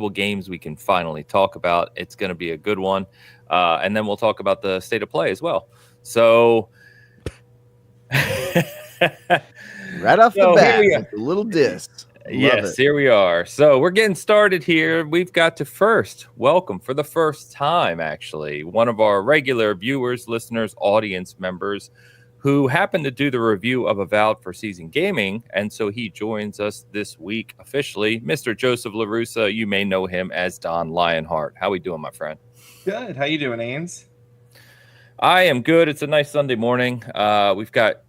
games we can finally talk about. It's going to be a good one. And then we'll talk about the state of play as well. So, right off the bat, with a little diss. Yes, here we are. So we're getting started here. We've got to first welcome for the first time, actually, one of our regular viewers, listeners, audience members who happened to do the review of Avowed for Season Gaming. And so he joins us this week officially, Mr. Joseph LaRussa. You may know him as Don Lionheart. How we doing, my friend? Good. How you doing, Ains? I am good. It's a nice Sunday morning. We've got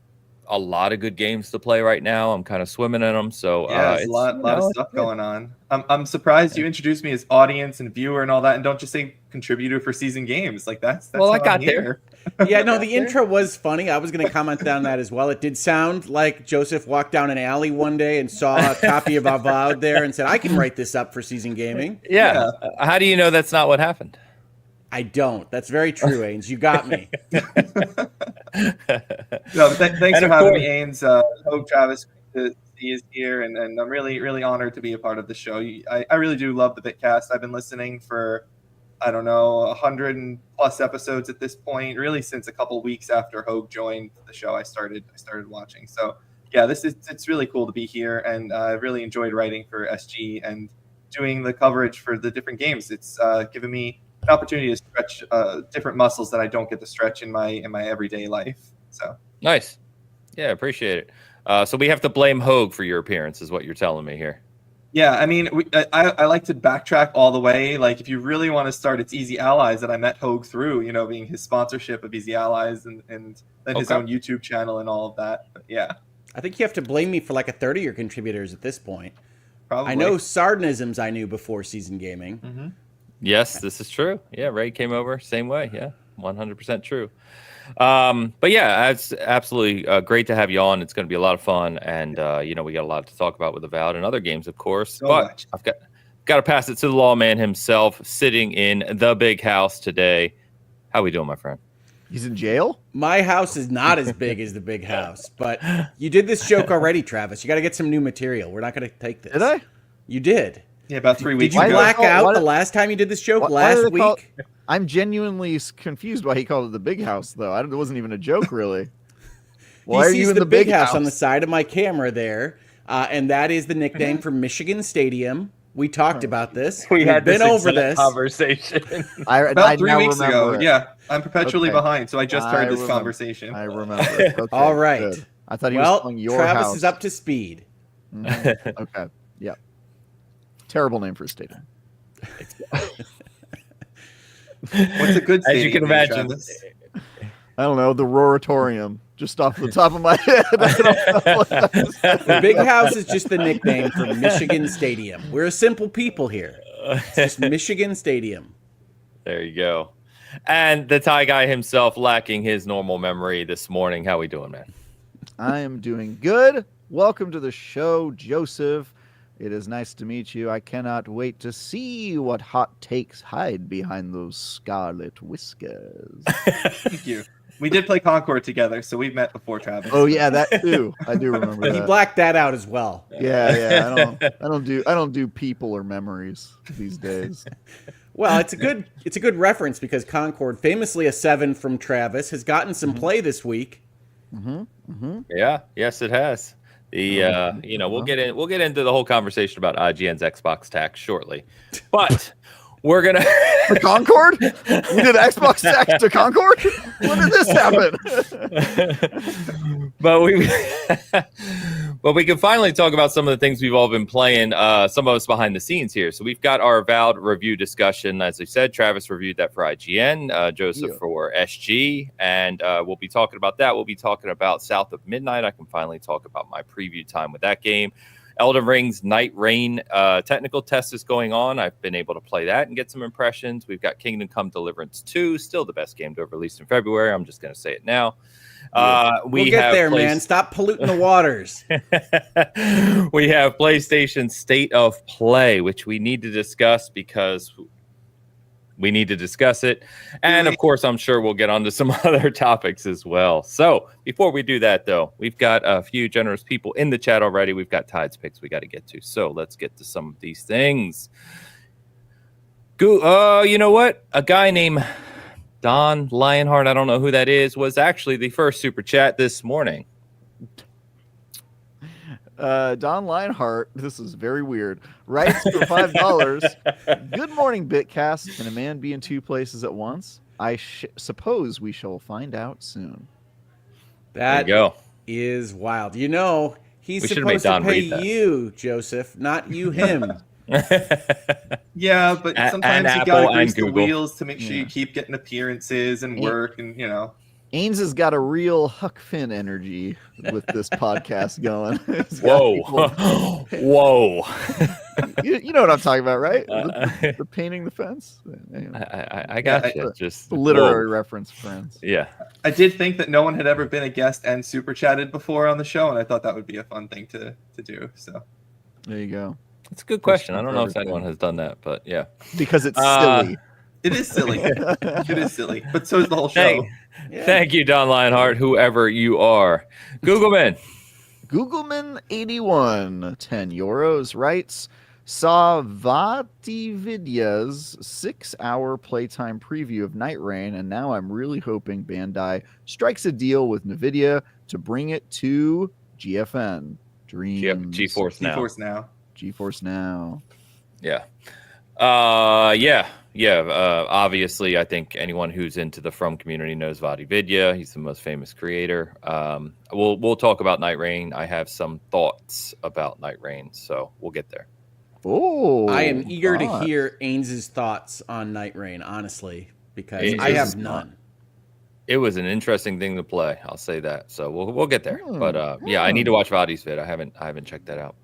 a lot of good games to play right now. I'm kind of swimming in them. So yeah, there's a lot of stuff going on. I'm surprised you introduced me as audience and viewer and all that, and don't just say contributor for Season Games. Like that's well, I got there. Yeah, no, the intro was funny. I was going to comment on that as well. It did sound like Joseph walked down an alley one day and saw a copy of Avowed there and said, "I can write this up for Season Gaming." Yeah. How do you know that's not what happened? I don't. That's very true, Ains. You got me. No, thanks for having me, Ains. Hope Travis to see is here, and I'm really, really honored to be a part of the show. I really do love the Bitcast. I've been listening for, I don't know, 100 plus episodes at this point. Really, since a couple weeks after Hogue joined the show, I started watching. So yeah, it's really cool to be here, and I've really enjoyed writing for SG and doing the coverage for the different games. It's given me an opportunity to stretch different muscles that I don't get to stretch in my everyday life. So nice. Yeah, appreciate it. So we have to blame Hogue for your appearance, is what you're telling me here. Yeah, I mean, I like to backtrack all the way. Like, if you really want to start, it's Easy Allies that I met Hogue through, being his sponsorship of Easy Allies and then his own YouTube channel and all of that. But yeah. I think you have to blame me for like a third of your contributors at this point. Probably. I know Sardanisms I knew before Season Gaming. Mm-hmm. Yes, this is true. Yeah, Ray came over, same way. Yeah, 100% true. But yeah, it's absolutely great to have you on. It's going to be a lot of fun, and we got a lot to talk about with Avowed and other games, of course. But I've got to pass it to the lawman himself, sitting in the big house today. How we doing, my friend? He's in jail? My house is not as big as the big house, but you did this joke already, Travis. You got to get some new material. We're not going to take this. Did I? You did. Yeah, about 3 weeks ago. Did you ago. black out the last time you did this joke last week? I'm genuinely confused why he called it the big house, though. It wasn't even a joke, really. Why are you in the big house on the side of my camera there? And that is the nickname for Michigan Stadium. We talked about this. We've been over this conversation. About 3 weeks ago. Yeah, I'm perpetually behind, so I just heard this conversation. I remember. Okay, all right. Good. I thought he was calling your Travis house. Is up to speed. Mm-hmm. Okay. Yeah. Terrible name for a stadium. What's a good stadium? As you can imagine. Travis? I don't know, the Roratorium, just off the top of my head. The big house is just the nickname for Michigan Stadium. We're a simple people here. It's just Michigan Stadium. There you go. And the Thai guy himself, lacking his normal memory this morning. How we doing, man? I am doing good. Welcome to the show, Joseph. It is nice to meet you. I cannot wait to see what hot takes hide behind those scarlet whiskers. Thank you. We did play Concord together, so we've met before, Travis. Oh yeah, that too. I do remember But that. he blacked that out as well. Yeah. I don't do people or memories these days. Well, it's a good reference because Concord, famously a 7 from Travis, has gotten some play this week. Mm-hmm. Mm-hmm. Yeah. Yes, it has. We'll get into the whole conversation about IGN's Xbox tax shortly, but we're gonna the Concord. We did Xbox tax to Concord. When did this happen? But we can finally talk about some of the things we've all been playing. Some of us behind the scenes here. So we've got our Avowed review discussion. As I said, Travis reviewed that for IGN, Joseph for SG, and we'll be talking about that. We'll be talking about South of Midnight. I can finally talk about my preview time with that game. Elden Ring's Nightreign technical test is going on. I've been able to play that and get some impressions. We've got Kingdom Come Deliverance 2, still the best game to have released in February. I'm just going to say it now. We'll get there, man. Stop polluting the waters. We have PlayStation State of Play, which we need to discuss because we need to discuss it. And of course, I'm sure we'll get onto some other topics as well. So before we do that, though, we've got a few generous people in the chat already. We've got Tides picks we got to get to. So let's get to some of these things. You know what? A guy named Don Lionheart, I don't know who that is, was actually the first super chat this morning. Don Lionheart, this is very weird, writes for $5. Good morning, Bitcast. Can a man be in two places at once? I suppose we shall find out soon. That there you go. Is wild. You know, he's We supposed to pay you, Joseph, not you him. Yeah, but sometimes you gotta grease the wheels to make sure you keep getting appearances and work, and you know. Ains has got a real Huck Finn energy with this podcast going. Whoa. Whoa. You know what I'm talking about, right? The painting the fence. Anyway. I got you. Just literary reference, friends. Yeah. I did think that no one had ever been a guest and super chatted before on the show, and I thought that would be a fun thing to do. So there you go. That's a good question. I don't know if anyone has done that, but yeah. Because it's silly. It is silly. It is silly. But so is the whole show. Thank you, Don Lionheart, whoever you are. Googleman. Googleman81, 10 euros, writes, saw Vatividya's 6-hour playtime preview of Nightreign, and now I'm really hoping Bandai strikes a deal with NVIDIA to bring it to GFN. Dreams. GeForce Now. GeForce Now. Yeah. Obviously, I think anyone who's into the From community knows Vatividya. He's the most famous creator. We'll talk about Nightreign. I have some thoughts about Nightreign, so we'll get there. Oh, I am eager to hear Ains's thoughts on Nightreign, honestly, because I have none. It was an interesting thing to play. I'll say that. So we'll get there. But I need to watch Vadi's vid. I haven't checked that out.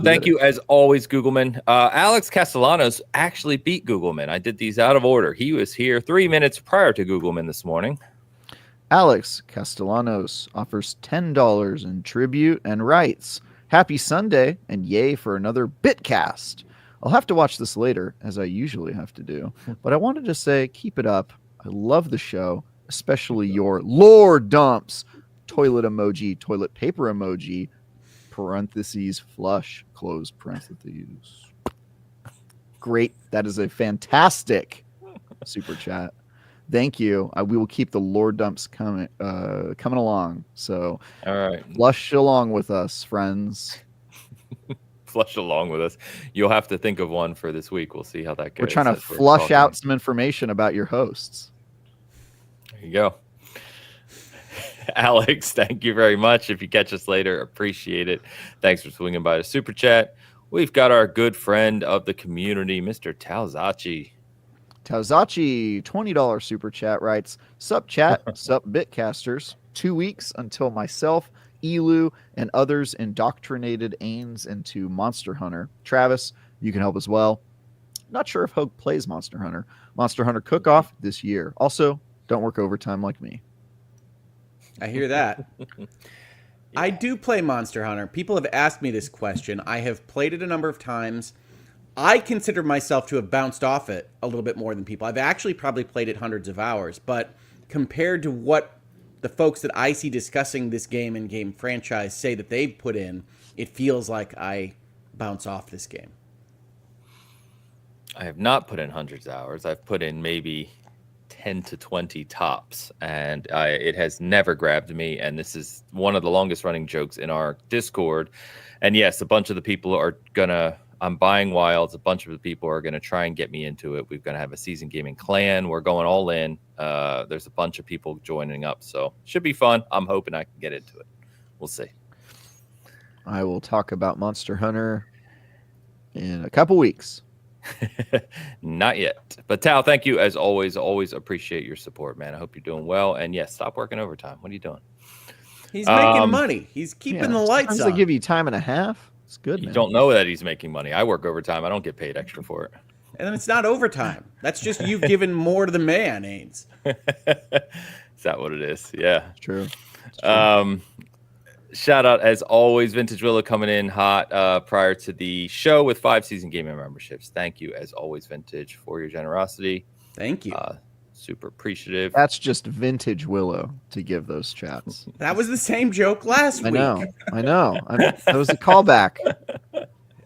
Thank you, as always, Googleman. Alex Castellanos actually beat Googleman. I did these out of order. He was here 3 minutes prior to Googleman this morning. Alex Castellanos offers $10 in tribute and writes, happy Sunday and yay for another Bitcast. I'll have to watch this later, as I usually have to do. But I wanted to say, keep it up. I love the show, especially your lore dumps. Toilet emoji, toilet paper emoji, parentheses, flush, close parentheses. Great. That is a fantastic super chat. Thank you. We will keep the lore dumps coming along. So, all right, flush along with us, friends. Flush along with us. You'll have to think of one for this week. We'll see how that goes. We're trying to flush out some information about your hosts. There you go. Alex, thank you very much. If you catch us later, appreciate it. Thanks for swinging by the super chat. We've got our good friend of the community, Mr. Talzachi. Talzachi, $20 super chat, writes, sup chat, sup Bitcasters. 2 weeks until myself, Elu, and others indoctrinated Ains into Monster Hunter. Travis, you can help as well. Not sure if Hogue plays Monster Hunter. Monster Hunter Cook-Off this year. Also, don't work overtime like me. I hear that. Yeah. I do play Monster Hunter. People have asked me this question. I have played it a number of times. I consider myself to have bounced off it a little bit more than people. I've actually probably played it hundreds of hours, but compared to what the folks that I see discussing this game and game franchise say that they've put in, it feels like I bounce off this game. I have not put in hundreds of hours. I've put in maybe 10 to 20 tops, and it has never grabbed me. And this is one of the longest running jokes in our Discord. And yes, a bunch of the people are gonna, I'm buying Wilds. A bunch of the people are gonna try and get me into it. We're gonna have a season gaming clan. We're going all in. There's a bunch of people joining up, so should be fun. I'm hoping I can get into it. We'll see. I will talk about Monster Hunter in a couple weeks. Not yet, but Tal, thank you as always. Always appreciate your support, man. I hope you're doing well, and yes, stop working overtime. What are you doing? He's making money. He's keeping the lights on. They give you time and a half. It's good. You man. don't know that he's making money. I work overtime. I don't get paid extra for it. And then it's not overtime. That's just you've given more to the man, Ains. Is that what it is? Yeah, it's true. It's true. Shout out, as always, Vintage Willow coming in hot prior to the show with 5 season gaming memberships. Thank you, as always, Vintage, for your generosity. Thank you. Super appreciative. That's just Vintage Willow to give those chats. That was the same joke last week. I know. That was a callback.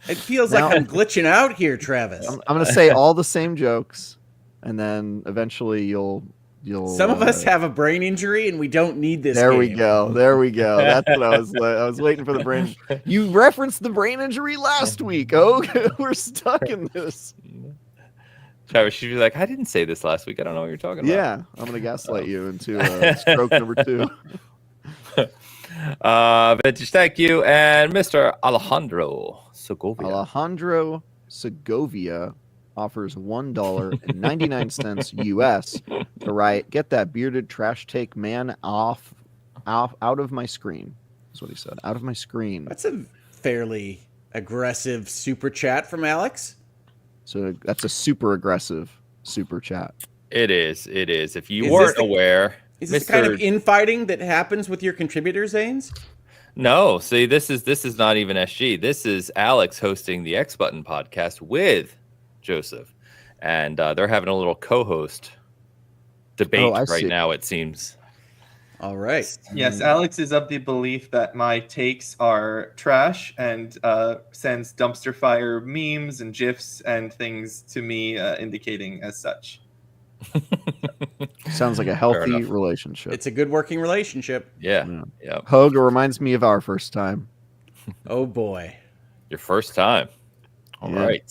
It feels like I'm glitching out here, Travis. I'm going to say all the same jokes, and then eventually you'll. Some of us have a brain injury, and we don't need this. There game. we go. There we go. That's what I was waiting for the brain. You referenced the brain injury last week. Oh, we're stuck in this. Travis, she'd be like, I didn't say this last week. I don't know what you're talking about. Yeah, I'm going to gaslight you into stroke number 2. Vintage, thank you. And Mr. Alejandro Segovia. Alejandro Segovia offers $1.99 US to write, "Get that bearded trash take man out of my screen." That's what he said. Out of my screen. That's a fairly aggressive super chat from Alex. So that's a super aggressive super chat. It is. It is. If you weren't aware, is this the kind of infighting that happens with your contributors, Zanes? No. See, this is not even SG. This is Alex hosting the X Button podcast with Joseph, and they're having a little co-host debate right now, it seems. All right. Yes, Alex is of the belief that my takes are trash and sends dumpster fire memes and GIFs and things to me indicating as such. Sounds like a healthy relationship. It's a good working relationship. Yeah. Hogue reminds me of our first time. Oh, boy. Your first time. All right.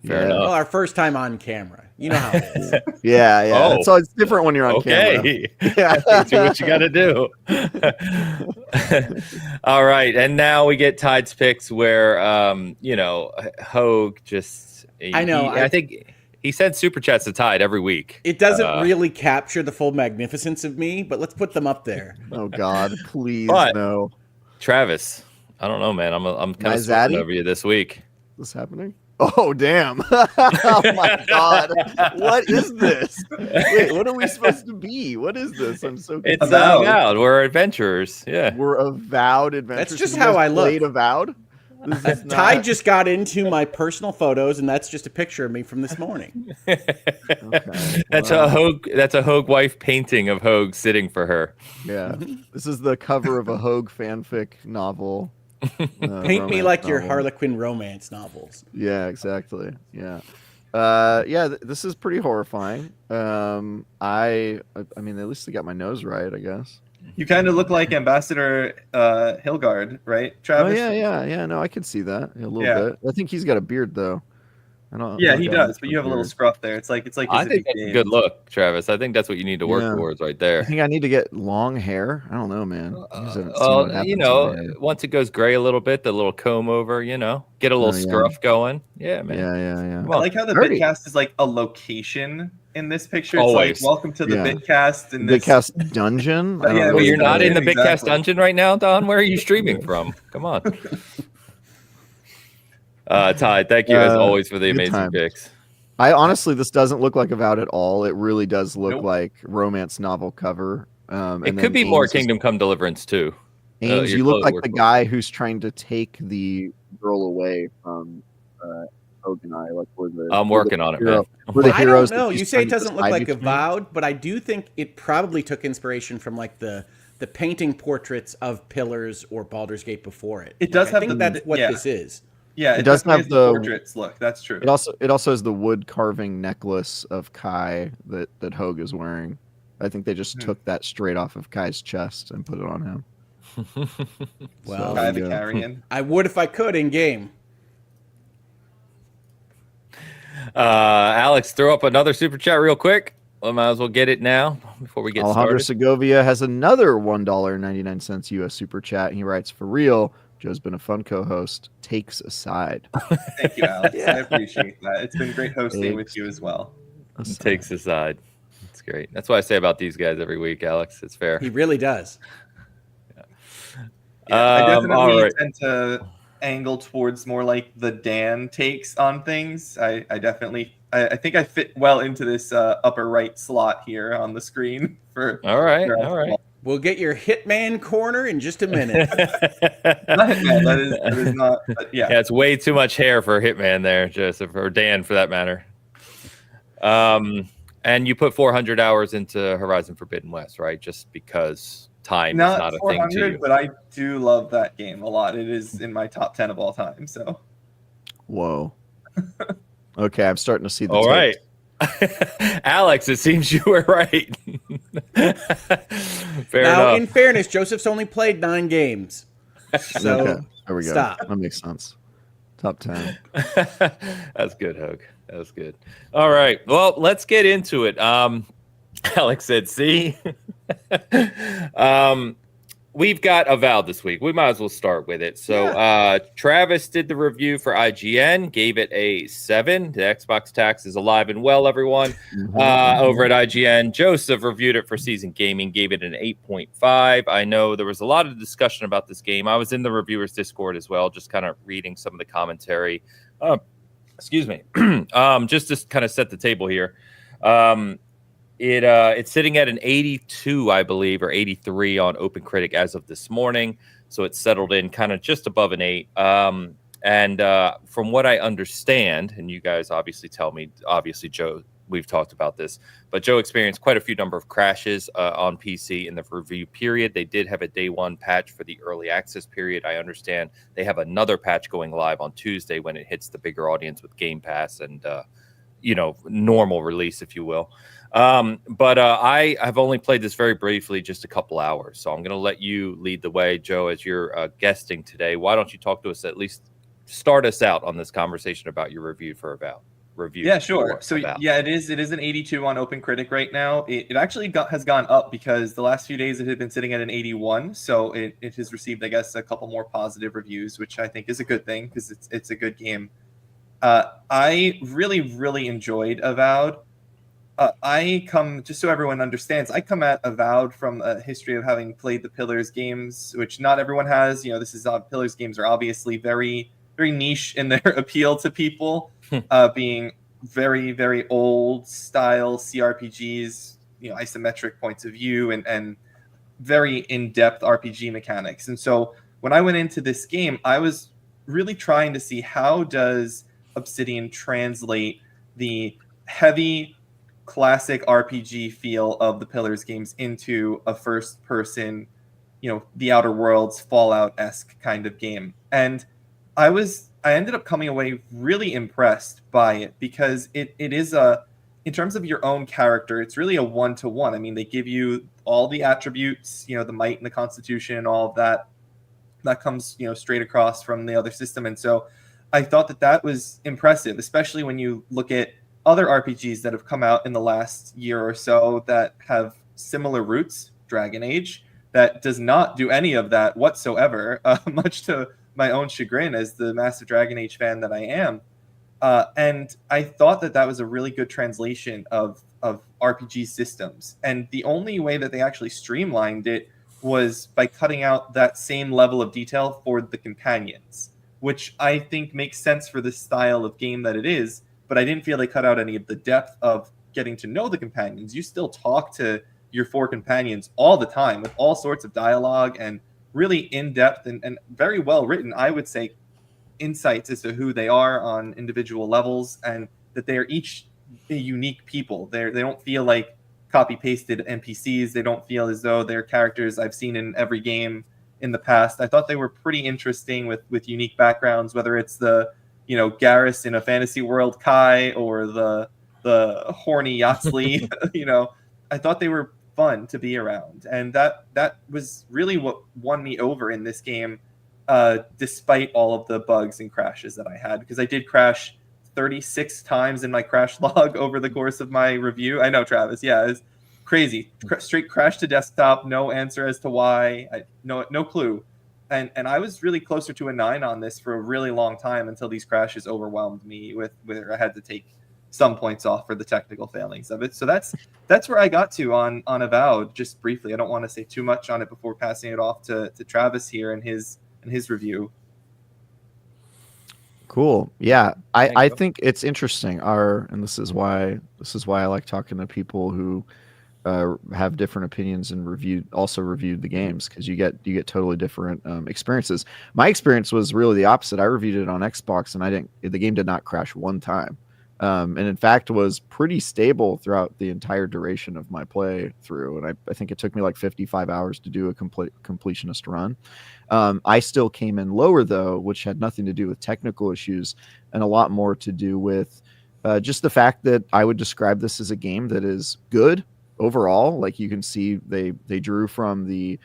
Fair enough. Well, our first time on camera. You know how it is. Yeah. So it's different when you're on camera. Yeah. Do what you got to do. All right. And now we get Tide's picks where, Hogue just... I think he sends super chats to Tide every week. It doesn't really capture the full magnificence of me, but let's put them up there. Oh, God. Please, no. Travis, I don't know, man. I'm kind of sweating over you this week. What's happening? Oh, damn. Oh, my God. What is this? Wait, what are we supposed to be? What is this? I'm so confused. It's Avowed. We're adventurers. Yeah. We're Avowed adventurers. That's just how I look. Avowed? Ty just got into my personal photos, and that's just a picture of me from this morning. Okay. That's a Hogue wife painting of Hogue sitting for her. Yeah. This is the cover of a Hogue fanfic novel. Paint me like your Harlequin romance novels. Yeah, exactly. Yeah. This is pretty horrifying. I mean, at least I got my nose right, I guess. You kind of look like Ambassador Hilgard, right, Travis? Oh, yeah. No, I can see that a little bit. I think he's got a beard, though. He does, but you have a little scruff there. It's like I think that's a good look, Travis. I think that's what you need to work towards right there. I think I need to get long hair. I don't know, man. Once it goes gray a little bit, the little comb over, get a little scruff going. Yeah, man. Yeah. I like how the Bitcast is like a location in this picture. It's like, welcome to the Bitcast in this Bitcast dungeon. But you're not in the Bitcast dungeon right now, Don. Where are you streaming from? Come on. Ty, thank you as always for the amazing picks. This doesn't look like Avowed at all. It really does look like romance novel cover. It could be more Kingdom Come Deliverance too. Ames, you look like the guy who's trying to take the girl away from Hogue and I. I'm working on it, man. I don't know. You say it doesn't look like Avowed, but I do think it probably took inspiration from like the painting portraits of pillars or Baldur's Gate before it. It does I think that's what this is. Yeah, it does have the portraits look. That's true. It also has the wood carving necklace of Kai that Hogue is wearing. I think they just took that straight off of Kai's chest and put it on him. Well, Kai the Carrion. I would if I could in game. Alex, throw up another super chat real quick. I might as well get it now before we get Alejandro started. Segovia has another $1.99 US super chat. He writes, "For real, Joe's been a fun co-host. Takes aside." Thank you, Alex. I appreciate that. It's been great hosting with you as well. Takes aside. That's great. That's what I say about these guys every week, Alex. It's fair. He really does. I definitely tend to angle towards more like the Dan takes on things. I think I fit well into this upper right slot here on the screen. All right. We'll get your Hitman corner in just a minute. Not Hitman, that is not. Yeah, it's way too much hair for Hitman there, Joseph, or Dan for that matter. And you put 400 hours into Horizon Forbidden West, right? Just because time is not a thing to you. But I do love that game a lot. It is in my top 10 of all time. So Whoa. Okay, I'm starting to see the All tips. right. Alex, it seems you were right. Fair Now, enough. in fairness, Joseph's only played 9 games. So Okay, there we go. stop. That makes sense. Top 10. That's good, Hogue. That was good. All right. Well, let's get into it. Alex said, see? We've got Avowed this week. We might as well start with it. So Travis did the review for IGN, gave it a 7. The Xbox tax is alive and well, everyone. Over at IGN. Joseph reviewed it for Season Gaming, gave it an 8.5. I know there was a lot of discussion about this game. I was in the reviewers Discord as well, just kind of reading some of the commentary. Excuse me. Just to kind of set the table here. It's sitting at an 82, I believe, or 83 on OpenCritic as of this morning. So it's settled in kind of just above an 8. And from what I understand, and you guys obviously tell me, obviously, Joe, we've talked about this, but Joe experienced quite a few number of crashes on PC in the review period. They did have a day 1 patch for the early access period. I understand they have another patch going live on Tuesday when it hits the bigger audience with Game Pass and, normal release, if you will. But I have only played this very briefly, just a couple hours. So I'm going to let you lead the way, Joe, as you're guesting today. Why don't you talk to us, at least start us out on this conversation about your review for Avowed? Yeah, sure. So Avowed. yeah, it is an 82 on OpenCritic right now. It actually has gone up because the last few days it had been sitting at an 81. So it has received, I guess, a couple more positive reviews, which I think is a good thing because it's a good game. I really, really enjoyed Avowed. Just so everyone understands, I come at Avowed from a history of having played the Pillars games, which not everyone has. Pillars games are obviously very, very niche in their appeal to people, being very, very old style CRPGs, isometric points of view and very in-depth RPG mechanics. And so when I went into this game, I was really trying to see how does Obsidian translate the heavy classic RPG feel of the Pillars games into a first person, the Outer Worlds Fallout-esque kind of game. And I ended up coming away really impressed by it because it is in terms of your own character, it's really a 1-to-1. I mean, they give you all the attributes, the might and the constitution and all of that comes, straight across from the other system. And so I thought that was impressive, especially when you look at other RPGs that have come out in the last year or so that have similar roots, Dragon Age, that does not do any of that whatsoever, much to my own chagrin as the massive Dragon Age fan that I am. And I thought that was a really good translation of RPG systems. And the only way that they actually streamlined it was by cutting out that same level of detail for the companions, which I think makes sense for the style of game that it is. But I didn't feel they cut out any of the depth of getting to know the companions. You still talk to your 4 companions all the time with all sorts of dialogue and really in-depth and very well written, I would say, insights as to who they are on individual levels and that they are each unique people. They don't feel like copy-pasted NPCs. They don't feel as though they're characters I've seen in every game in the past. I thought they were pretty interesting with unique backgrounds, whether it's the Garrus in a fantasy world Kai or the horny Yatsley. I thought they were fun to be around, and that was really what won me over in this game, despite all of the bugs and crashes that I had, because I did crash 36 times in my crash log over the course of my review. I know, Travis. Yeah, it's crazy. Straight crash to desktop, no answer as to why. No clue. And I was really closer to a 9 on this for a really long time until these crashes overwhelmed me where I had to take some points off for the technical failings of it. So that's where I got to on Avowed, just briefly. I don't want to say too much on it before passing it off to Travis here in his review. Cool. Yeah, I think it's interesting. And this is why I like talking to people who have different opinions and reviewed the games, because you get totally different experiences. My experience was really the opposite. I reviewed it on Xbox and the game did not crash one time. and in fact was pretty stable throughout the entire duration of my playthrough. And I think it took me like 55 hours to do a completionist run. I still came in lower though, which had nothing to do with technical issues and a lot more to do with just the fact that I would describe this as a game that is good overall. Like you can see they drew from the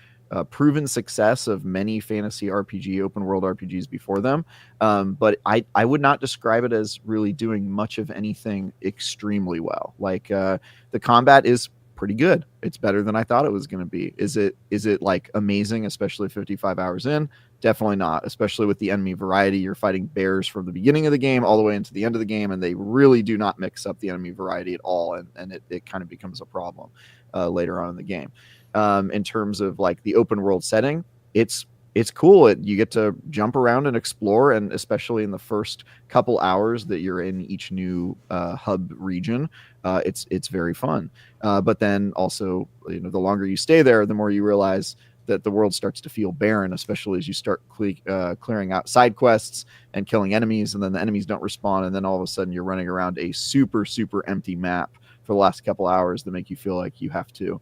proven success of many fantasy RPG, open world RPGs before them. But I would not describe it as really doing much of anything extremely well. Like the combat is pretty good. It's better than I thought it was going to be. Is it like amazing, especially 55 hours in? Definitely not, especially with the enemy variety. You're fighting bears from the beginning of the game all the way into the end of the game, and they really do not mix up the enemy variety at all, and it kind of becomes a problem later on in the game. In terms of like the open world setting, it's cool. You get to jump around and explore, and especially in the first couple hours that you're in each new hub region, it's very fun. But then also, the longer you stay there, the more you realize that the world starts to feel barren, especially as you start clearing out side quests and killing enemies, and then the enemies don't respawn, and then all of a sudden you're running around a super empty map for the last couple hours that make you feel like you have to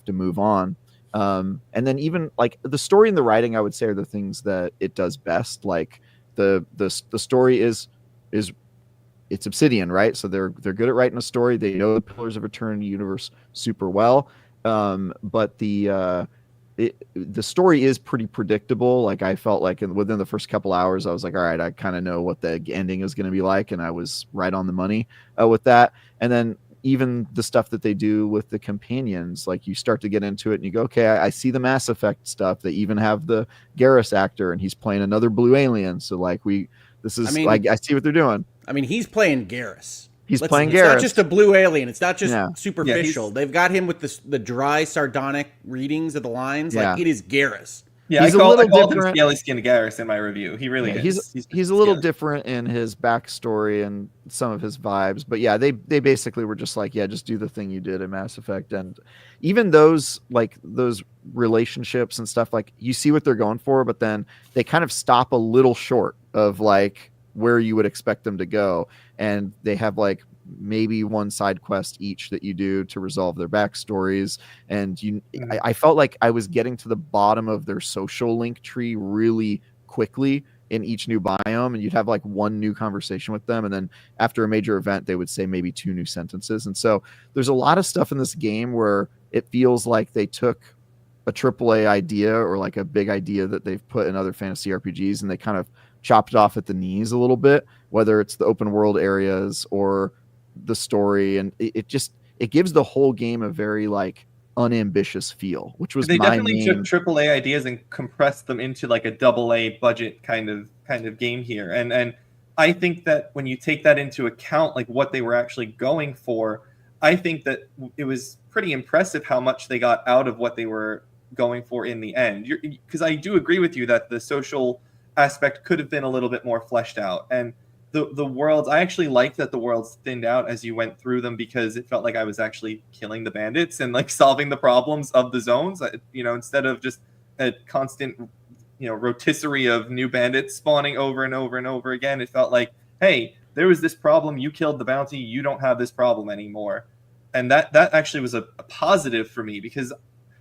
move on. And then even like the story and the writing, I would say, are the things that it does best. Like the story is it's Obsidian, right? So they're good at writing a story. They know the Pillars of Eternity universe super well. But the story is pretty predictable. Like I felt like within the first couple hours, I was like, all right, I kind of know what the ending is going to be like, and I was right on the money with that. And then even the stuff that they do with the companions, like you start to get into it and you go, okay, I see the Mass Effect stuff. They even have the Garrus actor, and he's playing another blue alien. So like I see what they're doing. I mean, he's playing Garrus. He's playing Garrus. It's not just a blue alien. It's not just superficial. Yeah, they've got him with the dry, sardonic readings of the lines. Like it is Garrus. Yeah, he's I called him Scaly Skinned Garrus in my review. He really is. He's a little different in his backstory and some of his vibes. But yeah, they basically were just like, just do the thing you did in Mass Effect. And even those relationships and stuff, like you see what they're going for, but then they kind of stop a little short of like where you would expect them to go. And they have like maybe one side quest each that you do to resolve their backstories, and I felt like I was getting to the bottom of their social link tree really quickly in each new biome, and you'd have like one new conversation with them, and then after a major event they would say maybe 2 new sentences. And so there's a lot of stuff in this game where it feels like they took a AAA idea or like a big idea that they've put in other fantasy RPGs and they kind of chopped it off at the knees a little bit, whether it's the open world areas or the story, and it gives the whole game a very like unambitious feel, which was they definitely took AAA ideas and compressed them into like a AA budget kind of game here. And I think that when you take that into account, like what they were actually going for, I think that it was pretty impressive how much they got out of what they were going for in the end. Because I do agree with you that the social aspect could have been a little bit more fleshed out, and the worlds, I actually liked that the worlds thinned out as you went through them, because it felt like I was actually killing the bandits and like solving the problems of the zones, instead of just a constant, rotisserie of new bandits spawning over and over and over again. It felt like, hey, there was this problem, you killed the bounty, you don't have this problem anymore. And that actually was a positive for me, because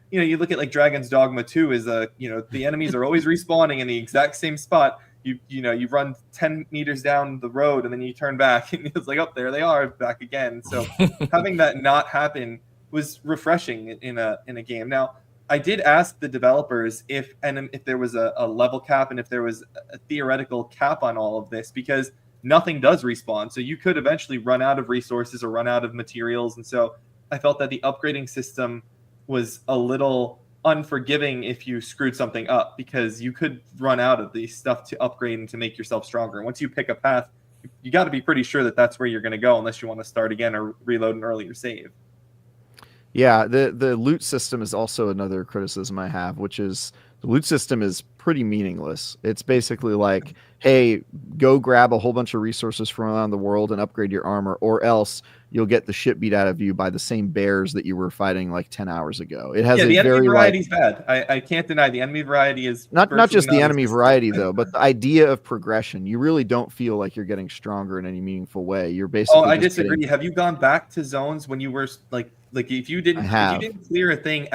you look at like Dragon's Dogma 2 is the enemies are always respawning in the exact same spot. You run 10 meters down the road and then you turn back and it's like, oh, there they are back again. So having that not happen was refreshing in a game. Now, I did ask the developers if there was a level cap and if there was a theoretical cap on all of this, because nothing does respawn. So you could eventually run out of resources or run out of materials. And so I felt that the upgrading system was a little unforgiving if you screwed something up, because you could run out of the stuff to upgrade and to make yourself stronger. And once you pick a path, you got to be pretty sure that that's where you're going to go, unless you want to start again or reload an earlier save. Yeah, the loot system is also another criticism I have, which is The loot system is pretty meaningless. It's basically like, hey, go grab a whole bunch of resources from around the world and upgrade your armor, or else you'll get the shit beat out of you by the same bears that you were fighting like 10 hours ago. It has the enemy very variety is bad. I can't deny the enemy variety is not just the enemy variety though, but the idea of progression. You really don't feel like you're getting stronger in any meaningful way. You're basically. Oh, I disagree. Have you gone back to zones when you were like if you didn't clear a thing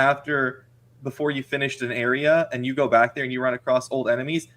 before you finished an area and you go back there and you run across old enemies,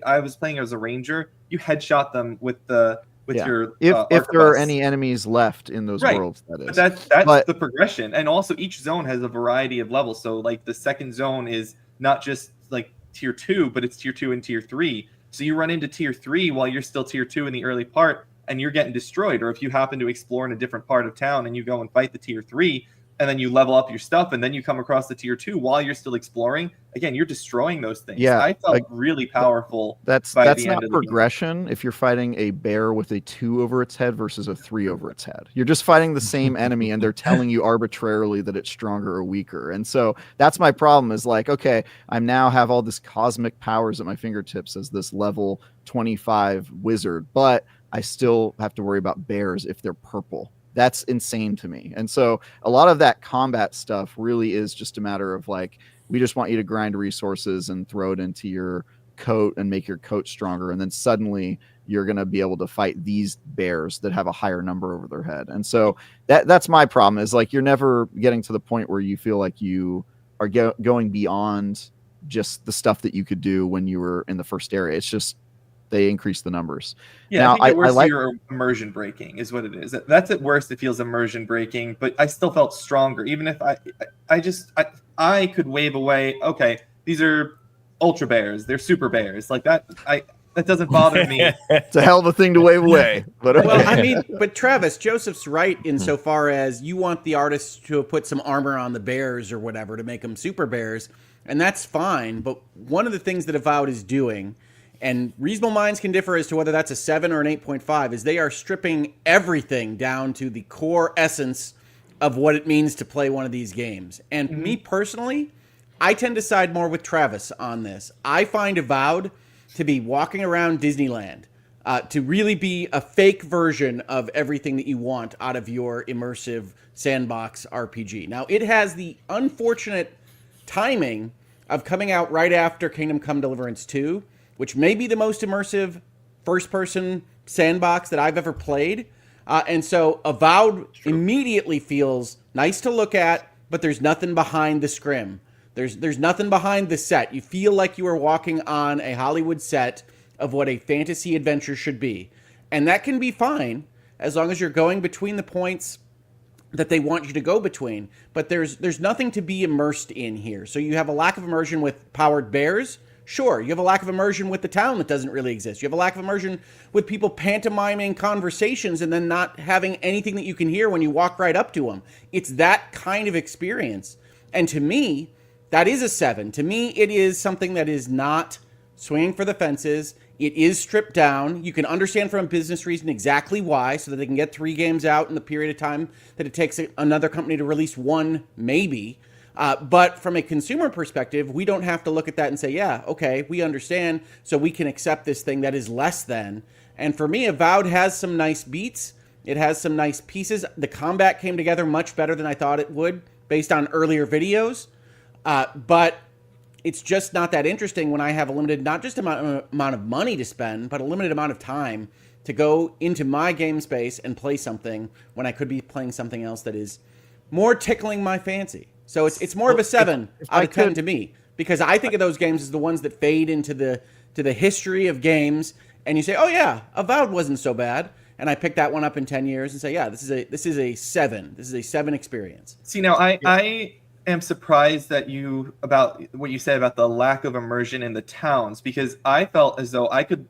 I was playing as a ranger, you headshot them with your if there are any enemies left in those worlds, that is. But that's the progression. And also each zone has a variety of levels. So like the second zone is not just like tier 2, but it's tier 2 and tier 3. So you run into tier 3 while you're still tier 2 in the early part and you're getting destroyed. Or if you happen to explore in a different part of town and you go and fight the tier 3, and then you level up your stuff, and then you come across the tier 2 while you're still exploring. Again, you're destroying those things. Yeah, I felt really powerful. That's not progression if you're fighting a bear with a 2 over its head versus a 3 over its head. You're just fighting the same enemy, and they're telling you arbitrarily that it's stronger or weaker. And so that's my problem is like, okay, I now have all this cosmic powers at my fingertips as this level 25 wizard, but I still have to worry about bears if they're purple. That's insane to me. And so a lot of that combat stuff really is just a matter of like, we just want you to grind resources and throw it into your coat and make your coat stronger. And then suddenly you're going to be able to fight these bears that have a higher number over their head. And so that's my problem is like, you're never getting to the point where you feel like you are going beyond just the stuff that you could do when you were in the first area. It's just, they increase the numbers. Yeah, now, I think I like your immersion breaking is what it is. That's at worst. It feels immersion breaking, but I still felt stronger. Even if I could wave away. Okay, these are ultra bears. They're super bears. Like that. That doesn't bother me. It's a hell of a thing to wave away. But okay. Well, I mean, but Travis, Joseph's right insofar as you want the artist to have put some armor on the bears or whatever to make them super bears, and that's fine. But one of the things that Avowed is doing, and reasonable minds can differ as to whether that's a 7 or an 8.5, is they are stripping everything down to the core essence of what it means to play one of these games. And me personally, I tend to side more with Travis on this. I find Avowed to be walking around Disneyland, to really be a fake version of everything that you want out of your immersive sandbox RPG. Now, it has the unfortunate timing of coming out right after Kingdom Come Deliverance 2, which may be the most immersive first-person sandbox that I've ever played. And so Avowed immediately feels nice to look at, but there's nothing behind the scrim. There's nothing behind the set. You feel like you are walking on a Hollywood set of what a fantasy adventure should be. And that can be fine as long as you're going between the points that they want you to go between. But there's nothing to be immersed in here. So you have a lack of immersion with powered bears. Sure, you have a lack of immersion with the town that doesn't really exist. You have a lack of immersion with people pantomiming conversations and then not having anything that you can hear when you walk right up to them. It's that kind of experience. And to me, that is a 7. To me, it is something that is not swinging for the fences. It is stripped down. You can understand from a business reason exactly why, so that they can get 3 games out in the period of time that it takes another company to release one, maybe. But from a consumer perspective, we don't have to look at that and say, yeah, okay, we understand, so we can accept this thing that is less than. And for me, Avowed has some nice beats. It has some nice pieces. The combat came together much better than I thought it would, based on earlier videos. But it's just not that interesting when I have a limited, not just amount of money to spend, but a limited amount of time to go into my game space and play something when I could be playing something else that is more tickling my fancy. So it's more of a 7 out of 10 to me, because I think of those games as the ones that fade into the history of games, and you say, oh yeah, Avowed wasn't so bad, and I pick that one up in 10 years and say, yeah, this is a 7. This is a 7 experience. See, now I am surprised that about what you said about the lack of immersion in the towns, because I felt as though I could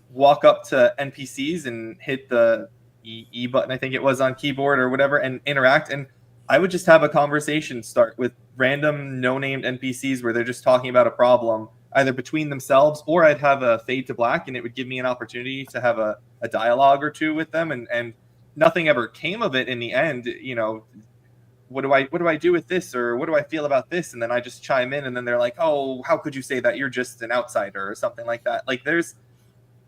walk up to NPCs and hit the E button, I think it was, on keyboard or whatever, and interact, and I would just have a conversation start with random no-named NPCs where they're just talking about a problem, either between themselves, or I'd have a fade to black, and it would give me an opportunity to have a dialogue or two with them, and nothing ever came of it in the end. what do I do with this, or what do I feel about this? And then I just chime in, and then they're like, oh, how could you say that? You're just an outsider or something like that. Like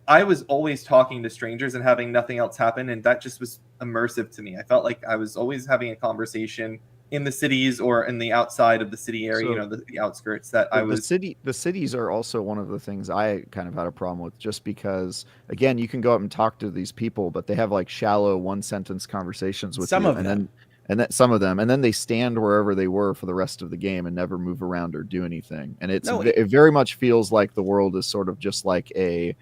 I was always talking to strangers and having nothing else happen, and that just was immersive to me. I felt like I was always having a conversation in the cities or in the outside of the city area, So, the outskirts. That I was the cities are also one of the things I kind of had a problem with, just because again, you can go up and talk to these people, but they have like shallow one sentence conversations with Some you, of and them. then some of them, and then they stand wherever they were for the rest of the game and never move around or do anything. And No, it very much feels like the world is sort of just like a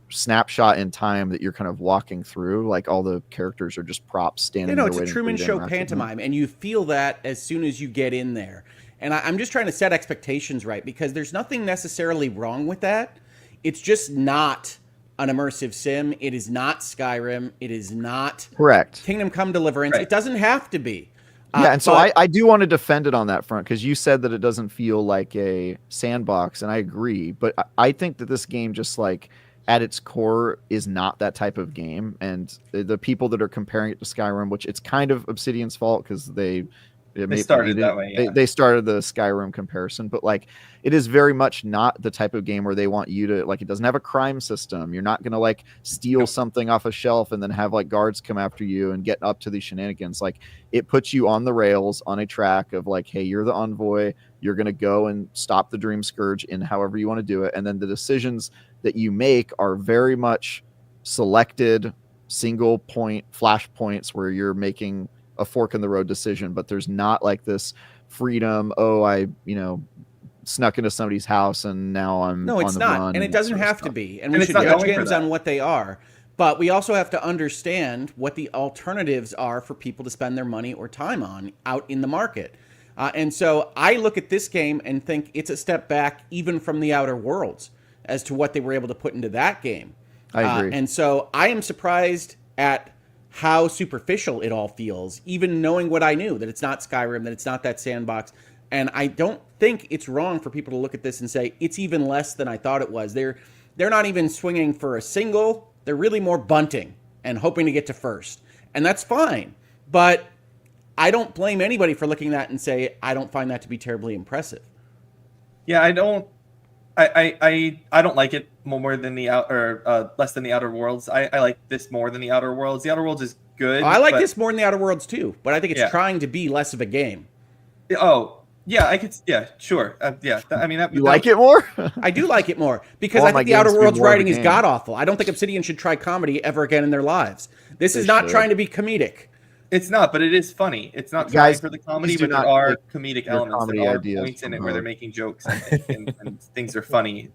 snapshot in time that you're kind of walking through. Like all the characters are just props standing there it's a waiting Truman for you to Show interact with them. pantomime, and you feel that as soon as you get in there. And I'm just trying to set expectations right, because there's nothing necessarily wrong with that. It's just not an immersive sim. It is not Skyrim. It is not Correct. Kingdom Come Deliverance. Right. It doesn't have to be. Yeah, and so I do want to defend it on that front, because you said that it doesn't feel like a sandbox, and I agree. But I think that this game just like at its core is not that type of game. And the people that are comparing it to Skyrim, which it's kind of Obsidian's fault because they started that way. Yeah. They started the Skyrim comparison, but like it is very much not the type of game where they want you to like. It doesn't have a crime system. You're not gonna like steal something off a shelf and then have like guards come after you and get up to these shenanigans. Like it puts you on the rails on a track of like, hey, you're the envoy. You're gonna go and stop the Dream Scourge in however you want to do it, and then the decisions that you make are very much selected single point flashpoints where you're making a fork in the road decision, but there's not like this freedom. Oh, I snuck into somebody's house and now I'm No, it's on the not, run and it doesn't have to be. And we it's should not judge going for games that. on what they are, but we also have to understand what the alternatives are for people to spend their money or time on out in the market. And so I look at this game and think it's a step back even from the Outer Worlds as to what they were able to put into that game. I agree. And so I am surprised at how superficial it all feels, even knowing what I knew, that it's not Skyrim, that it's not that sandbox. And I don't think it's wrong for people to look at this and say, it's even less than I thought it was. They're not even swinging for a single. They're really more bunting and hoping to get to first. And that's fine. But I don't blame anybody for looking at that and say, I don't find that to be terribly impressive. Yeah, I don't like it more than less than the Outer Worlds. I like this more than the Outer Worlds. The Outer Worlds is good. I like this more than the Outer Worlds too, but I think it's Yeah. trying to be less of a game. Oh, yeah, I could. Yeah, sure. Yeah, I mean, You like it more? I do like it more because All I my think the Outer games be Worlds more of a writing is game. god awful. I don't think Obsidian should try comedy ever again in their lives. This They is not should. trying to be comedic. it's not, but it is funny. It's not Guys, trying for the comedy, please do but there not are take comedic your elements. comedy There are ideas points in from it where they're Vogue. making jokes and things are funny.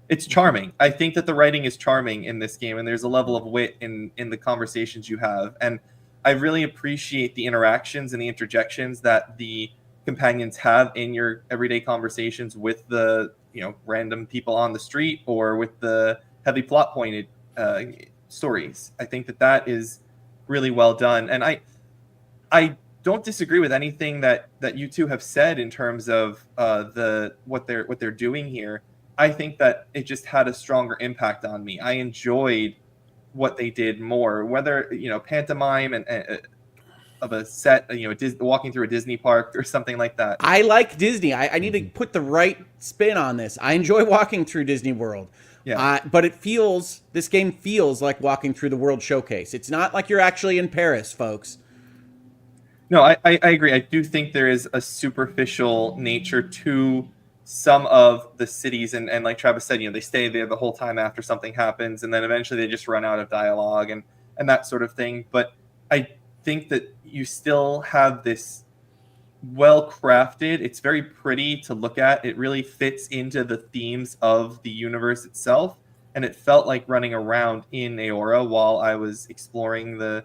It's charming. I think that the writing is charming in this game, and there's a level of wit in the conversations you have. And I really appreciate the interactions and the interjections that the companions have in your everyday conversations with the random people on the street or with the heavy plot pointed stories. I think that is really well done, and I don't disagree with anything that you two have said in terms of what they're doing here. I think that it just had a stronger impact on me. I enjoyed what they did more, whether pantomime and of a set, walking through a Disney park or something like that. I like Disney. I need to put the right spin on this. I enjoy walking through Disney World. Yeah. But this game feels like walking through the World Showcase. It's not like you're actually in Paris, folks. No, I agree. I do think there is a superficial nature to some of the cities, and like Travis said, they stay there the whole time after something happens, and then eventually they just run out of dialogue and that sort of thing. But I think that you still have this well crafted. It's very pretty to look at. It really fits into the themes of the universe itself, and it felt like running around in Aora while I was exploring the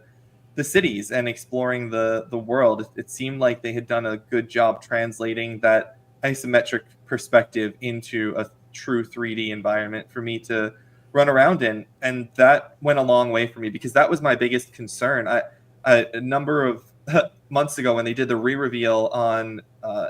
cities and exploring the world. It seemed like they had done a good job translating that isometric perspective into a true 3D environment for me to run around in, and that went a long way for me because that was my biggest concern. A number of months ago when they did the re-reveal on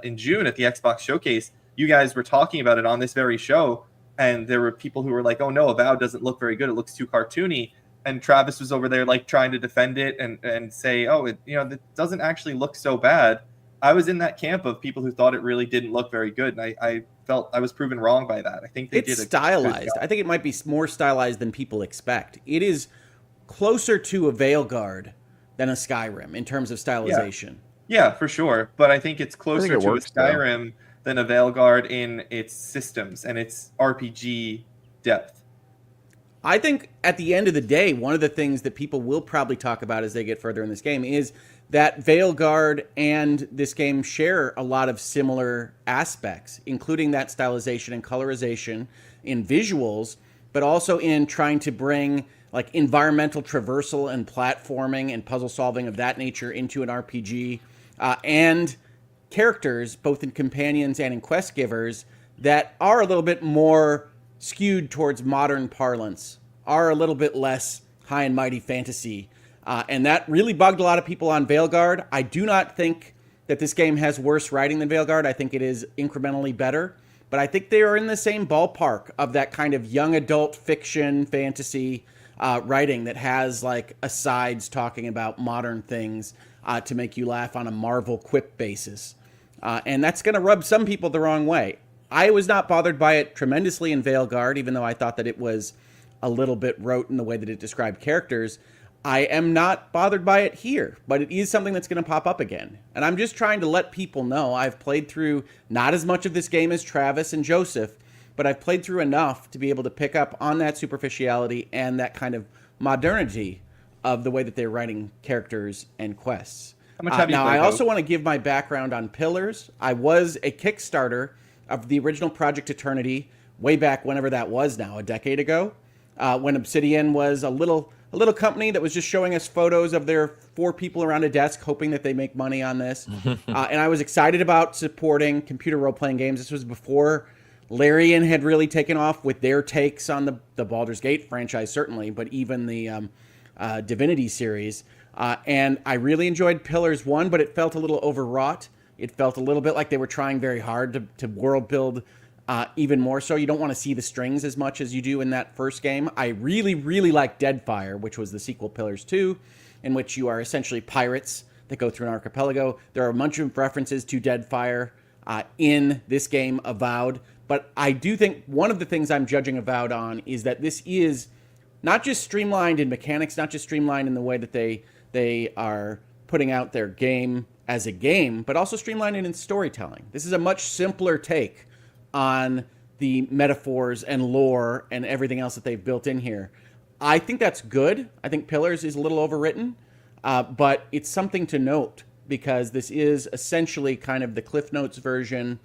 in June at the Xbox Showcase, you guys were talking about it on this very show, and there were people who were like, "Oh no, Avowed doesn't look very good. It looks too cartoony." and Travis was over there like trying to defend it and say, oh, it doesn't actually look so bad. I was in that camp of people who thought it really didn't look very good, and I felt I was proven wrong by that. I think it's stylized. I think it might be more stylized than people expect. It is closer to a Veilguard than a Skyrim in terms of stylization. Yeah, for sure. But I think it's closer to a Skyrim than a Veilguard in its systems and its RPG depth. I think at the end of the day, one of the things that people will probably talk about as they get further in this game is that Veilguard and this game share a lot of similar aspects, including that stylization and colorization in visuals, but also in trying to bring like environmental traversal and platforming and puzzle solving of that nature into an RPG, and characters, both in companions and in quest givers, that are a little bit more skewed towards modern parlance, are a little bit less high and mighty fantasy. And that really bugged a lot of people on Veilguard. I do not think that this game has worse writing than Veilguard. I think it is incrementally better. But I think they are in the same ballpark of that kind of young adult fiction, fantasy writing that has like asides talking about modern things to make you laugh on a Marvel quip basis. And that's going to rub some people the wrong way. I was not bothered by it tremendously in Veilguard, even though I thought that it was a little bit rote in the way that it described characters. I am not bothered by it here, but it is something that's going to pop up again. And I'm just trying to let people know I've played through not as much of this game as Travis and Joseph, but I've played through enough to be able to pick up on that superficiality and that kind of modernity of the way that they're writing characters and quests. How much have you now, played, I also want to give my background on Pillars. I was a Kickstarter of the original Project Eternity way back whenever that was now, a decade ago, when Obsidian was a little company that was just showing us photos of their 4 people around a desk, hoping that they make money on this. And I was excited about supporting computer role-playing games. This was before Larian had really taken off with their takes on the Baldur's Gate franchise, certainly, but even the Divinity series. And I really enjoyed Pillars 1, but it felt a little overwrought. It felt a little bit like they were trying very hard to world build even more so. You don't want to see the strings as much as you do in that first game. I really, really like Deadfire, which was the sequel Pillars 2, in which you are essentially pirates that go through an archipelago. There are a bunch of references to Deadfire in this game, Avowed. But I do think one of the things I'm judging Avowed on is that this is not just streamlined in mechanics, not just streamlined in the way that they are putting out their game as a game, but also streamlined in storytelling. This is a much simpler take on the metaphors and lore and everything else that they've built in here. I think that's good. I think Pillars is a little overwritten, but it's something to note because this is essentially kind of the Cliff Notes version.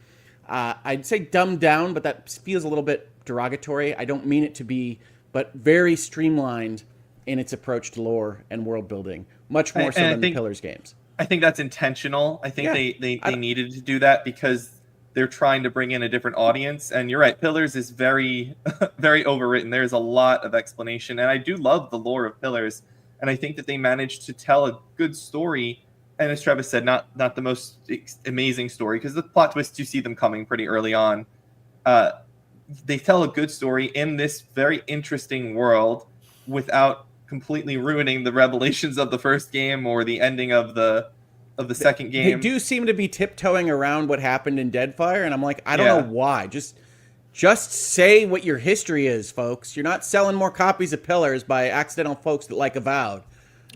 I'd say dumbed down, but that feels a little bit derogatory. I don't mean it to be, but very streamlined in its approach to lore and world building, much more so than the Pillars games. I think that's intentional. I think they needed to do that because they're trying to bring in a different audience. And you're right, Pillars is very, very overwritten. There's a lot of explanation. And I do love the lore of Pillars. And I think that they managed to tell a good story. And as Travis said, not the most amazing story, because the plot twists, you see them coming pretty early on. They tell a good story in this very interesting world without completely ruining the revelations of the first game or the ending of the second game. They do seem to be tiptoeing around what happened in Deadfire, and I'm like, I don't know why. Just say what your history is, folks. You're not selling more copies of Pillars by accidental folks that like Avowed.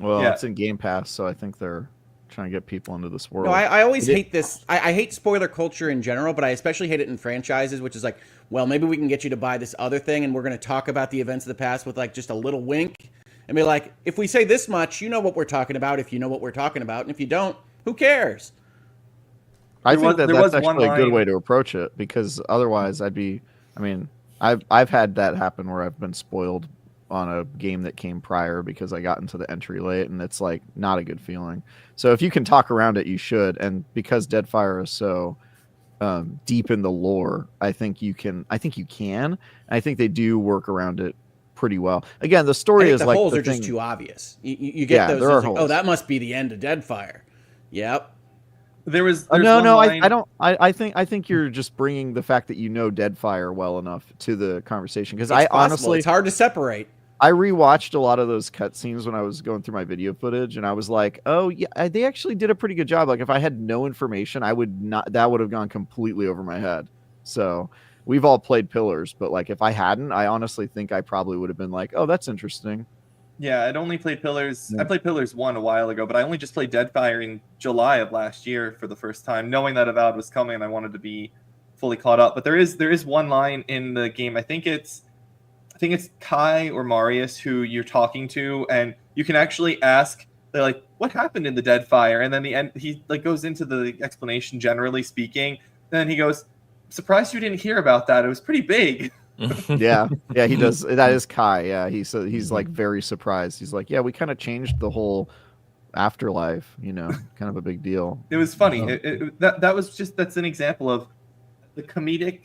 Well, it's in Game Pass, so I think they're trying to get people into this world. No, I always hate this. I hate spoiler culture in general, but I especially hate it in franchises, which is like, well, maybe we can get you to buy this other thing, and we're going to talk about the events of the past with like just a little wink. And be like, if we say this much, you know what we're talking about if you know what we're talking about. And if you don't, who cares? I think that's actually a good way to approach it, because otherwise I've had that happen where I've been spoiled on a game that came prior because I got into the entry late, and it's like not a good feeling. So if you can talk around it, you should. And because Deadfire is so deep in the lore, I think you can. I think they do work around it pretty well. Again, the story is like holes are just too obvious. You get those. There are like, holes. Oh, that must be the end of Deadfire. Yep. There was no. I don't. I think you're just bringing the fact that you know Deadfire well enough to the conversation, because I honestly, it's hard to separate. I rewatched a lot of those cutscenes when I was going through my video footage, and I was like, "Oh yeah, they actually did a pretty good job." Like if I had no information, I would not. That would have gone completely over my head. So we've all played Pillars, but like if I hadn't, I honestly think I probably would have been like, "Oh, that's interesting." Yeah, I'd only played Pillars. I played Pillars 1 a while ago, but I only just played Deadfire in July of last year for the first time, knowing that Avowed was coming, and I wanted to be fully caught up. But there is one line in the game. I think it's Kai or Marius who you're talking to, and you can actually ask. They're like, "What happened in the Deadfire?" And then the end, he like goes into the explanation, generally speaking. Then he goes, "Surprised you didn't hear about that. It was pretty big." Yeah, he does. That is Kai. Yeah, he's like very surprised. He's like, "Yeah, we kind of changed the whole afterlife. Kind of a big deal." It was funny. That was that's an example of the comedic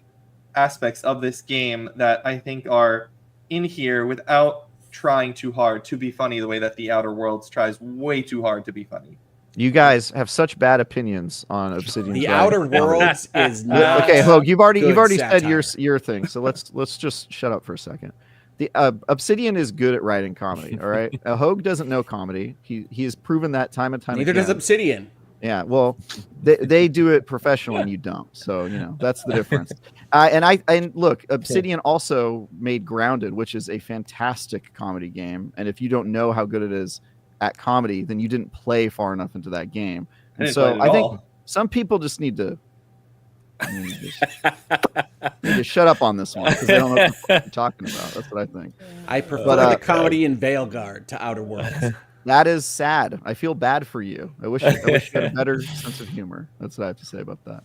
aspects of this game that I think are in here without trying too hard to be funny the way that the Outer Worlds tries way too hard to be funny. You guys have such bad opinions on Obsidian. The Outer Worlds is not okay. Hogue, you've already said satire. your thing, so let's just shut up for a second. The Obsidian is good at writing comedy. All right, Hogue doesn't know comedy. He has proven that time and time Neither again. does Obsidian. Yeah, well, they do it professionally and you don't. So that's the difference. And look, Obsidian also made Grounded, which is a fantastic comedy game. And if you don't know how good it is at comedy, then you didn't play far enough into that game. And so I think some people just need to shut up on this one because they don't know what you're talking about. That's what I think. I prefer the comedy in Veilguard to Outer Worlds. That is sad. I feel bad for you. I wish you had a better sense of humor. That's what I have to say about that.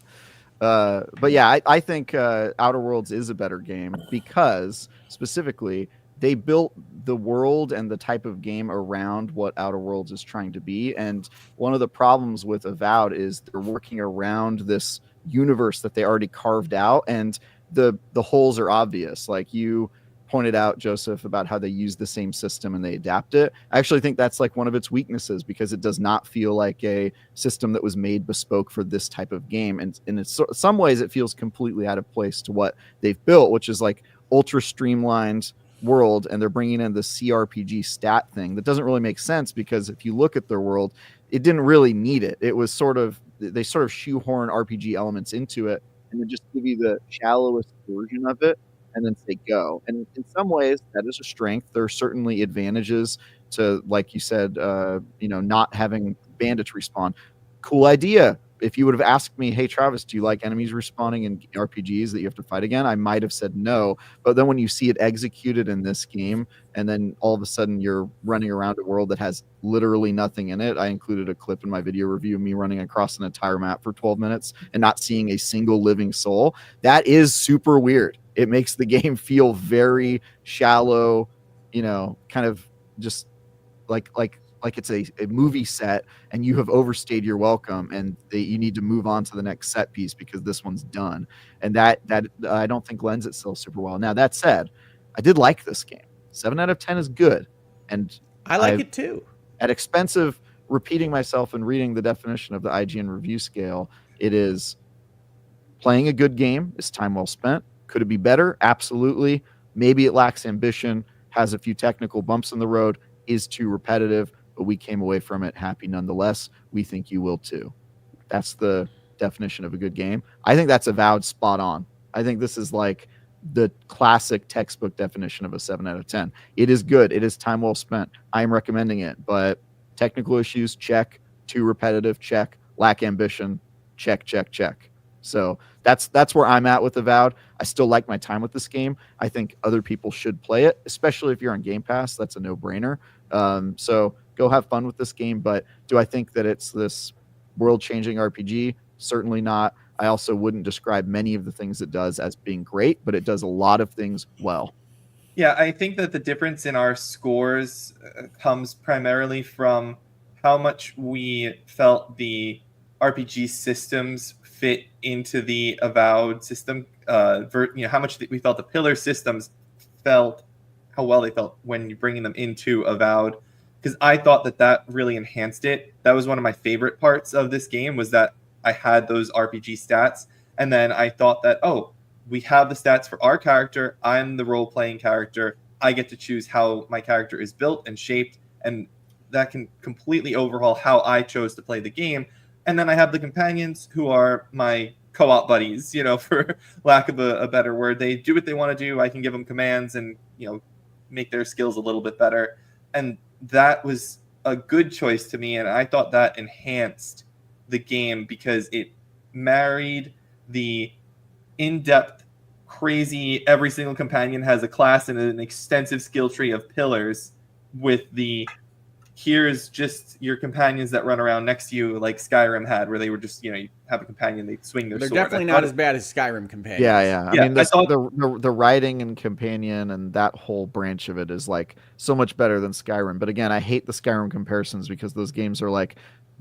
But yeah, I think Outer Worlds is a better game because specifically they built the world and the type of game around what Outer Worlds is trying to be. And one of the problems with Avowed is they're working around this universe that they already carved out, and the holes are obvious. Like you pointed out, Joseph, about how they use the same system and they adapt it. I actually think that's like one of its weaknesses because it does not feel like a system that was made bespoke for this type of game. And in some ways, it feels completely out of place to what they've built, which is like ultra streamlined world. And they're bringing in the CRPG stat thing that doesn't really make sense because if you look at their world, it didn't really need it. It was they sort of shoehorn RPG elements into it and then just give you the shallowest version of it and then say go. And in some ways, that is a strength. There are certainly advantages to, like you said, not having bandits respawn. Cool idea. If you would have asked me, hey, Travis, do you like enemies respawning in RPGs that you have to fight again? I might have said no. But then when you see it executed in this game, and then all of a sudden you're running around a world that has literally nothing in it. I included a clip in my video review of me running across an entire map for 12 minutes and not seeing a single living soul. That is super weird. It makes the game feel very shallow, kind of just like it's a movie set and you have overstayed your welcome and you need to move on to the next set piece because this one's done. And that I don't think lends itself super well. Now, that said, I did like this game. 7 out of 10 is good. And I like it too. At expense of repeating myself and reading the definition of the IGN review scale, it is playing a good game is time well spent. Could it be better? Absolutely. Maybe it lacks ambition, has a few technical bumps in the road, is too repetitive, but we came away from it happy nonetheless. We think you will too. That's the definition of a good game. I think that's Avowed spot on. I think this is like the classic textbook definition of a 7 out of 10. It is good. It is time well spent. I am recommending it, but technical issues, check. Too repetitive, check. Lack ambition, check. So that's where I'm at with Avowed. I still like my time with this game. I think other people should play it, especially if you're on Game Pass. That's a no-brainer. So go have fun with this game. But do I think that it's this world-changing RPG? Certainly not. I also wouldn't describe many of the things it does as being great, but it does a lot of things well. Yeah, I think that the difference in our scores comes primarily from how much we felt the RPG systems fit into the Avowed system. How much we felt the pillar systems felt, how well they felt when you're bringing them into Avowed. Because I thought that really enhanced it. That was one of my favorite parts of this game, was that I had those RPG stats. And then I thought that, we have the stats for our character. I'm the role-playing character. I get to choose how my character is built and shaped, and that can completely overhaul how I chose to play the game. And then I have the companions who are my co-op buddies, for lack of a better word. They do what they want to do. I can give them commands and, make their skills a little bit better. And that was a good choice to me. And I thought that enhanced the game because it married the in-depth, crazy, every single companion has a class and an extensive skill tree of pillars with the here's just your companions that run around next to you like Skyrim had, where they were just, you have a companion, they swing their They're sword. They're definitely not as bad as Skyrim companions. Yeah. I mean, I thought the writing and companion and that whole branch of it is like so much better than Skyrim. But again, I hate the Skyrim comparisons because those games are like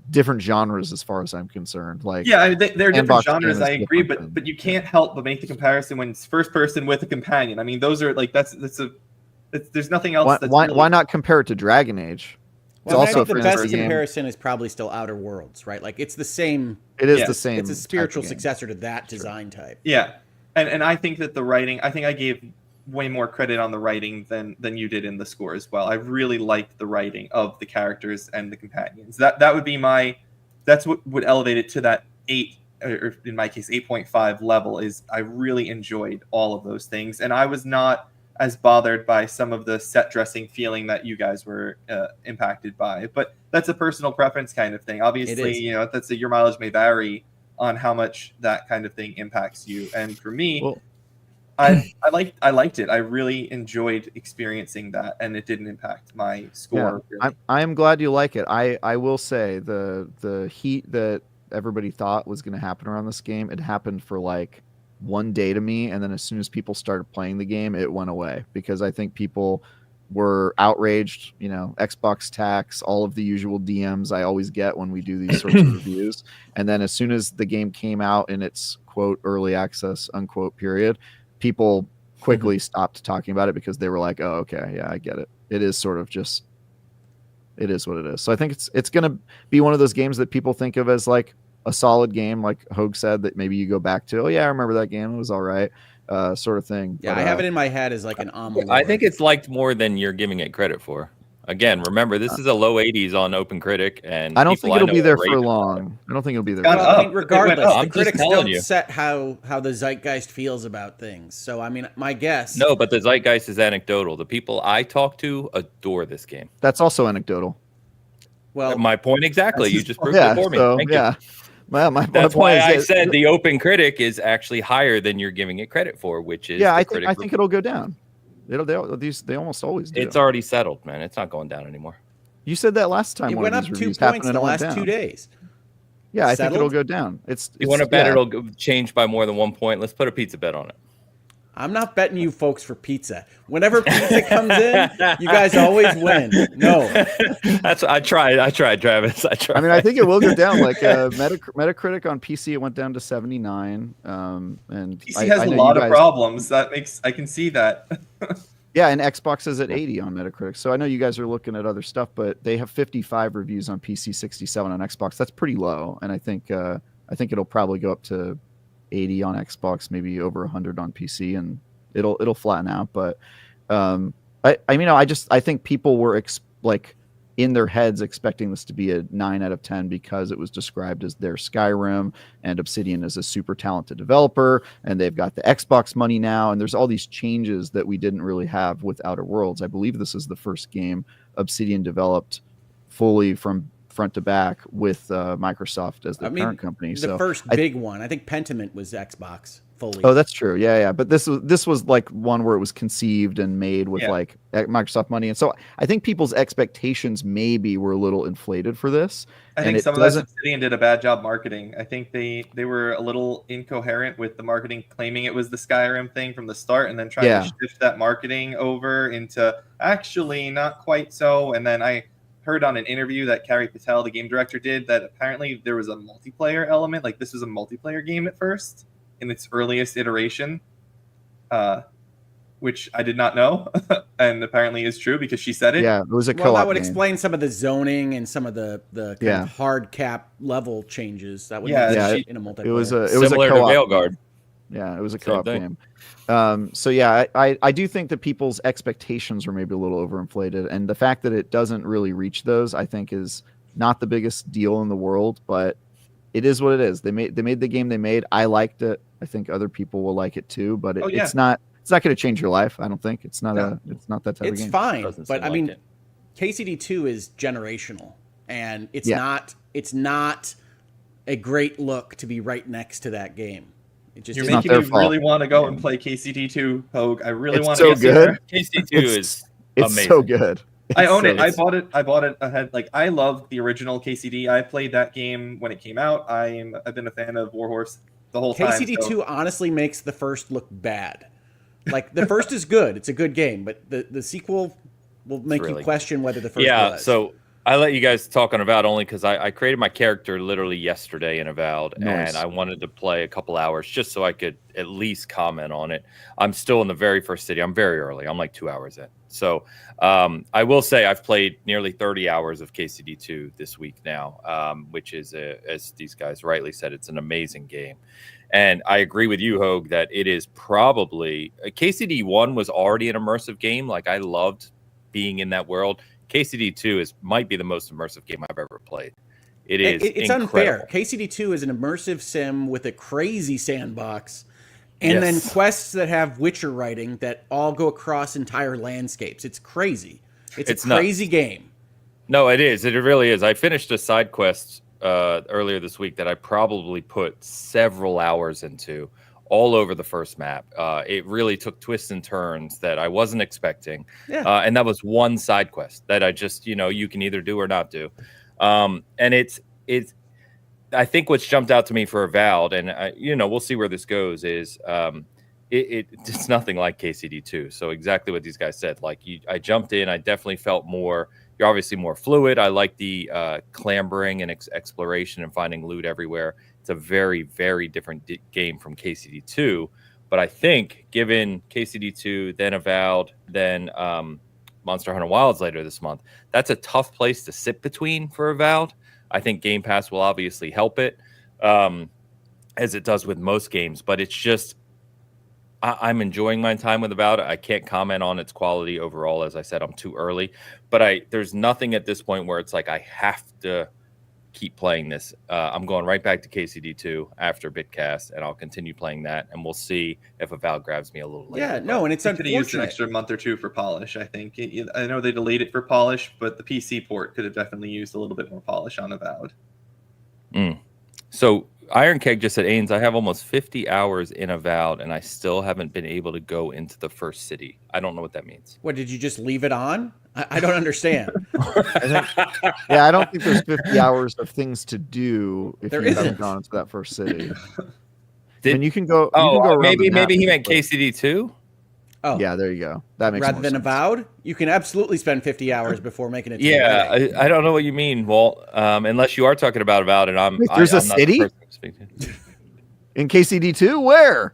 different genres as far as I'm concerned. Like, yeah, they're different genres. I agree, different but you can't help but make the comparison when it's first person with a companion. I mean, those are like there's nothing else. Why not compare it to Dragon Age? Well, also I think the best comparison is probably still Outer Worlds, right? Like it's the same. It is the same. It's a spiritual successor to that design type. Yeah, and I think that the writing. I think I gave way more credit on the writing than you did in the score as well. I really liked the writing of the characters and the companions. That would be that's what would elevate it to that 8, or in my case 8.5 level. Is I really enjoyed all of those things, and I was not as bothered by some of the set dressing feeling that you guys were impacted by. But that's a personal preference kind of thing. Obviously, your mileage may vary on how much that kind of thing impacts you. And for me, I liked it. I really enjoyed experiencing that, and it didn't impact my score. Yeah, really. I am glad you like it. I will say the heat that everybody thought was going to happen around this game, it happened for like one day to me, and then as soon as people started playing the game, it went away because I think people were outraged. Xbox tax, all of the usual DMs I always get when we do these sorts of reviews. And then as soon as the game came out in its quote early access unquote period, people quickly stopped talking about it because they were like, oh, okay, yeah, I get it. It is sort of just, it is what it is. So I think it's going to be one of those games that people think of as like a solid game, like Hogue said, that maybe you go back to, oh yeah, I remember that game, it was all right, sort of thing. Yeah, but I have it in my head as like an I think it's liked more than you're giving it credit for. Again, remember, this is a low 80s on OpenCritic, and I don't think it'll be there for long. I don't think it'll be there. I mean, regardless, the critics don't set how the zeitgeist feels about things. So, I mean, my guess. No, but the zeitgeist is anecdotal. The people I talk to adore this game. That's also anecdotal. Well, my point exactly. You just proved it for me. So, Thank you. Well, that's why I said the OpenCritic is actually higher than you're giving it credit for, which is I think it'll go down. They almost always do. It's already settled, man. It's not going down anymore. You said that last time. It went up 2 points in the last 2 days. Yeah, I think it'll go down. You want to bet it'll change by more than 1 point? Let's put a pizza bet on it. I'm not betting you folks for pizza. Whenever pizza comes in, you guys always win. No. I tried, Travis. I tried. I mean, I think it will go down. Like Metacritic on PC, it went down to 79. And PC has a lot of problems. I can see that. Yeah, and Xbox is at 80 on Metacritic. So I know you guys are looking at other stuff, but they have 55 reviews on PC, 67 on Xbox. That's pretty low. And I think it'll probably go up to 80 on Xbox, maybe over 100 on PC, and it'll flatten out. But I think people were in their heads expecting this to be a 9 out of 10 because it was described as their Skyrim, and Obsidian is a super talented developer, and they've got the Xbox money now, and there's all these changes that we didn't really have with Outer Worlds. I believe this is the first game Obsidian developed fully from front to back with Microsoft as the parent company. The first big one, I think Pentiment was Xbox fully. Oh, that's true. Yeah. But this was like one where it was conceived and made with like Microsoft money, and so I think people's expectations maybe were a little inflated for this. I think some of that Obsidian did a bad job marketing. I think they were a little incoherent with the marketing, claiming it was the Skyrim thing from the start, and then trying to shift that marketing over into actually not quite so. And then I heard on an interview that Carrie Patel, the game director, did that apparently there was a multiplayer element. Like this was a multiplayer game at first in its earliest iteration, which I did not know, and apparently is true because she said it. Yeah, it was a co-op. Well, that would explain some of the zoning and some of the kind of hard cap level changes. That would in a multiplayer. It was similar to Veilguard. Yeah, it was a Same co-op thing. game. So yeah, I do think that people's expectations were maybe a little overinflated, and the fact that it doesn't really reach those, I think, is not the biggest deal in the world, but it is what it is. They made the game they made. I liked it. I think other people will like it too, but it's not going to change your life. I don't think it's not it's not that type of game. It's fine, Doesn't but seem I like mean, it. KCD2 is generational, and it's not a great look to be right next to that game. It just You're not making their me fault. really want to go and play KCD2, Hogue. I really It's want so to good. KCD2 is It's amazing. so good. I own it. It's- I bought it ahead. Like, I love the original KCD. I played that game when it came out. I've been a fan of Warhorse the whole time. KCD2 honestly makes the first look bad. Like, the first is good. It's a good game, but the sequel will make you question whether the first was. So I let you guys talk on Avowed only because I created my character literally yesterday in Avowed, and I wanted to play a couple hours just so I could at least comment on it. I'm still in the very first city. I'm very early. I'm like 2 hours in. So I will say I've played nearly 30 hours of KCD2 this week now, which is, as these guys rightly said, it's an amazing game. And I agree with you, Hogue, that it is probably KCD1 was already an immersive game. Like, I loved being in that world. KCD2 might be the most immersive game I've ever played. It's incredible. unfair. KCD2 is an immersive sim with a crazy sandbox, and then quests that have Witcher writing that all go across entire landscapes. It's crazy. It's a crazy game. No, it is. It really is. I finished a side quest earlier this week that I probably put several hours into, all over the first map. It really took twists and turns that I wasn't expecting. Yeah. And that was one side quest that I just, you can either do or not do. And it's I think what's jumped out to me for Avowed, and we'll see where this goes, is it's nothing like KCD2. So exactly what these guys said. Like, I jumped in, I definitely felt more. You're obviously more fluid. I like the clambering and exploration and finding loot everywhere. It's a very, very different game from KCD2. But I think given KCD2, then Avowed, then Monster Hunter Wilds later this month, that's a tough place to sit between for Avowed. I think Game Pass will obviously help it, as it does with most games. But it's just, I'm enjoying my time with Avowed. I can't comment on its quality overall. As I said, I'm too early. But there's nothing at this point where it's like I have to keep playing this. I'm going right back to KCD2 after Bitcast, and I'll continue playing that, and we'll see if Avowed grabs me a little later. Yeah, no, and it's could have used an unfortunate. extra month or two for polish, I think. I know they delayed it for polish, but the PC port could have definitely used a little bit more polish on Avowed. So Iron Keg just said, Ains, I have almost 50 hours in Avowed, and I still haven't been able to go into the first city. I don't know what that means. What, did you just leave it on? I don't understand. I don't think there's 50 hours of things to do if There you haven't isn't. gone into that first city. Did- And you can go. Maybe he meant KCD2. Oh, Yeah, there you go. That makes rather more than sense. Avowed, you can absolutely spend 50 hours before making it to the Yeah, wedding. I don't know what you mean, Walt. Unless you are talking about Avowed, and I'm. Wait, there's I'm a not the city? person to speak to. In KCD2, where?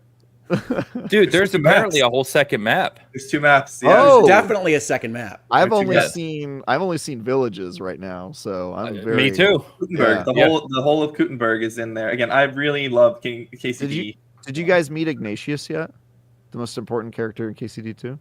Dude, there's apparently a whole second map. There's two maps. Yeah, Oh. There's definitely a second map. I've What you only got? seen villages right now, so I'm very. Me too. Gutenberg. Yeah. The whole of Gutenberg is in there. Again, I really love KCD. Did you guys meet Ignatius yet? The most important character in KCD2?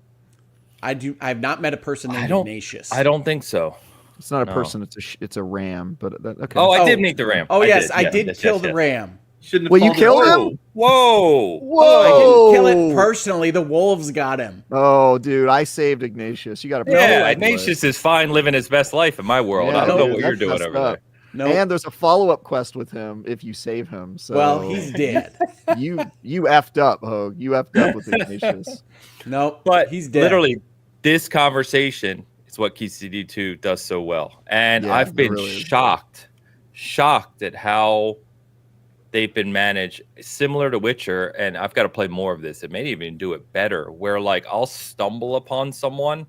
I've not met a person named don't- Ignatius. I don't think so. It's not a No. person. It's a ram. But okay. Oh, I Oh. did meet the ram. Oh, yes, I Yes, did yes, kill yes, the yes. ram. Shouldn't have Well, you called killed him? Whoa! Whoa! I didn't kill it personally. The wolves got him. Oh, dude, I saved Ignatius. You got to. Yeah, Ignatius is fine living his best life in my world. Yeah, I don't know dude, what you're that's doing messed over up. No. And there's a follow-up quest with him if you save him. So Well, he's dead. you effed up, Hogue. You effed up with Ignatius. No, But he's dead. literally, this conversation is what KCD2 does so well. And Yeah, I've it been really is. shocked at how they've been managed, similar to Witcher. And I've got to play more of this. It may even do it better, where like I'll stumble upon someone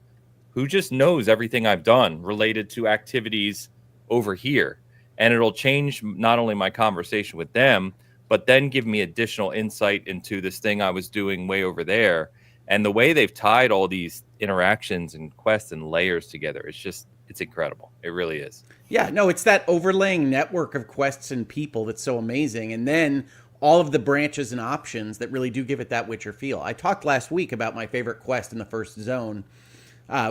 who just knows everything I've done related to activities over here. And it'll change not only my conversation with them, but then give me additional insight into this thing I was doing way over there. And the way they've tied all these interactions and quests and layers together, it's incredible. It really is. Yeah, no, it's that overlaying network of quests and people that's so amazing. And then all of the branches and options that really do give it that Witcher feel. I talked last week about my favorite quest in the first zone,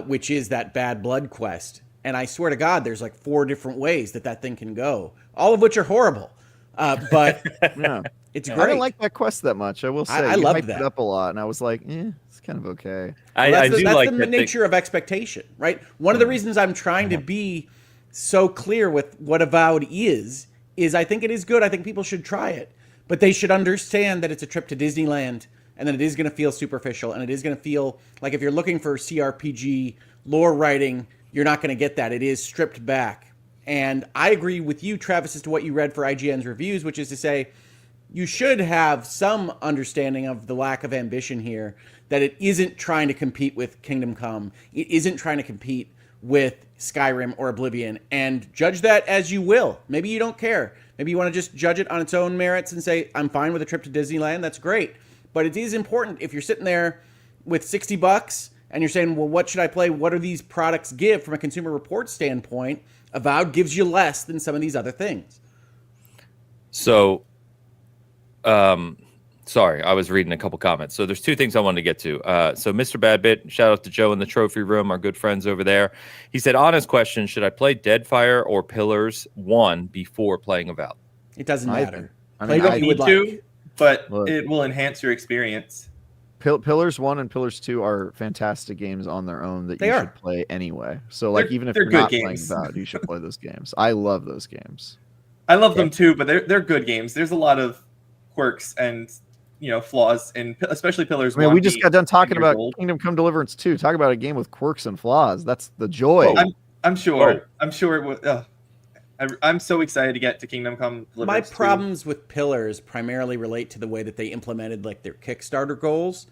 which is that Bad Blood quest. And I swear to God, there's like 4 different ways that thing can go, all of which are horrible. But Yeah. it's great. I didn't like that quest that much. I will say, I you loved hyped that it up a lot, and I was like, it's kind of okay. I do like the that nature of expectation, right? One of the reasons I'm trying to be so clear with what Avowed is I think it is good. I think people should try it, but they should understand that it's a trip to Disneyland, and that it is going to feel superficial, and it is going to feel like if you're looking for CRPG lore writing, you're not going to get that. It is stripped back. And I agree with you, Travis, as to what you read for IGN's reviews, which is to say you should have some understanding of the lack of ambition here, that it isn't trying to compete with Kingdom Come. It isn't trying to compete with Skyrim or Oblivion, and judge that as you will. Maybe you don't care. Maybe you want to just judge it on its own merits and say, I'm fine with a trip to Disneyland. That's great. But it is important if you're sitting there with $60 and you're saying, well, what should I play? What do these products give from a Consumer Reports standpoint? Avowed gives you less than some of these other things. So, sorry, I was reading a couple comments. So there's 2 things I wanted to get to. So Mr. Badbit, shout out to Joe in the trophy room, our good friends over there. He said, honest question, should I play Deadfire or Pillars 1 before playing Avowed? It doesn't matter. You don't need to, but it will enhance your experience. Pillars 1 and Pillars 2 are fantastic games on their own that you should play anyway. So, like, even if you're not playing Avowed, you should play those games. I love those games. I love them too, but they're good games. There's a lot of quirks and flaws, and especially Pillars 1. We just got done talking about Kingdom Come Deliverance 2. Talk about a game with quirks and flaws. That's the joy. I'm sure. I'm sure it would. I'm so excited to get to Kingdom Come Deliverance 2. My problems with Pillars primarily relate to the way that they implemented like their Kickstarter goals.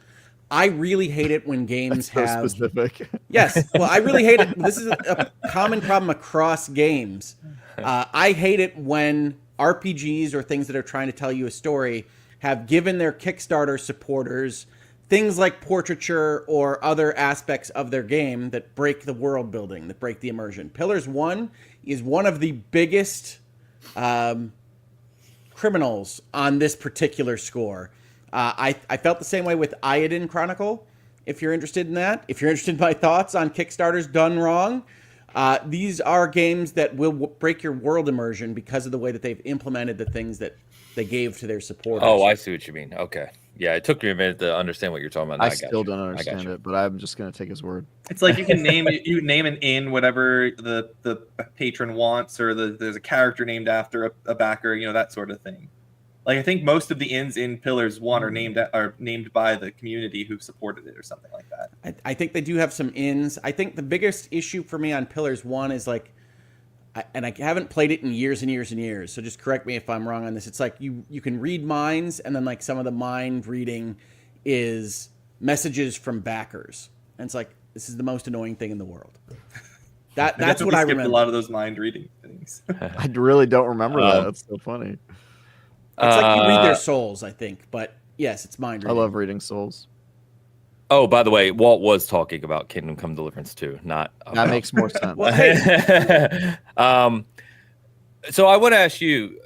I really hate it when games have specific. Yes, well, I really hate it. This is a common problem across games. I hate it when RPGs or things that are trying to tell you a story have given their Kickstarter supporters things like portraiture or other aspects of their game that break the world building, that break the immersion. Pillars 1 is one of the biggest criminals on this particular score. I felt the same way with Iodine Chronicle, if you're interested in that. If you're interested in my thoughts on Kickstarters done wrong, these are games that will break your world immersion because of the way that they've implemented the things that they gave to their supporters. Oh, I see what you mean. Okay. Yeah, it took me a minute to understand what you're talking about. I still don't understand it, but I'm just going to take his word. It's like you can name an inn whatever the patron wants, or there's a character named after a backer, that sort of thing. Like, I think most of the inns in Pillars 1 are named by the community who supported it or something like that. I think they do have some inns. I think the biggest issue for me on Pillars 1 is like, and I haven't played it in years and years and years, so just correct me if I'm wrong on this. It's like you can read minds, and then like some of the mind reading is messages from backers. And it's like, this is the most annoying thing in the world. That's what I remember. A lot of those mind reading things. I really don't remember that. That's so funny. It's like you read their souls, I think. But yes, it's mind reading. I love reading souls. Oh, by the way, Walt was talking about Kingdom Come Deliverance 2, not that makes more sense. Well, hey. So I want to ask you,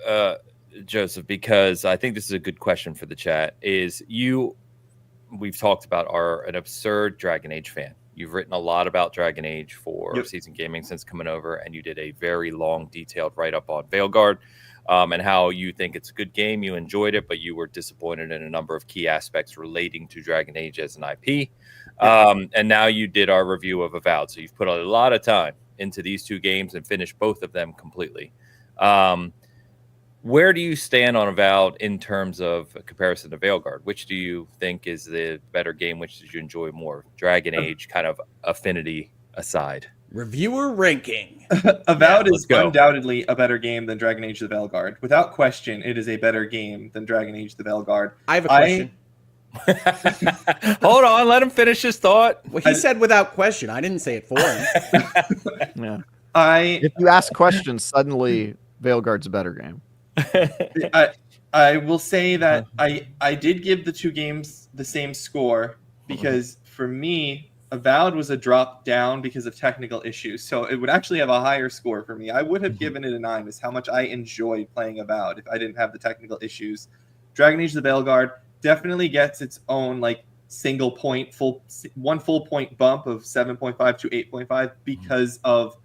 Joseph, because I think this is a good question for the chat. We've talked about an absurd Dragon Age fan. You've written a lot about Dragon Age for Season Gaming since coming over, and you did a very long, detailed write-up on Veilguard. And how you think it's a good game, you enjoyed it, but you were disappointed in a number of key aspects relating to Dragon Age as an IP. And now you did our review of Avowed, so you've put a lot of time into these 2 games and finished both of them completely. Where do you stand on Avowed in terms of a comparison to Veilguard? Which do you think is the better game? Which did you enjoy more? Dragon Age kind of affinity aside. Reviewer ranking. Avowed is undoubtedly a better game than Dragon Age the Veilguard. Without question, it is a better game than Dragon Age the Veilguard. I have a question. Hold on, let him finish his thought. Well, he said without question. I didn't say it for him. Yeah. If you ask questions, suddenly Veilguard's a better game. I will say that I did give the 2 games the same score because for me, Avowed was a drop down because of technical issues, so it would actually have a higher score for me. I would have given it a 9, is how much I enjoyed playing Avowed if I didn't have the technical issues. Dragon Age the Veilguard definitely gets its own like single point, one full point bump of 7.5 to 8.5 because of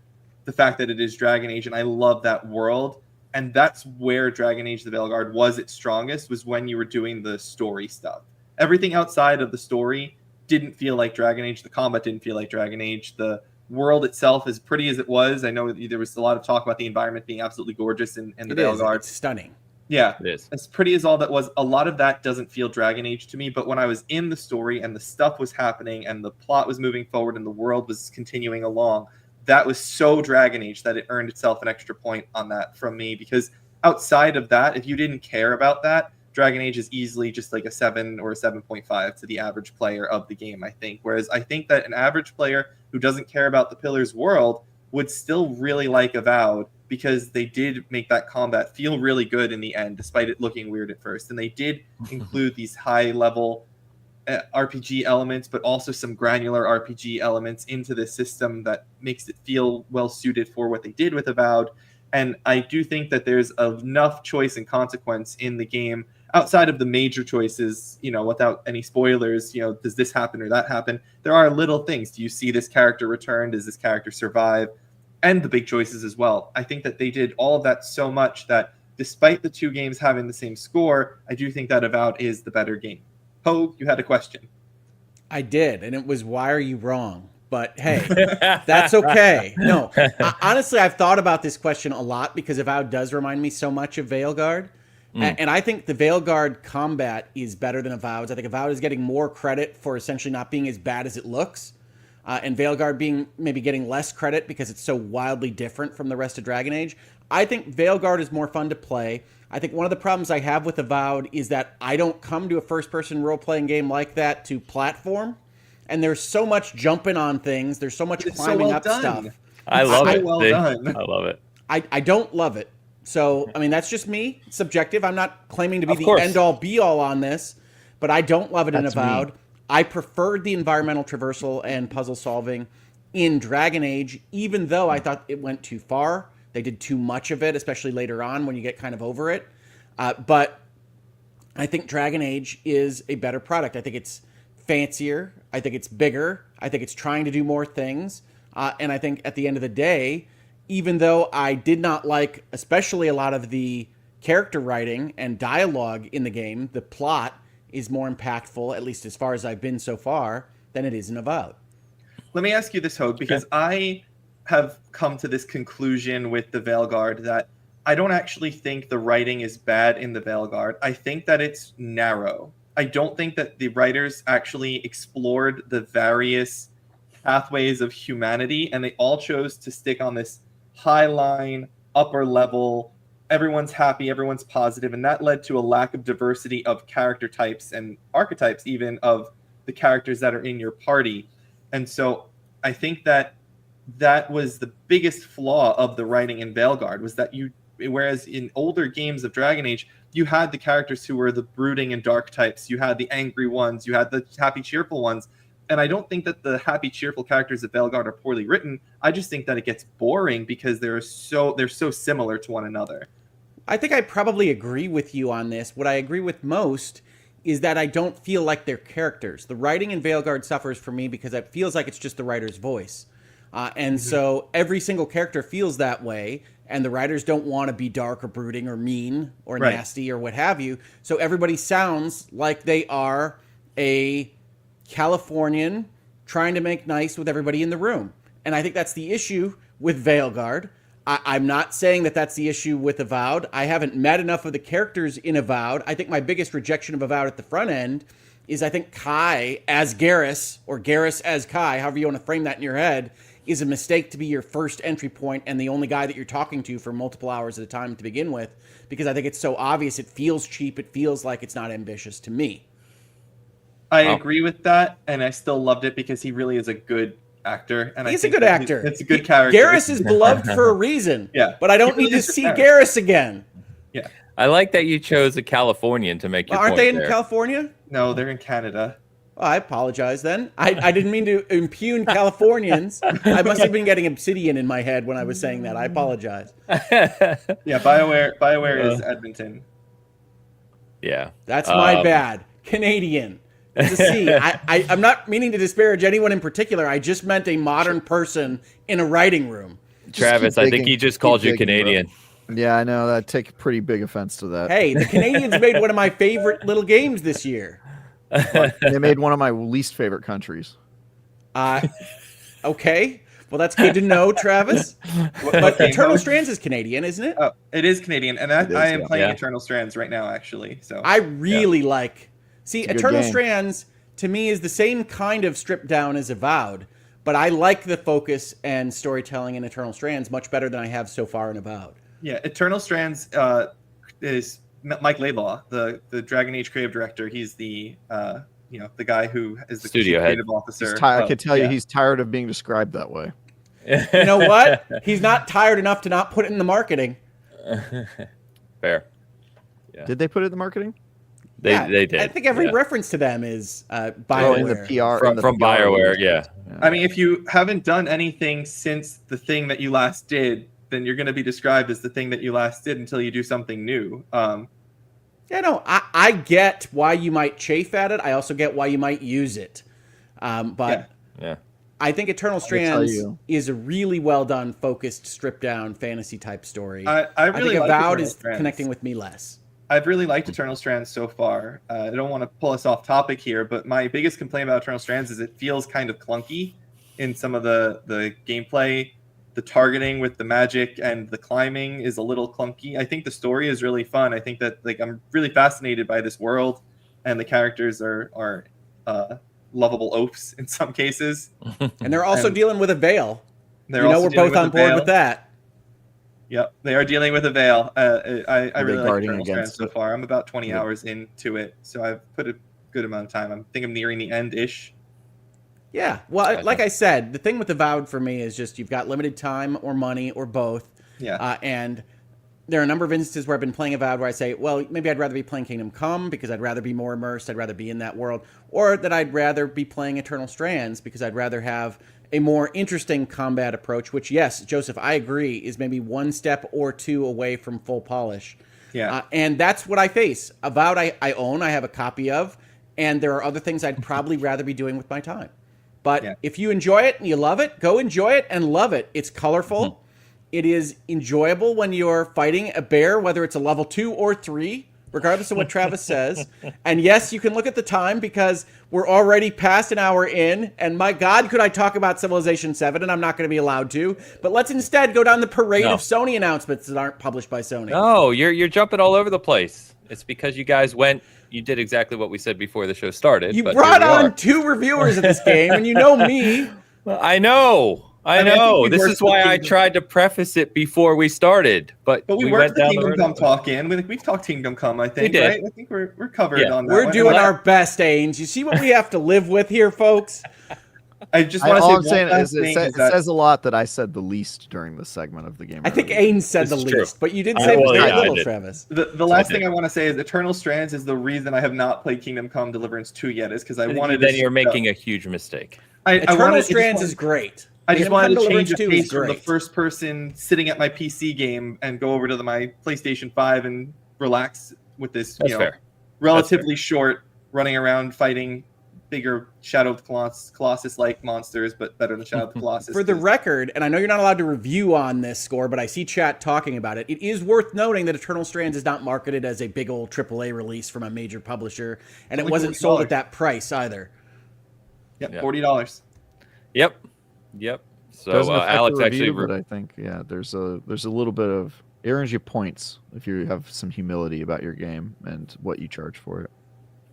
the fact that it is Dragon Age, and I love that world. And that's where Dragon Age the Veilguard was its strongest, was when you were doing the story stuff. Everything outside of the story didn't feel like Dragon Age. The combat didn't feel like Dragon Age. The world itself, as pretty as it was, I know there was a lot of talk about the environment being absolutely gorgeous in the Veilguard. It's stunning. Yeah, it is. As pretty as all that was, a lot of that doesn't feel Dragon Age to me. But when I was in the story and the stuff was happening and the plot was moving forward and the world was continuing along, that was so Dragon Age that it earned itself an extra point on that from me. Because outside of that, if you didn't care about that, Dragon Age is easily just like a 7 or a 7.5 to the average player of the game, I think. Whereas I think that an average player who doesn't care about the Pillars world would still really like Avowed, because they did make that combat feel really good in the end, despite it looking weird at first. And they did include these high-level RPG elements, but also some granular RPG elements into the system that makes it feel well-suited for what they did with Avowed. And I do think that there's enough choice and consequence in the game outside of the major choices, without any spoilers, does this happen or that happen? There are little things. Do you see this character return? Does this character survive? And the big choices as well. I think that they did all of that so much that despite the two games having the same score, I do think that Avowed is the better game. Ho, you had a question. I did, and it was, why are you wrong? But hey, that's okay. No, honestly, I've thought about this question a lot because Avowed does remind me so much of Veilguard. And I think the Veilguard combat is better than Avowed's. I think Avowed is getting more credit for essentially not being as bad as it looks. And Veilguard being maybe getting less credit because it's so wildly different from the rest of Dragon Age. I think Veilguard is more fun to play. I think one of the problems I have with Avowed is that I don't come to a first-person role-playing game like that to platform. And there's so much jumping on things. There's so much climbing up stuff. I love it. Well done. I love it. I don't love it. So, I mean, that's just me. It's subjective. I'm not claiming to be the end-all, be-all on this. But I don't love it in Avowed. Me. I preferred the environmental traversal and puzzle solving in Dragon Age, even though I thought it went too far. They did too much of it, especially later on when you get kind of over it. But I think Dragon Age is a better product. I think it's fancier. I think it's bigger. I think it's trying to do more things. And I think at the end of the day, even though I did not like especially a lot of the character writing and dialogue in the game, the plot is more impactful, at least as far as I've been so far, than it is in Avowed. Let me ask you this, Hogue, because I have come to this conclusion with the Veilguard that I don't actually think the writing is bad in the Veilguard. I think that it's narrow. I don't think that the writers actually explored the various pathways of humanity, and they all chose to stick on this high line, upper level, everyone's happy, everyone's positive, and that led to a lack of diversity of character types and archetypes even of the characters that are in your party. And so I think that that was the biggest flaw of the writing in Veilguard, was that whereas in older games of Dragon Age, you had the characters who were the brooding and dark types, you had the angry ones, you had the happy, cheerful ones. And I don't think that the happy, cheerful characters of Veilguard are poorly written. I just think that it gets boring because they're so similar to one another. I think I probably agree with you on this. What I agree with most is that I don't feel like they're characters. The writing in Veilguard suffers for me because it feels like it's just the writer's voice. So every single character feels that way, and the writers don't want to be dark or brooding or mean or nasty or what have you. So everybody sounds like they are a Californian trying to make nice with everybody in the room. And I think that's the issue with Veilguard. I'm not saying that that's the issue with Avowed. I haven't met enough of the characters in Avowed. I think my biggest rejection of Avowed at the front end is I think Kai as Garrus, or Garrus as Kai, however you want to frame that in your head, is a mistake to be your first entry point and the only guy that you're talking to for multiple hours at a time to begin with, because I think it's so obvious. It feels cheap. It feels like it's not ambitious to me. I agree with that, and I still loved it because he really is a good actor. And he's a good actor. It's a good character. Garrus is beloved for a reason. Yeah, but I don't need to see Garrus again. Yeah, I like that you chose a Californian to make your Aren't point they in there. California? No, they're in Canada. Oh, I apologize then. I didn't mean to impugn Californians. I must have been getting Obsidian in my head when I was saying that. I apologize. Yeah, BioWare is Edmonton. Yeah. That's my bad. Canadian. It's a C. I'm not meaning to disparage anyone in particular. I just meant a modern person in a writing room. Travis, I think he just called you Canadian. Yeah, I know. I take pretty big offense to that. Hey, the Canadians made one of my favorite little games this year. They made one of my least favorite countries. Okay. Well, that's good to know, Travis. But Eternal Strands is Canadian, isn't it? Oh, it is Canadian, and I am playing Eternal Strands right now, actually. So I really like. See, Eternal game. Strands to me is the same kind of stripped down as Avowed, but I like the focus and storytelling in Eternal Strands much better than I have so far in Avowed. Yeah, Eternal Strands is Mike Laidlaw, the Dragon Age creative director. He's the the guy who is the Studio head. creative officer. I can tell you he's tired of being described that way. You know what? He's not tired enough to not put it in the marketing. Fair. Yeah. Did they put it in the marketing? They did. I think every reference to them is BioWare. Oh, in the PR. From BioWare, yeah. I mean, if you haven't done anything since the thing that you last did, then you're going to be described as the thing that you last did until you do something new. I get why you might chafe at it. I also get why you might use it. But I think Eternal Strands is a really well done, focused, stripped down fantasy type story. I really think like Avowed Eternal is Strands. connecting with me less. I've really liked Eternal Strands so far. I don't want to pull us off topic here, but my biggest complaint about Eternal Strands is it feels kind of clunky in some of the gameplay. The targeting with the magic and the climbing is a little clunky. I think the story is really fun. I think that I'm really fascinated by this world, and the characters are lovable oafs in some cases. And they're also dealing with a veil. We're both on board with that. Yep, they are dealing with a veil. I really like Eternal Strands so far. I'm about 20 hours into it, so I've put a good amount of time. I think I'm nearing the end-ish. Yeah, well, like I said, the thing with Avowed for me is just you've got limited time or money or both. Yeah. And there are a number of instances where I've been playing Avowed where I say, well, maybe I'd rather be playing Kingdom Come because I'd rather be more immersed. I'd rather be in that world. Or that I'd rather be playing Eternal Strands because I'd rather have a more interesting combat approach, which, yes, Joseph, I agree, is maybe one step or two away from full polish. Yeah. And that's what I face. Avowed I own, I have a copy of, and there are other things I'd probably rather be doing with my time. But if you enjoy it and you love it, go enjoy it and love it. It's colorful. Mm-hmm. It is enjoyable when you're fighting a bear, whether it's a level 2 or 3, regardless of what Travis says. And yes, you can look at the time because we're already past an hour in. And my God, could I talk about Civilization 7? And I'm not going to be allowed to. But let's instead go down the parade of Sony announcements that aren't published by Sony. No, you're jumping all over the place. It's because you guys you did exactly what we said before the show started. You brought on 2 reviewers of this game, and you know me. I know. This is why I tried to preface it before we started. But we worked the Kingdom Come talk in. We've talked Kingdom Come, I think, right? I think we're covered on that. We're doing our best, Ains. You see what we have to live with here, folks? I just want to say all I'm saying is it says a lot that I said the least during the segment of the game. I think Ains said the least, but you did say very little, Travis. The last thing I want to say is Eternal Strands is the reason I have not played Kingdom Come Deliverance 2 yet, is because I wanted to... Then you're making a huge mistake. Eternal Strands is great. I just wanted to change the pace from the first person sitting at my PC game and go over to my PlayStation 5 and relax with this relatively short running around fighting bigger Shadow of the Colossus-like monsters, but better than Shadow of the Colossus. For the record, and I know you're not allowed to review on this score, but I see chat talking about it. It is worth noting that Eternal Strands is not marketed as a big old AAA release from a major publisher, and it wasn't sold at that price either. Yep, $40. Yep. So Alex actually, but I think there's a little bit of it earns you points if you have some humility about your game and what you charge for it.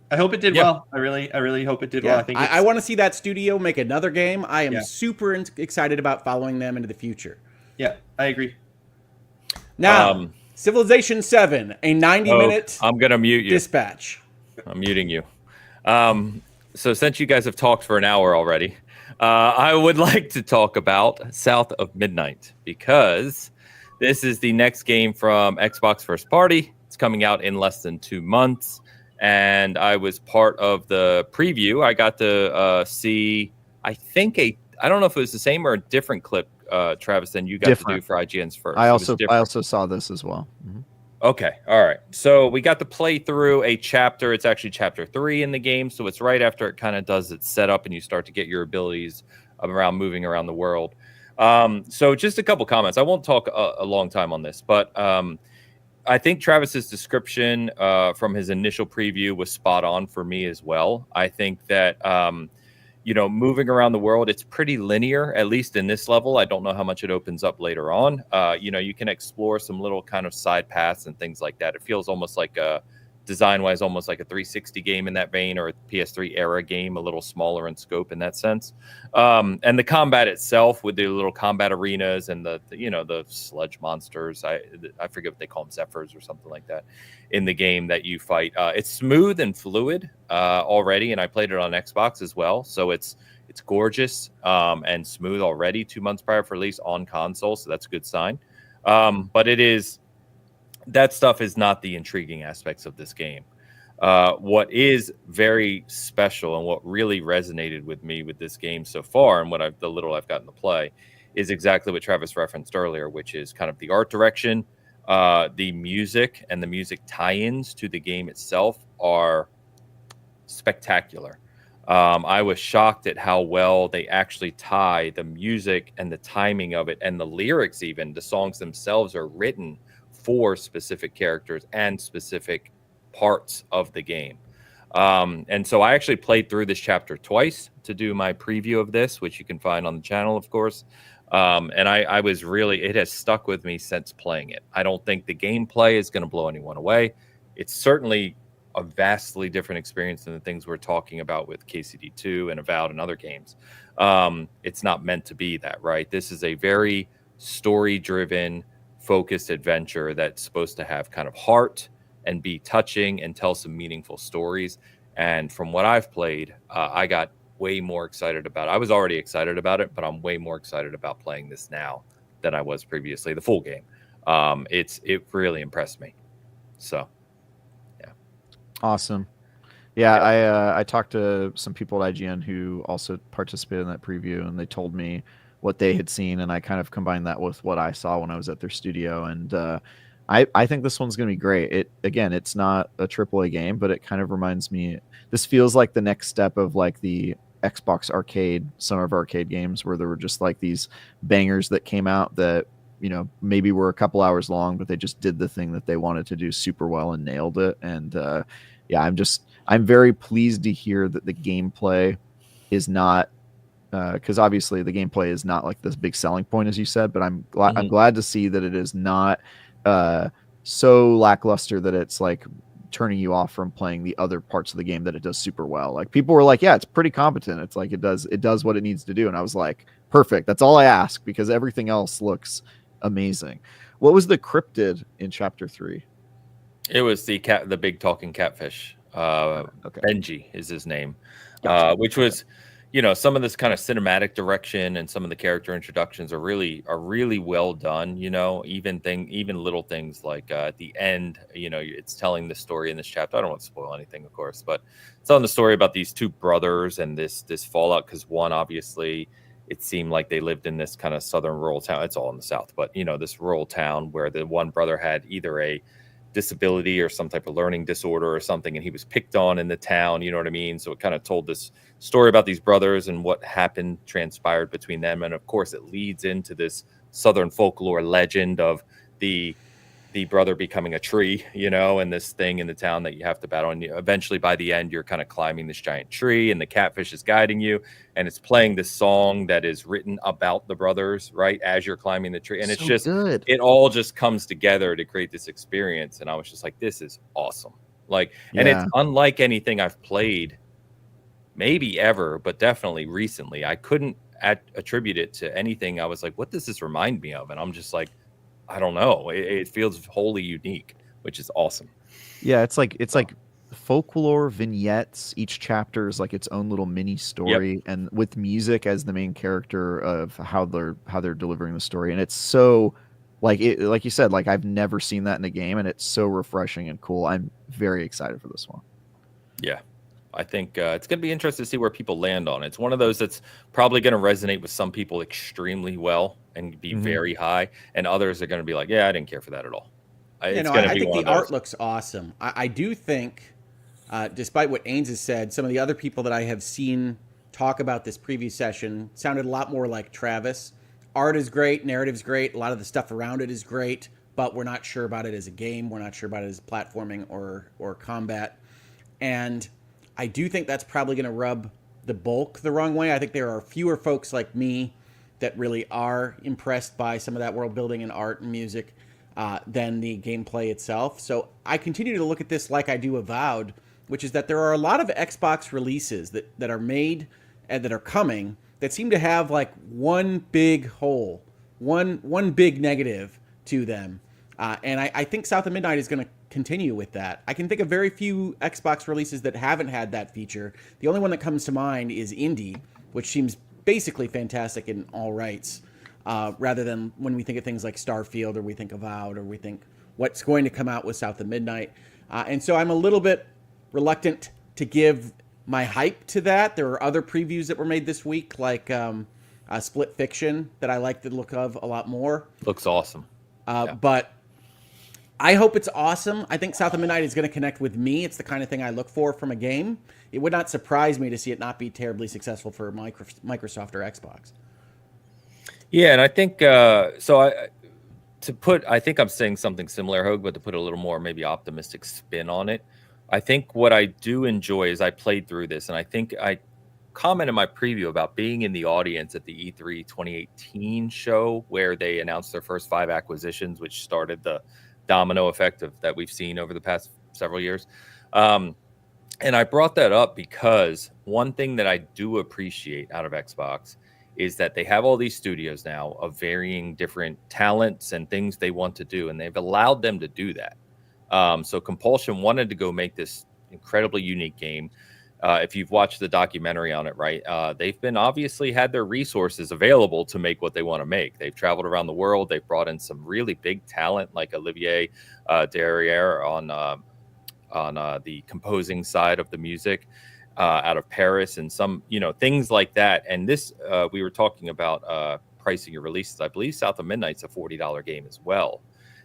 I hope it did well. I really hope it did well. I want to see that studio make another game. I am super excited about following them into the future. Yeah, I agree. Now, Civilization 7, a 90-minute I'm going to mute you. Dispatch. I'm muting you. So since you guys have talked for an hour already, I would like to talk about South of Midnight, because this is the next game from Xbox First Party. It's coming out in less than 2 months. And I was part of the preview. I got to see, I don't know if it was the same or a different clip, Travis, than you got to do for IGN's first. I also saw this as well. Mm-hmm. Okay. All right. So we got to play through a chapter. It's actually chapter 3 in the game. So it's right after it kind of does its setup and you start to get your abilities around moving around the world. So just a couple comments. I won't talk a long time on this, but I think Travis's description from his initial preview was spot on for me as well. I think that, moving around the world, it's pretty linear, at least in this level. I don't know how much it opens up later on. You can explore some little kind of side paths and things like that. It feels almost like design-wise, almost like a 360 game in that vein, or a PS3 era game, a little smaller in scope in that sense. And the combat itself with the little combat arenas and the sludge monsters, I forget what they call them, Zephyrs or something like that, in the game that you fight. It's smooth and fluid already, and I played it on Xbox as well, so it's gorgeous and smooth already 2 months prior for release on console, so that's a good sign. But that stuff is not the intriguing aspects of this game. What is very special and what really resonated with me with this game so far, and the little I've gotten to play, is exactly what Travis referenced earlier, which is kind of the art direction, the music, and the music tie-ins to the game itself are spectacular. I was shocked at how well they actually tie the music and the timing of it, and the lyrics. Even the songs themselves are written for specific characters and specific parts of the game. And so I actually played through this chapter twice to do my preview of this, which you can find on the channel, of course. And I was really, it has stuck with me since playing it. I don't think the gameplay is going to blow anyone away. It's certainly a vastly different experience than the things we're talking about with KCD2 and Avowed and other games. It's not meant to be that, right? This is a very story-driven, focused adventure that's supposed to have kind of heart and be touching and tell some meaningful stories. And from what I've played, I got way more excited about it. I was already excited about it, but I'm way more excited about playing this now than I was previously, the full game. It really impressed me. So, yeah. Awesome. Yeah, I talked to some people at IGN who also participated in that preview, and they told me what they had seen, and I kind of combined that with what I saw when I was at their studio, and I think this one's going to be great. It's not a AAA game, but it kind of reminds me, this feels like the next step of like the Xbox Arcade, Summer of Arcade games, where there were just like these bangers that came out that, maybe were a couple hours long, but they just did the thing that they wanted to do super well and nailed it. And I'm very pleased to hear that the gameplay is not, because obviously the gameplay is not like this big selling point, as you said, but I'm glad to see that it is not so lackluster that it's like turning you off from playing the other parts of the game that it does super well. Like, people were like, yeah, it's pretty competent. It's like it does what it needs to do. And I was like, perfect. That's all I ask, because everything else looks amazing. What was the cryptid in chapter 3? It was the big talking catfish. Okay. Benji is his name. Gotcha. Which was, some of this kind of cinematic direction and some of the character introductions are really well done. Even little things like at the end, it's telling the story in this chapter. I don't want to spoil anything, of course, but it's telling the story about these two brothers and this fallout, because one, obviously, it seemed like they lived in this kind of southern rural town. It's all in the South, but this rural town where the one brother had either a disability or some type of learning disorder or something, and he was picked on in the town, you know what I mean? So it kind of told this story about these brothers and what transpired between them. And of course it leads into this southern folklore legend of the brother becoming a tree, and this thing in the town that you have to battle. And eventually by the end, you're kind of climbing this giant tree and the catfish is guiding you, and it's playing this song that is written about the brothers, right, as you're climbing the tree. And it's just good. It all just comes together to create this experience. And I was just like, this is awesome. And it's unlike anything I've played maybe ever, but definitely recently. I couldn't attribute it to anything. I was like, what does this remind me of? And I'm just like, I don't know. It feels wholly unique, which is awesome. Yeah, it's like folklore vignettes. Each chapter is like its own little mini story, and with music as the main character of how they're delivering the story. And it's so like you said, like I've never seen that in a game, and it's so refreshing and cool. I'm very excited for this one. Yeah. I think it's going to be interesting to see where people land on it. It's one of those that's probably going to resonate with some people extremely well and be very high, and others are going to be like, yeah, I didn't care for that at all. It's going to be I think one the of those. art looks awesome. I do think, despite what Ains has said, some of the other people that I have seen talk about this preview session sounded a lot more like Travis. Art is great, narrative's great, a lot of the stuff around it is great, but we're not sure about it as a game. We're not sure about it as platforming or combat. And I do think that's probably going to rub the bulk the wrong way. I think there are fewer folks like me that really are impressed by some of that world building and art and music than the gameplay itself. So I continue to look at this like I do Avowed, which is that there are a lot of Xbox releases that are made and that are coming that seem to have like one big hole, one big negative to them. And I think South of Midnight is going to continue with that. I can think of very few Xbox releases that haven't had that feature. The only one that comes to mind is Indie, which seems basically fantastic in all rights, rather than when we think of things like Starfield or we think Avowed or we think what's going to come out with South of Midnight. And so I'm a little bit reluctant to give my hype to that. There are other previews that were made this week, like Split Fiction, that I like the look of a lot more. Looks awesome. But I hope it's awesome. I think South of Midnight is going to connect with me. It's the kind of thing I look for from a game. It would not surprise me to see it not be terribly successful for Microsoft or Xbox. Yeah, and I think I think I'm saying something similar, Hogue, but to put a little more maybe optimistic spin on it, I think what I do enjoy is I played through this, and I think I commented in my preview about being in the audience at the E3 2018 show where they announced their first 5 acquisitions, which started the domino effect that we've seen over the past several years. And I brought that up because one thing that I do appreciate out of Xbox is that they have all these studios now of varying different talents and things they want to do, and they've allowed them to do that. So Compulsion wanted to go make this incredibly unique game. If you've watched the documentary on it, right, they've been obviously had their resources available to make what they want to make. They've traveled around the world. They've brought in some really big talent like Olivier Derriere on the composing side of the music out of Paris and some, things like that. And this, we were talking about pricing your releases. I believe South of Midnight's a $40 game as well.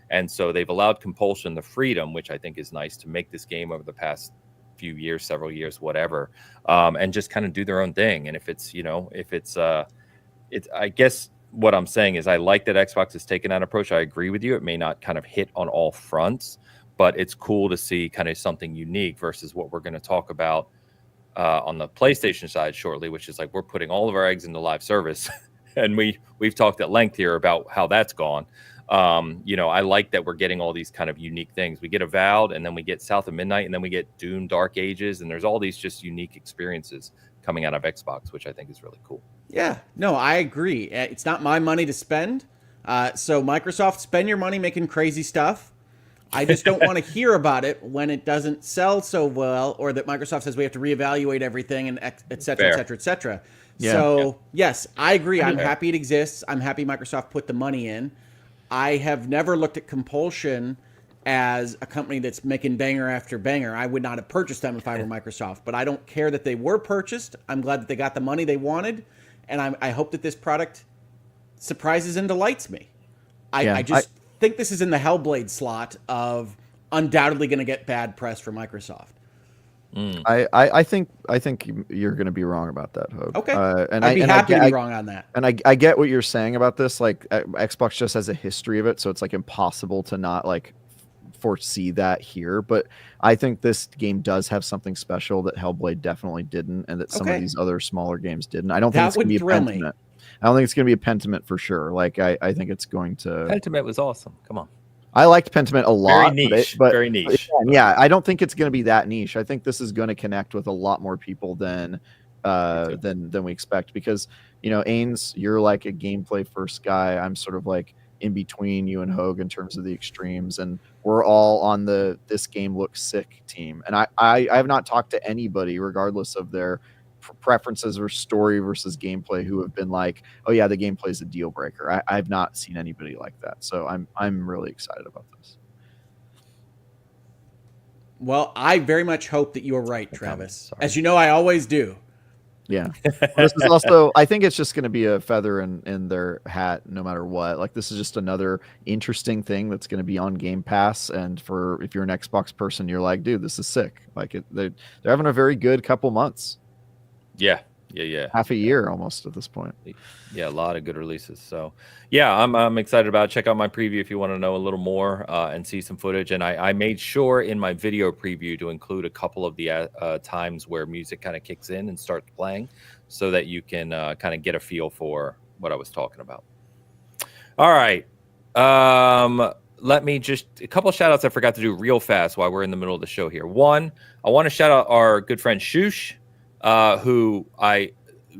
And so they've allowed Compulsion the freedom, which I think is nice, to make this game over the past few years, several years, whatever, and just kind of do their own thing. And if it's, I guess what I'm saying is I like that Xbox has taken that approach. I agree with you. It may not kind of hit on all fronts, but it's cool to see kind of something unique versus what we're going to talk about on the PlayStation side shortly, which is like we're putting all of our eggs into live service. And we've talked at length here about how that's gone. I like that we're getting all these kind of unique things. We get Avowed, and then we get South of Midnight, and then we get Dune Dark Ages, and there's all these just unique experiences coming out of Xbox, which I think is really cool. Yeah, no, I agree. It's not my money to spend. So Microsoft, spend your money making crazy stuff. I just don't want to hear about it when it doesn't sell so well, or that Microsoft says we have to reevaluate everything, and et cetera, et cetera, et cetera. Yeah. So, yes, I agree. I'm happy it exists. I'm happy Microsoft put the money in. I have never looked at Compulsion as a company that's making banger after banger. I would not have purchased them if I were Microsoft, but I don't care that they were purchased. I'm glad that they got the money they wanted, and I hope that this product surprises and delights me. I just think this is in the Hellblade slot of undoubtedly going to get bad press for Microsoft. I think you're going to be wrong about that, Hope. Okay, and I'd be happy to be wrong on that. And I get what you're saying about this. Like Xbox just has a history of it, so it's like impossible to not like foresee that here. But I think this game does have something special that Hellblade definitely didn't, and that some of these other smaller games didn't. I don't think it's going to be a Pentiment. I don't think it's going to be a Pentiment for sure. Like I think it's going to. Pentiment was awesome. Come on. I liked Pentiment a lot. Very niche. But very niche. Yeah, I don't think it's going to be that niche. I think this is going to connect with a lot more people than we expect, because Ains, you're like a gameplay first guy. I'm sort of like in between you and Hogue in terms of the extremes, and we're all on the this game looks sick team. And I have not talked to anybody, regardless of their preferences or story versus gameplay, who have been like, oh yeah, the gameplay is a deal breaker. I've not seen anybody like that, so I'm really excited about this. Well, I very much hope that you are right, Travis. As you know, I always do. Yeah. This is also, I think it's just going to be a feather in their hat no matter what. Like, this is just another interesting thing that's going to be on Game Pass. And if you're an Xbox person, you're like, dude, this is sick. Like, they're having a very good couple months. Yeah. Half a year almost at this point. Yeah, a lot of good releases. So, yeah, I'm excited about it. Check out my preview if you want to know a little more and see some footage. And I made sure in my video preview to include a couple of the times where music kind of kicks in and starts playing so that you can kind of get a feel for what I was talking about. All right. Let me just a couple of shout outs I forgot to do real fast while we're in the middle of the show here. One, I want to shout out our good friend Shush, who I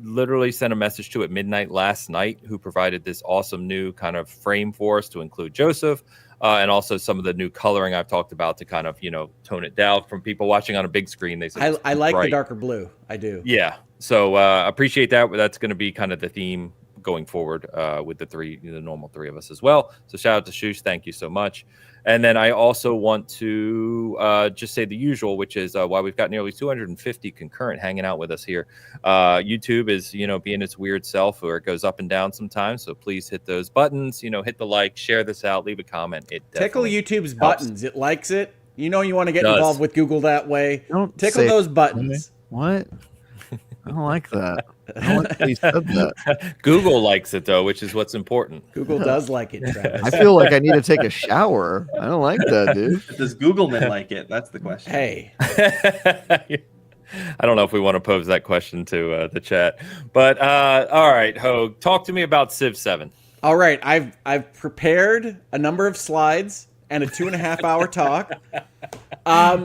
literally sent a message to at midnight last night, who provided this awesome new kind of frame for us to include Joseph and also some of the new coloring I've talked about to kind of, tone it down from people watching on a big screen. They said I like the darker blue. I do. Yeah. So appreciate that. That's going to be kind of the theme going forward with the normal three of us as well. So shout out to Shush. Thank you so much. And then I also want to just say the usual, which is why we've got nearly 250 concurrent hanging out with us here. YouTube is, being its weird self where it goes up and down sometimes. So please hit those buttons, hit the like, share this out, leave a comment. It tickle YouTube's helps. buttons. It likes it. You want to get involved with Google that way. Don't tickle those buttons. What? I don't like that. I don't like that you said that. Google likes it, though, which is what's important. Google does like it, Travis. I feel like I need to take a shower. I don't like that, dude. Does Googleman like it? That's the question. Hey. I don't know if we want to pose that question to the chat. But, all right, Hogue, talk to me about Civ 7. All right. I've prepared a number of slides and a 2.5-hour talk.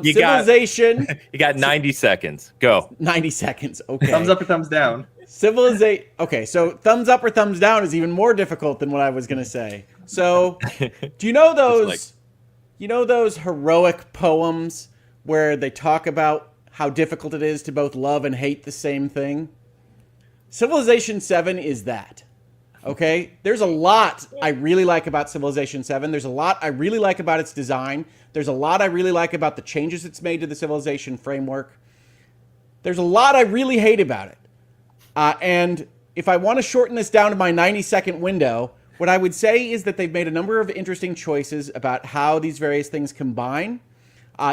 Civilization. You got 90 seconds. Go. 90 seconds. Okay. Thumbs up or thumbs down? Civilization. Okay, so thumbs up or thumbs down is even more difficult than what I was going to say. So, do you know those? Those heroic poems where they talk about how difficult it is to both love and hate the same thing? Civilization 7 is that. Okay, there's a lot I really like about Civilization 7. There's a lot I really like about its design. There's a lot I really like about the changes it's made to the Civilization framework. There's a lot I really hate about it. And if I want to shorten this down to my 90-second window, what I would say is that they've made a number of interesting choices about how these various things combine.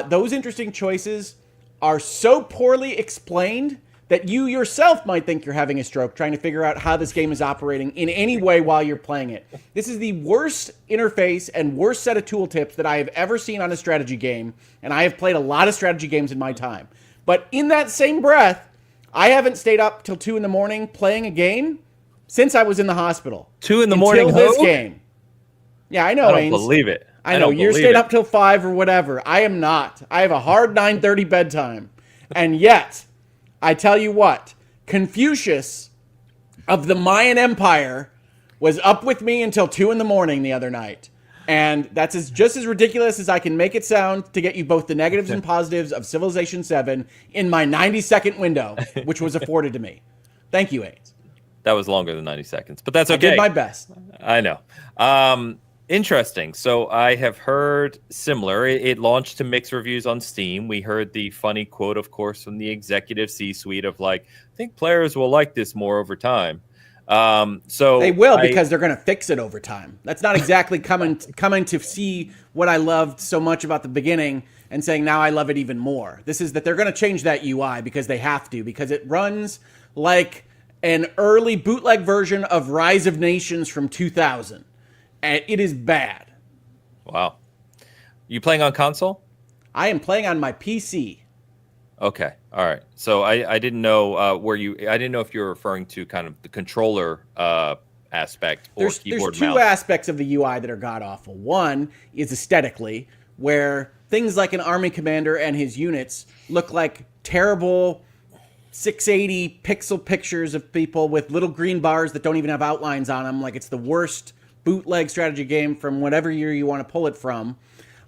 Those interesting choices are so poorly explained that you yourself might think you're having a stroke trying to figure out how this game is operating in any way while you're playing it. This is the worst interface and worst set of tooltips that I have ever seen on a strategy game, and I have played a lot of strategy games in my time. But in that same breath, I haven't stayed up till 2 in the morning playing a game since I was in the hospital. 2 in the morning, until this game. Yeah, I know, I don't Ains. believe it. I know, you're staying up till 5 or whatever. I am not. I have a hard 9:30 bedtime. And yet, I tell you what, Confucius of the Mayan Empire was up with me until 2 in the morning the other night. And that's just as ridiculous as I can make it sound to get you both the negatives and positives of Civilization 7 in my 90-second window, which was afforded to me. Thank you, Ains. That was longer than 90 seconds, but that's okay. I did my best. I know. Interesting. So I have heard similar. It launched to mixed reviews on Steam. We heard the funny quote, of course, from the executive C-suite of like, I think players will like this more over time. So they will because they're going to fix it over time. That's not exactly coming to see what I loved so much about the beginning and saying now I love it even more. This is that they're going to change that UI because they have to, because it runs like an early bootleg version of Rise of Nations from 2000. And it is bad. Wow. You playing on console? I am playing on my PC. Okay. All right. So I didn't know I didn't know if you're referring to kind of the controller aspect or keyboard mouse. There's two aspects of the UI that are god-awful. One is aesthetically, where things like an army commander and his units look like terrible 680 pixel pictures of people with little green bars that don't even have outlines on them. Like it's the worst bootleg strategy game from whatever year you want to pull it from.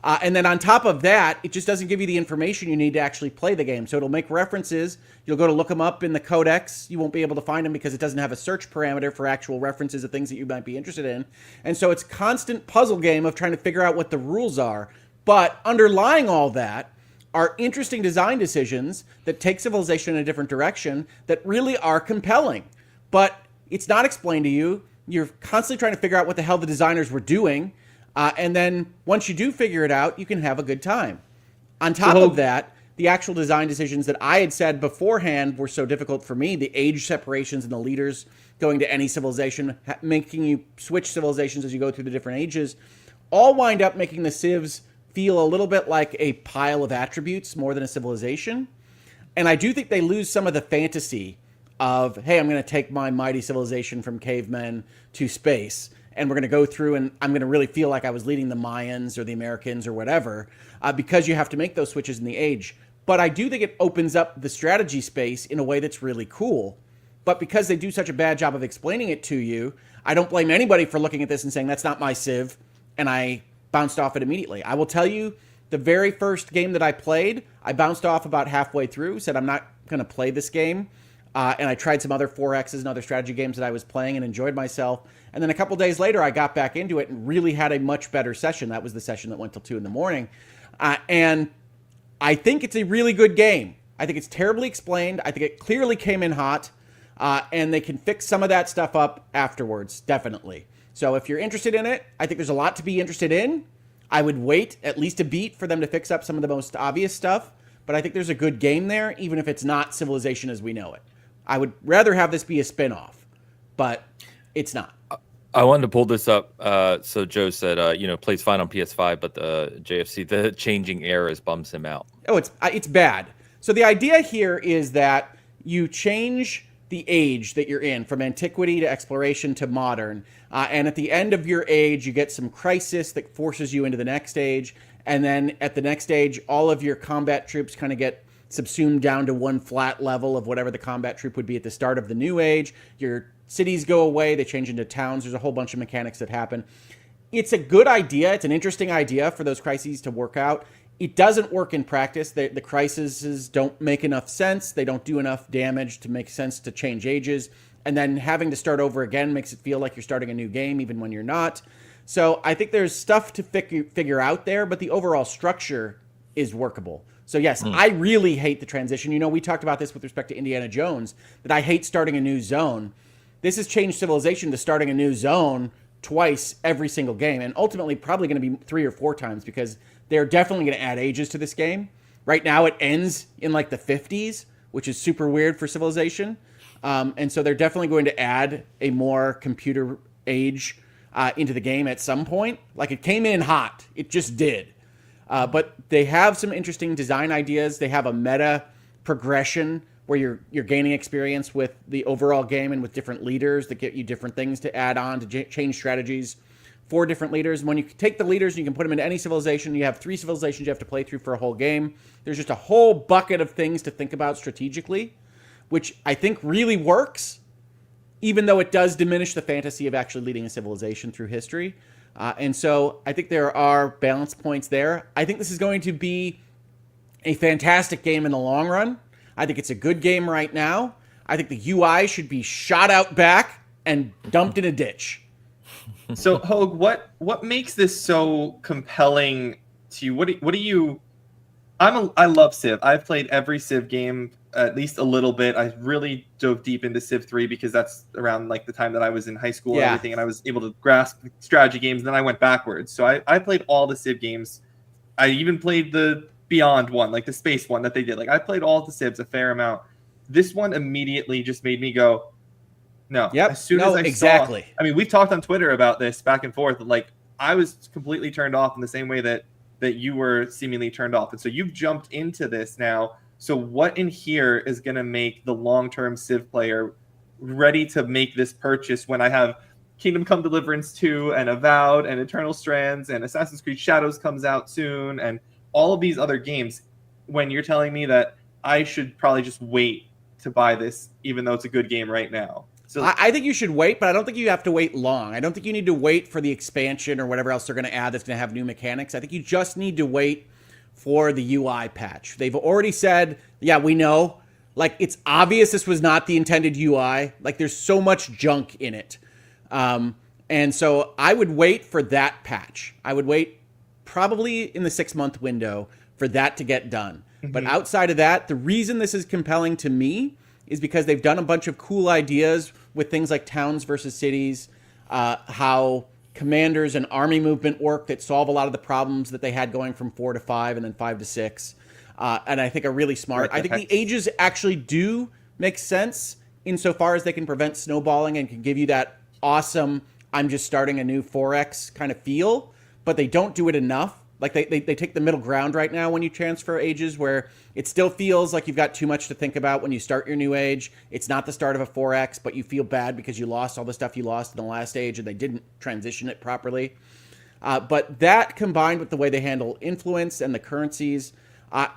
And then on top of that, it just doesn't give you the information you need to actually play the game. So it'll make references. You'll go to look them up in the codex. You won't be able to find them because it doesn't have a search parameter for actual references of things that you might be interested in. And so it's constant puzzle game of trying to figure out what the rules are. But underlying all that are interesting design decisions that take civilization in a different direction that really are compelling. But it's not explained to you. You're constantly trying to figure out what the hell the designers were doing. And then once you do figure it out, you can have a good time. On top of that, the actual design decisions that I had said beforehand were so difficult for me, the age separations and the leaders going to any civilization, making you switch civilizations as you go through the different ages, all wind up making the civs feel a little bit like a pile of attributes more than a civilization. And I do think they lose some of the fantasy of, hey, I'm going to take my mighty civilization from cavemen to space, and we're going to go through and I'm going to really feel like I was leading the Mayans or the Americans or whatever, because you have to make those switches in the age. But I do think it opens up the strategy space in a way that's really cool. But because they do such a bad job of explaining it to you, I don't blame anybody for looking at this and saying, that's not my civ, and I bounced off it immediately. I will tell you, the very first game that I played, I bounced off about halfway through, said I'm not going to play this game. And I tried some other 4Xs and other strategy games that I was playing and enjoyed myself. And then a couple days later, I got back into it and really had a much better session. That was the session that went till 2 a.m. And I think it's a really good game. I think it's terribly explained. I think it clearly came in hot. And they can fix some of that stuff up afterwards, definitely. So if you're interested in it, I think there's a lot to be interested in. I would wait at least a beat for them to fix up some of the most obvious stuff. But I think there's a good game there, even if it's not Civilization as we know it. I would rather have this be a spin-off, but it's not. I wanted to pull this up. So Joe said, plays fine on PS5, but the JFC, the changing eras bums him out. Oh, it's bad. So the idea here is that you change the age that you're in from antiquity to exploration to modern. And at the end of your age, you get some crisis that forces you into the next age. And then at the next age, all of your combat troops kind of get subsumed down to one flat level of whatever the combat troop would be at the start of the new age. Your cities go away. They change into towns. There's a whole bunch of mechanics that happen. It's a good idea. It's an interesting idea for those crises to work out. It doesn't work in practice. The crises don't make enough sense. They don't do enough damage to make sense to change ages. And then having to start over again makes it feel like you're starting a new game even when you're not. So I think there's stuff to figure out there, but the overall structure is workable. So yes, I really hate the transition. We talked about this with respect to Indiana Jones, that I hate starting a new zone. This has changed Civilization to starting a new zone twice every single game, and ultimately probably going to be 3 or 4 times, because they're definitely going to add ages to this game. Right now it ends in like the 50s, which is super weird for Civilization. And so they're definitely going to add a more computer age into the game at some point. Like, it came in hot. It just did. But they have some interesting design ideas. They have a meta progression where you're gaining experience with the overall game and with different leaders that get you different things to add on to change strategies for different leaders. And when you take the leaders and you can put them into any civilization, you have 3 civilizations you have to play through for a whole game. There's just a whole bucket of things to think about strategically, which I think really works, even though it does diminish the fantasy of actually leading a civilization through history. And so I think there are balance points there. I think this is going to be a fantastic game in the long run. I think it's a good game right now. I think the UI should be shot out back and dumped in a ditch. So, Hogue, what makes this so compelling to you? What do you? I love Civ. I've played every Civ game at least a little bit. I really dove deep into Civ 3 because that's around like the time that I was in high school and everything, and I was able to grasp strategy games. And then I went backwards. So I played all the Civ games. I even played the Beyond one, like the space one that they did. Like, I played all the Civs a fair amount. This one immediately just made me go, no. Yep. As soon as I exactly. saw, I mean, we've talked on Twitter about this back and forth. Like, I was completely turned off in the same way that you were seemingly turned off. And so you've jumped into this now. So what in here is going to make the long-term Civ player ready to make this purchase when I have Kingdom Come Deliverance 2 and Avowed and Eternal Strands and Assassin's Creed Shadows comes out soon and all of these other games, when you're telling me that I should probably just wait to buy this, even though it's a good game right now? So I think you should wait, but I don't think you have to wait long. I don't think you need to wait for the expansion or whatever else they're going to add that's going to have new mechanics. I think you just need to wait for the UI patch. They've already said, yeah, we know. Like, it's obvious this was not the intended UI. Like, there's so much junk in it. And so I would wait for that patch. I would wait probably in the 6-month window for that to get done. But outside of that, the reason this is compelling to me is because they've done a bunch of cool ideas with things like towns versus cities, how commanders and army movement work that solve a lot of the problems that they had going from 4 to 5 and then 5 to 6. And I think are really smart. I think the ages actually do make sense insofar as they can prevent snowballing and can give you that awesome, I'm just starting a new 4X kind of feel, but they don't do it enough. Like they take the middle ground right now when you transfer ages, where it still feels like you've got too much to think about when you start your new age. It's not the start of a 4X, but you feel bad because you lost all the stuff you lost in the last age and they didn't transition it properly. But that combined with the way they handle influence and the currencies,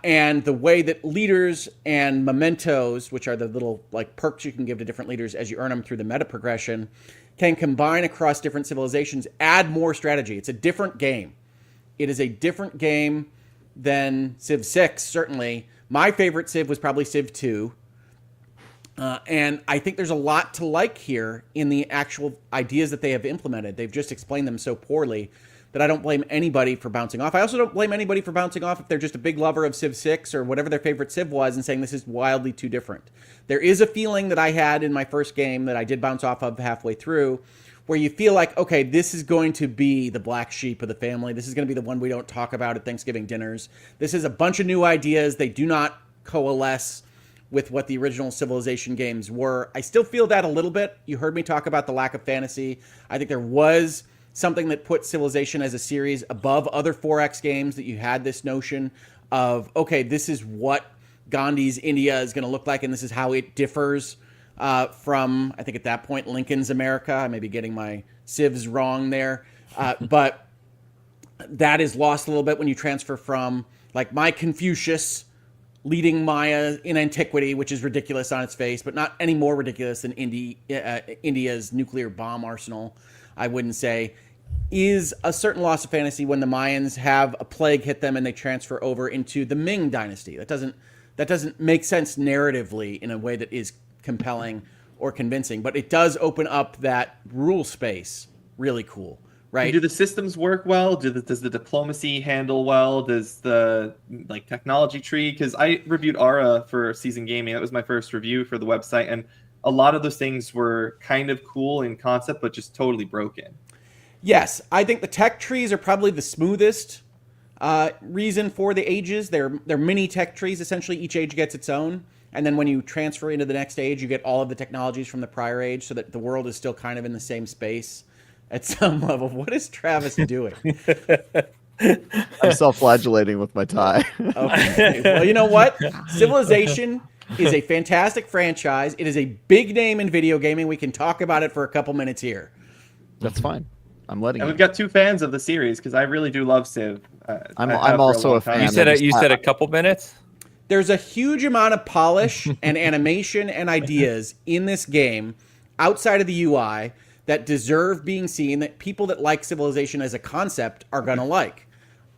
and the way that leaders and mementos, which are the little like perks you can give to different leaders as you earn them through the meta progression, can combine across different civilizations, add more strategy. It's a different game. It is a different game than Civ 6, certainly. My favorite Civ was probably Civ 2. And I think there's a lot to like here in the actual ideas that they have implemented. They've just explained them so poorly that I don't blame anybody for bouncing off. I also don't blame anybody for bouncing off if they're just a big lover of Civ 6 or whatever their favorite Civ was and saying this is wildly too different. There is a feeling that I had in my first game that I did bounce off of halfway through, where you feel like, okay, this is going to be the black sheep of the family. This is going to be the one we don't talk about at Thanksgiving dinners. This is a bunch of new ideas. They do not coalesce with what the original Civilization games were. I still feel that a little bit. You heard me talk about the lack of fantasy. I think there was something that put Civilization as a series above other 4X games, that you had this notion of, okay, this is what Gandhi's India is going to look like, and this is how it differs from, I think at that point, Lincoln's America. I may be getting my civs wrong there. But that is lost a little bit when you transfer from, like, my Confucius leading Maya in antiquity, which is ridiculous on its face, but not any more ridiculous than India's nuclear bomb arsenal, I wouldn't say, is a certain loss of fantasy when the Mayans have a plague hit them and they transfer over into the Ming dynasty. That doesn't make sense narratively in a way that is compelling or convincing, but it does open up that rule space really cool, right? Do the systems work well? Does the diplomacy handle well? Does the technology tree? Because I reviewed Ara for Season Gaming. That was my first review for the website, and a lot of those things were kind of cool in concept, but just totally broken. Yes, I think the tech trees are probably the smoothest reason for the ages. They're mini tech trees. Essentially, each age gets its own. And then when you transfer into the next age, you get all of the technologies from the prior age, so that the world is still kind of in the same space at some level. What is Travis doing? I'm self-flagellating with my tie. Okay. Well, you know what? Civilization is a fantastic franchise. It is a big name in video gaming. We can talk about it for a couple minutes here. That's fine. I'm letting you. And we've got two fans of the series, because I really do love Civ. I'm also a fan. You said a couple minutes? There's a huge amount of polish and animation and ideas in this game outside of the UI that deserve being seen, that people that like Civilization as a concept are going to like.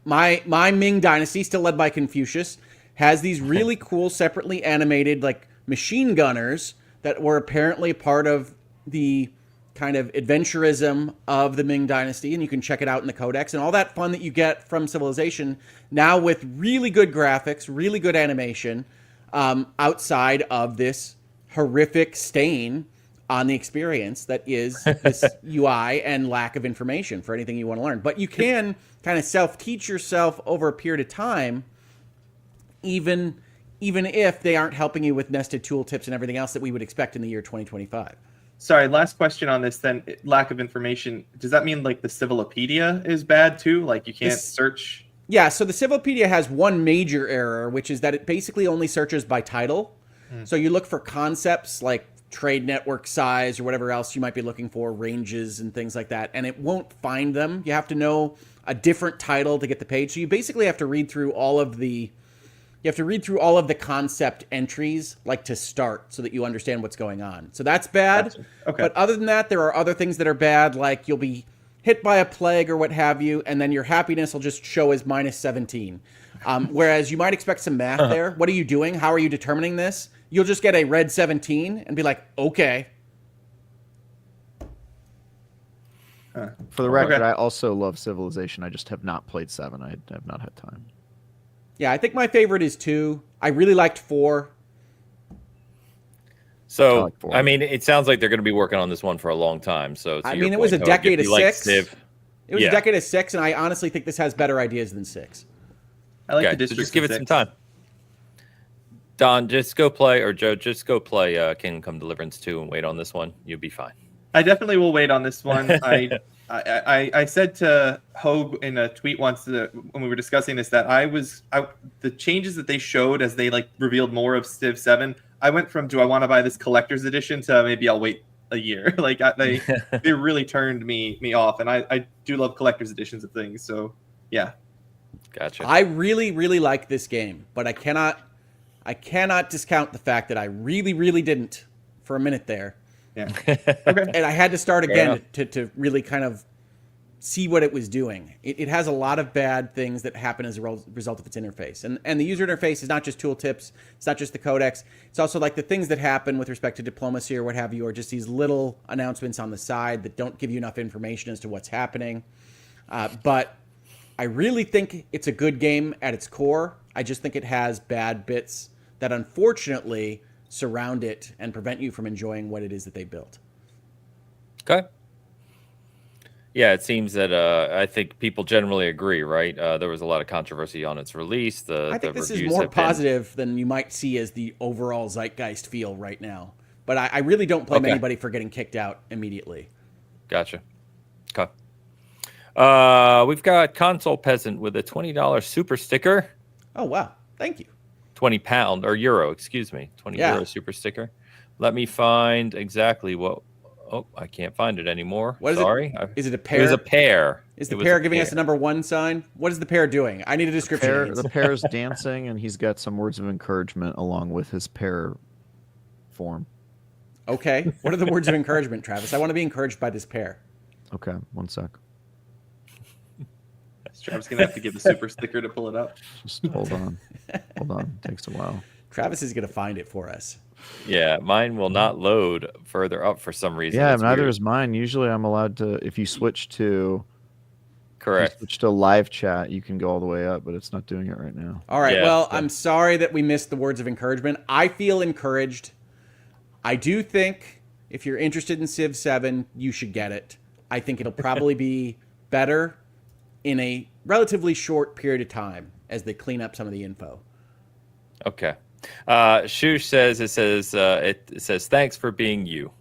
My Ming dynasty, still led by Confucius, has these really cool separately animated like machine gunners that were apparently part of the kind of adventurism of the Ming dynasty, and you can check it out in the codex, and all that fun that you get from Civilization now with really good graphics, really good animation, outside of this horrific stain on the experience that is this UI and lack of information for anything you want to learn. But you can kind of self-teach yourself over a period of time, even if they aren't helping you with nested tooltips and everything else that we would expect in the year 2025. Sorry, last question on this then. Lack of information. Does that mean like the Civilopedia is bad too? Like you can't search? Yeah, so the Civilopedia has one major error, which is that it basically only searches by title. So you look for concepts like trade network size or whatever else you might be looking for, ranges and things like that, and it won't find them. You have to know a different title to get the page. So you basically have to read through all of the concept entries, like to start, so that you understand what's going on. So that's bad. Gotcha. Okay. But other than that, there are other things that are bad, like you'll be hit by a plague or what have you, and then your happiness will just show as minus 17. Whereas you might expect some math there. What are you doing? How are you determining this? You'll just get a red 17 and be like, okay. For the record, I also love Civilization. I just have not played 7. I have not had time. Yeah, I think my favorite is 2. I really liked 4. So, I mean, it sounds like they're going to be working on this one for a long time. So, I mean, it was a decade of 6. It was a decade of 6, and I honestly think this has better ideas than 6. I like the District. So just give it some time. Don, just go play, or Joe, just go play Kingdom Come Deliverance 2 and wait on this one. You'll be fine. I definitely will wait on this one. I said to Hogue in a tweet once when we were discussing this that the changes that they showed as they like revealed more of Civ 7. I went from do I want to buy this collector's edition to maybe I'll wait a year. Like they really turned me off, and I do love collector's editions of things. So yeah, gotcha. I really like this game, but I cannot discount the fact that I really didn't for a minute there. Yeah. Okay. And I had to start again to really kind of see what it was doing. It has a lot of bad things that happen as a result of its interface. And the user interface is not just tooltips. It's not just the codex. It's also like the things that happen with respect to diplomacy or what have you, or just these little announcements on the side that don't give you enough information as to what's happening. But I really think it's a good game at its core. I just think it has bad bits that unfortunately surround it and prevent you from enjoying what it is that they built. Okay. Yeah, it seems that I think people generally agree, right? There was a lot of controversy on its release. I think this is more positive than you might see as the overall zeitgeist feel right now. But I really don't blame anybody for getting kicked out immediately. Gotcha. Okay. We've got Console Peasant with a $20 super sticker. Oh, wow. Thank you. 20 pound or euro, excuse me. 20 euro super sticker. Let me find exactly what. Oh, I can't find it anymore. What is Sorry. Is it a pair? It was a pair. Is the pair giving us a number 1 sign? What is the pair doing? I need a description. The pair is dancing, and he's got some words of encouragement along with his pair form. Okay. What are the words of encouragement, Travis? I want to be encouraged by this pair. Okay, 1 sec. Travis going to have to give the super sticker to pull it up. Just hold on. Hold on. It takes a while. Travis is going to find it for us. Yeah, mine will not load further up for some reason. Yeah, neither is mine. Usually I'm allowed to, if you switch to... Correct. Switch to live chat, you can go all the way up, but it's not doing it right now. All right, I'm sorry that we missed the words of encouragement. I feel encouraged. I do think if you're interested in Civ 7, you should get it. I think it'll probably be better in a relatively short period of time as they clean up some of the info. Okay. Shush says it says thanks for being you.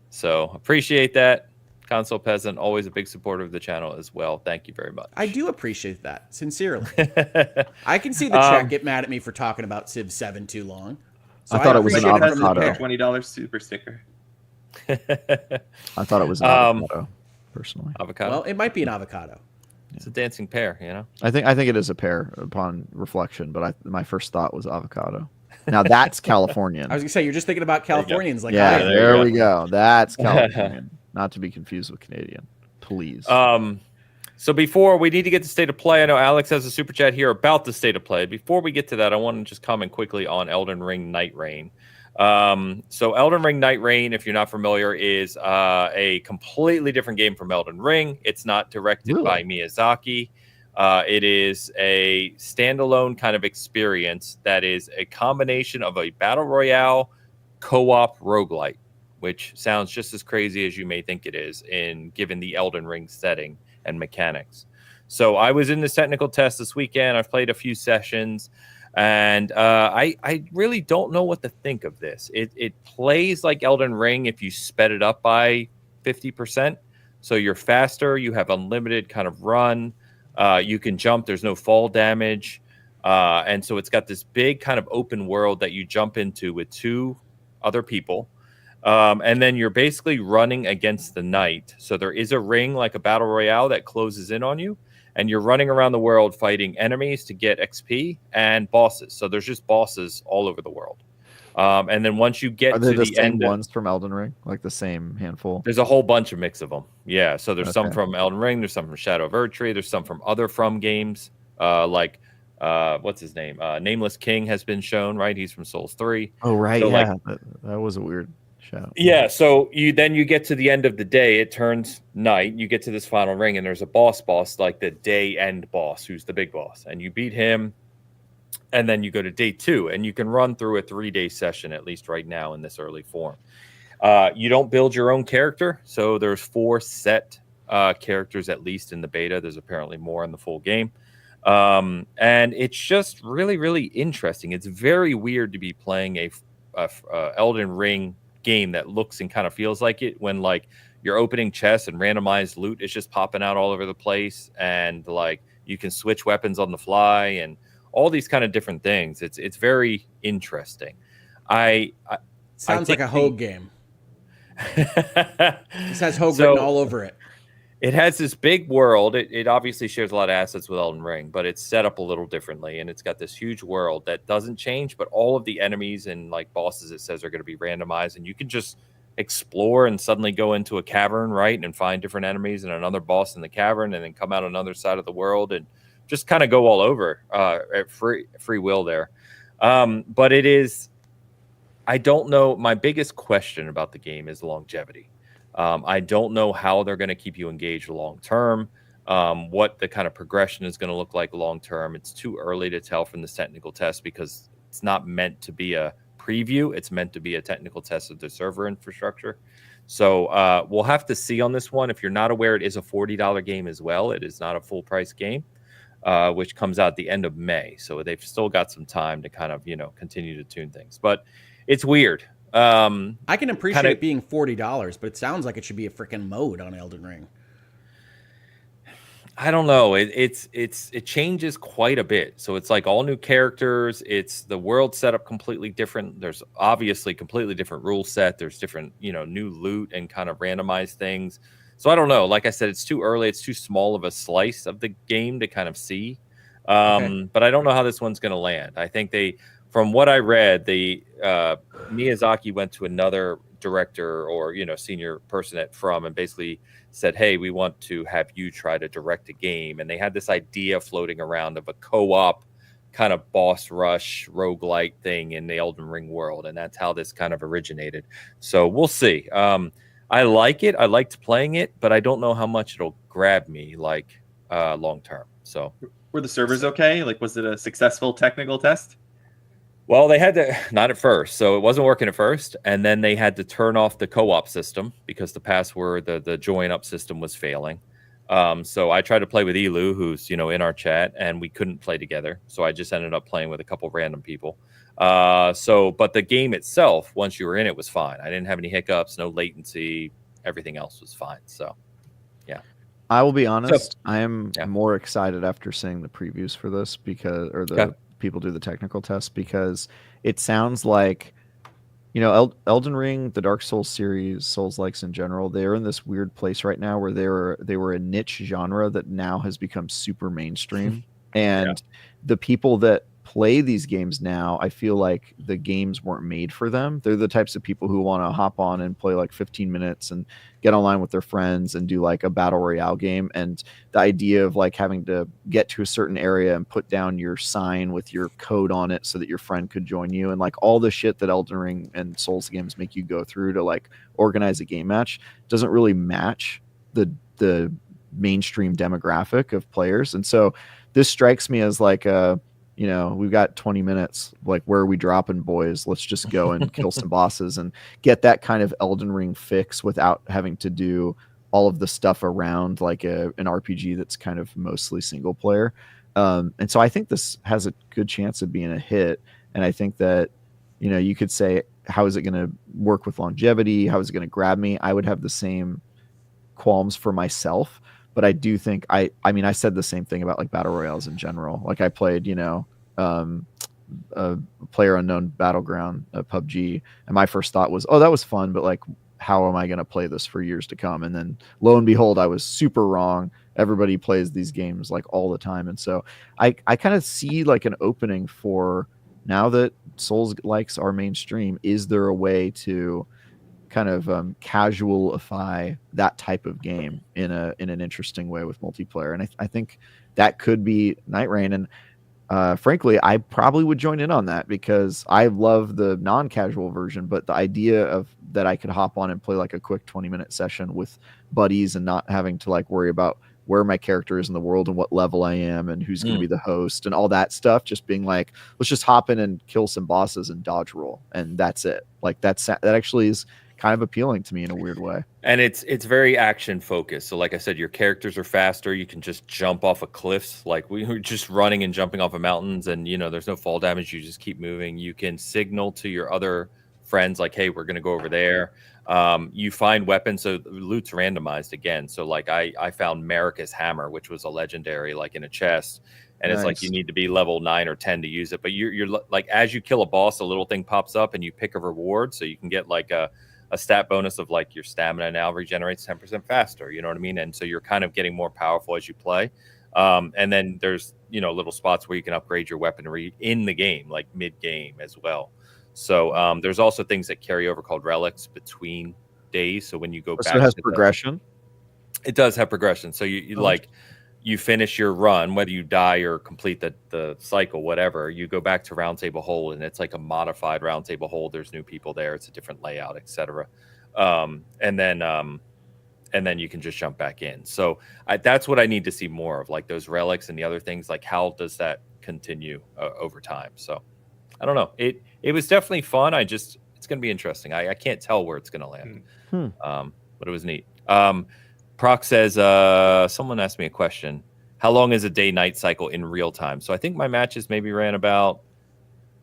So appreciate that. Console Peasant, always a big supporter of the channel as well. Thank you very much. I do appreciate that, sincerely. I can see the chat get mad at me for talking about Civ 7 too long. So I thought it was an avocado. $20 super sticker. I thought it was an avocado, personally. Avocado? Well, it might be an avocado. It's a dancing pear, you know? I think it is a pear upon reflection, but my first thought was avocado. Now that's Californian. I was going to say, you're just thinking about Californians. Like, yeah, there we go. That's Californian. Not to be confused with Canadian. Please. So before we need to get to State of Play, I know Alex has a super chat here about the State of Play. Before we get to that, I want to just comment quickly on Elden Ring Nightreign. So Elden Ring Nightreign, if you're not familiar, is a completely different game from Elden Ring. It's not directed by Miyazaki. It is a standalone kind of experience that is a combination of a battle royale co-op roguelite, which sounds just as crazy as you may think it is given the Elden Ring setting and mechanics. So I was in this technical test this weekend. I've played a few sessions. And I really don't know what to think of this. It plays like Elden Ring if you sped it up by 50%. So you're faster. You have unlimited kind of run. You can jump. There's no fall damage. And so it's got this big kind of open world that you jump into with 2 other people. And then you're basically running against the night. So there is a ring like a battle royale that closes in on you. And you're running around the world fighting enemies to get XP and bosses. So there's just bosses all over the world. And then once you get to the same end, ones from Elden Ring, like the same handful. There's a whole bunch of mix of them. Yeah. So there's some from Elden Ring. There's some from Shadow of Erdtree. There's some from other From games. What's his name? Nameless King has been shown. Right. He's from Souls 3. Oh right. So, yeah. That was a weird finish out. Yeah, so you get to the end of the day, it turns night, you get to this final ring, and there's a boss, like the day end boss, who's the big boss, and you beat him, and then you go to day 2, and you can run through a 3-day session, at least right now in this early form. You don't build your own character, so there's 4 set characters at least in the beta. There's apparently more in the full game. And it's just really, really interesting. It's very weird to be playing a Elden Ring game that looks and kind of feels like it when like you're opening chests and randomized loot is just popping out all over the place, and like you can switch weapons on the fly and all these kind of different things. It's very interesting. Sounds like a Hogue game. This has Hogue written all over it. It has this big world. It obviously shares a lot of assets with Elden Ring, but it's set up a little differently, and it's got this huge world that doesn't change, but all of the enemies and like bosses it says are going to be randomized, and you can just explore and suddenly go into a cavern, right, and find different enemies and another boss in the cavern, and then come out on another side of the world and just kind of go all over at free will there. But it is, I don't know. My biggest question about the game is longevity. I don't know how they're going to keep you engaged long term, what the kind of progression is going to look like long term. It's too early to tell from this technical test because it's not meant to be a preview. It's meant to be a technical test of the server infrastructure. So we'll have to see on this one. If you're not aware, it is a $40 game as well. It is not a full price game, which comes out at the end of May. So they've still got some time to kind of, continue to tune things. But it's weird. I can appreciate it being $40, but it sounds like it should be a freaking mode on Elden Ring. I don't know. It changes quite a bit. So it's like all new characters. It's the world set up completely different. There's obviously completely different rule set. There's different, new loot and kind of randomized things. So I don't know. Like I said, it's too early. It's too small of a slice of the game to kind of see. But I don't know how this one's going to land. I think from what I read, Miyazaki went to another director or senior person From and basically said, "Hey, we want to have you try to direct a game." And they had this idea floating around of a co-op kind of boss rush roguelike thing in the Elden Ring world, and that's how this kind of originated. So we'll see. I like it. I liked playing it, but I don't know how much it'll grab me like long term. So were the servers okay? Like, was it a successful technical test? Well, they had to, not at first. So it wasn't working at first. And then they had to turn off the co-op system because the password, the join up system was failing. So I tried to play with Elu, who's, in our chat, and we couldn't play together. So I just ended up playing with a couple random people. But the game itself, once you were in it, was fine. I didn't have any hiccups, no latency. Everything else was fine. So, yeah. I will be honest. I am more excited after seeing the previews for this people do the technical test, because it sounds like, Elden Ring, the Dark Souls series, Souls-likes in general, they're in this weird place right now where they were a niche genre that now has become super mainstream. And the people that play these games now, I feel like the games weren't made for them. They're the types of people who want to hop on and play like 15 minutes and get online with their friends and do like a battle royale game. And the idea of like having to get to a certain area and put down your sign with your code on it so that your friend could join you, and like all the shit that Elden Ring and Souls games make you go through to like organize a game match doesn't really match the mainstream demographic of players. And so this strikes me as like we've got 20 minutes. Like, where are we dropping, boys? Let's just go and kill some bosses and get that kind of Elden Ring fix without having to do all of the stuff around like an RPG that's kind of mostly single player. And so I think this has a good chance of being a hit. And I think that, you could say, how is it going to work with longevity? How is it going to grab me? I would have the same qualms for myself. But I do think I said the same thing about like battle royales in general. Like I played, Player Unknown Battleground, PUBG, and my first thought was, oh, that was fun, but like, how am I going to play this for years to come? And then lo and behold, I was super wrong. Everybody plays these games like all the time, and so I kind of see like an opening for, now that Souls likes are mainstream, is there a way to kind of casualify that type of game in an interesting way with multiplayer? And I think that could be Nightreign. And frankly, I probably would join in on that because I love the non-casual version, but the idea of that I could hop on and play like a quick 20-minute session with buddies and not having to like worry about where my character is in the world and what level I am and who's going to be the host and all that stuff, just being like, let's just hop in and kill some bosses and dodge roll, and that's it. Like that actually is kind of appealing to me in a weird way. And it's very action focused. So like I said, your characters are faster. You can just jump off of cliffs. Like we were just running and jumping off of mountains, and there's no fall damage. You just keep moving. You can signal to your other friends like, hey, we're going to go over there. You find weapons. So loot's randomized again. So like I found Marika's hammer, which was a legendary, like in a chest. And It's like you need to be level 9 or 10 to use it. But you're like, as you kill a boss, a little thing pops up and you pick a reward. So you can get like a stat bonus of like your stamina now regenerates 10% faster. You know what I mean? And so you're kind of getting more powerful as you play. And then there's, little spots where you can upgrade your weaponry in the game, like mid game as well. So there's also things that carry over called relics between days. So when you go back, it has progression. It does have progression. So you finish your run, whether you die or complete the cycle, whatever, you go back to Round Table Hold, and it's like a modified Round Table Hold. There's new people there. It's a different layout, etc. And then you can just jump back in. So that's what I need to see more of, like those relics and the other things. Like how does that continue over time? So I don't know. It was definitely fun. It's going to be interesting. I can't tell where it's going to land. But it was neat. Proc says, someone asked me a question. How long is a day-night cycle in real time? So I think my matches maybe ran about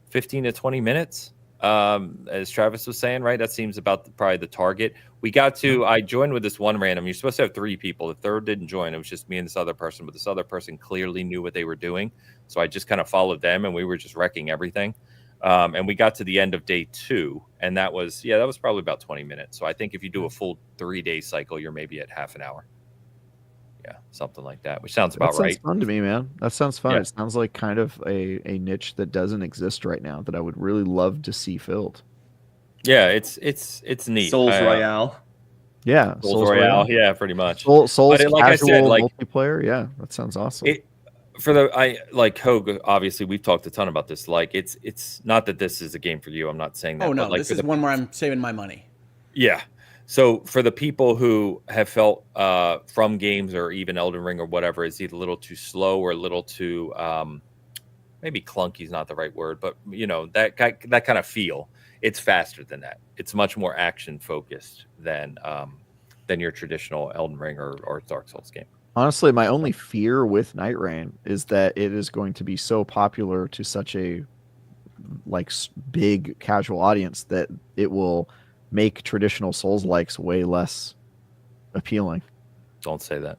15 to 20 minutes, as Travis was saying, right? That seems about probably the target. I joined with this one random. You're supposed to have 3 people. The third didn't join. It was just me and this other person, but this other person clearly knew what they were doing. So I just kind of followed them, and we were just wrecking everything. And we got to the end of day 2, and that was probably about 20 minutes. So I think if you do a full 3-day cycle, you're maybe at half an hour. Yeah, something like that, which sounds about right. That sounds fun to me, man. That sounds fun. Yeah. It sounds like kind of a niche that doesn't exist right now that I would really love to see filled. Yeah, it's neat. Souls Royale. Yeah, Souls Royale. Yeah, pretty much. Souls like I casual said, like multiplayer. Yeah, that sounds awesome. Hogue, obviously we've talked a ton about this. Like it's not that this is a game for you. I'm not saying that. Oh no, but like this is one where I'm saving my money. Yeah. So for the people who have felt from games or even Elden Ring or whatever is either a little too slow or a little too maybe clunky is not the right word, but that kind of feel. It's faster than that. It's much more action focused than your traditional Elden Ring or Dark Souls game. Honestly, my only fear with Nightreign is that it is going to be so popular to such a big casual audience that it will make traditional Souls likes way less appealing. Don't say that.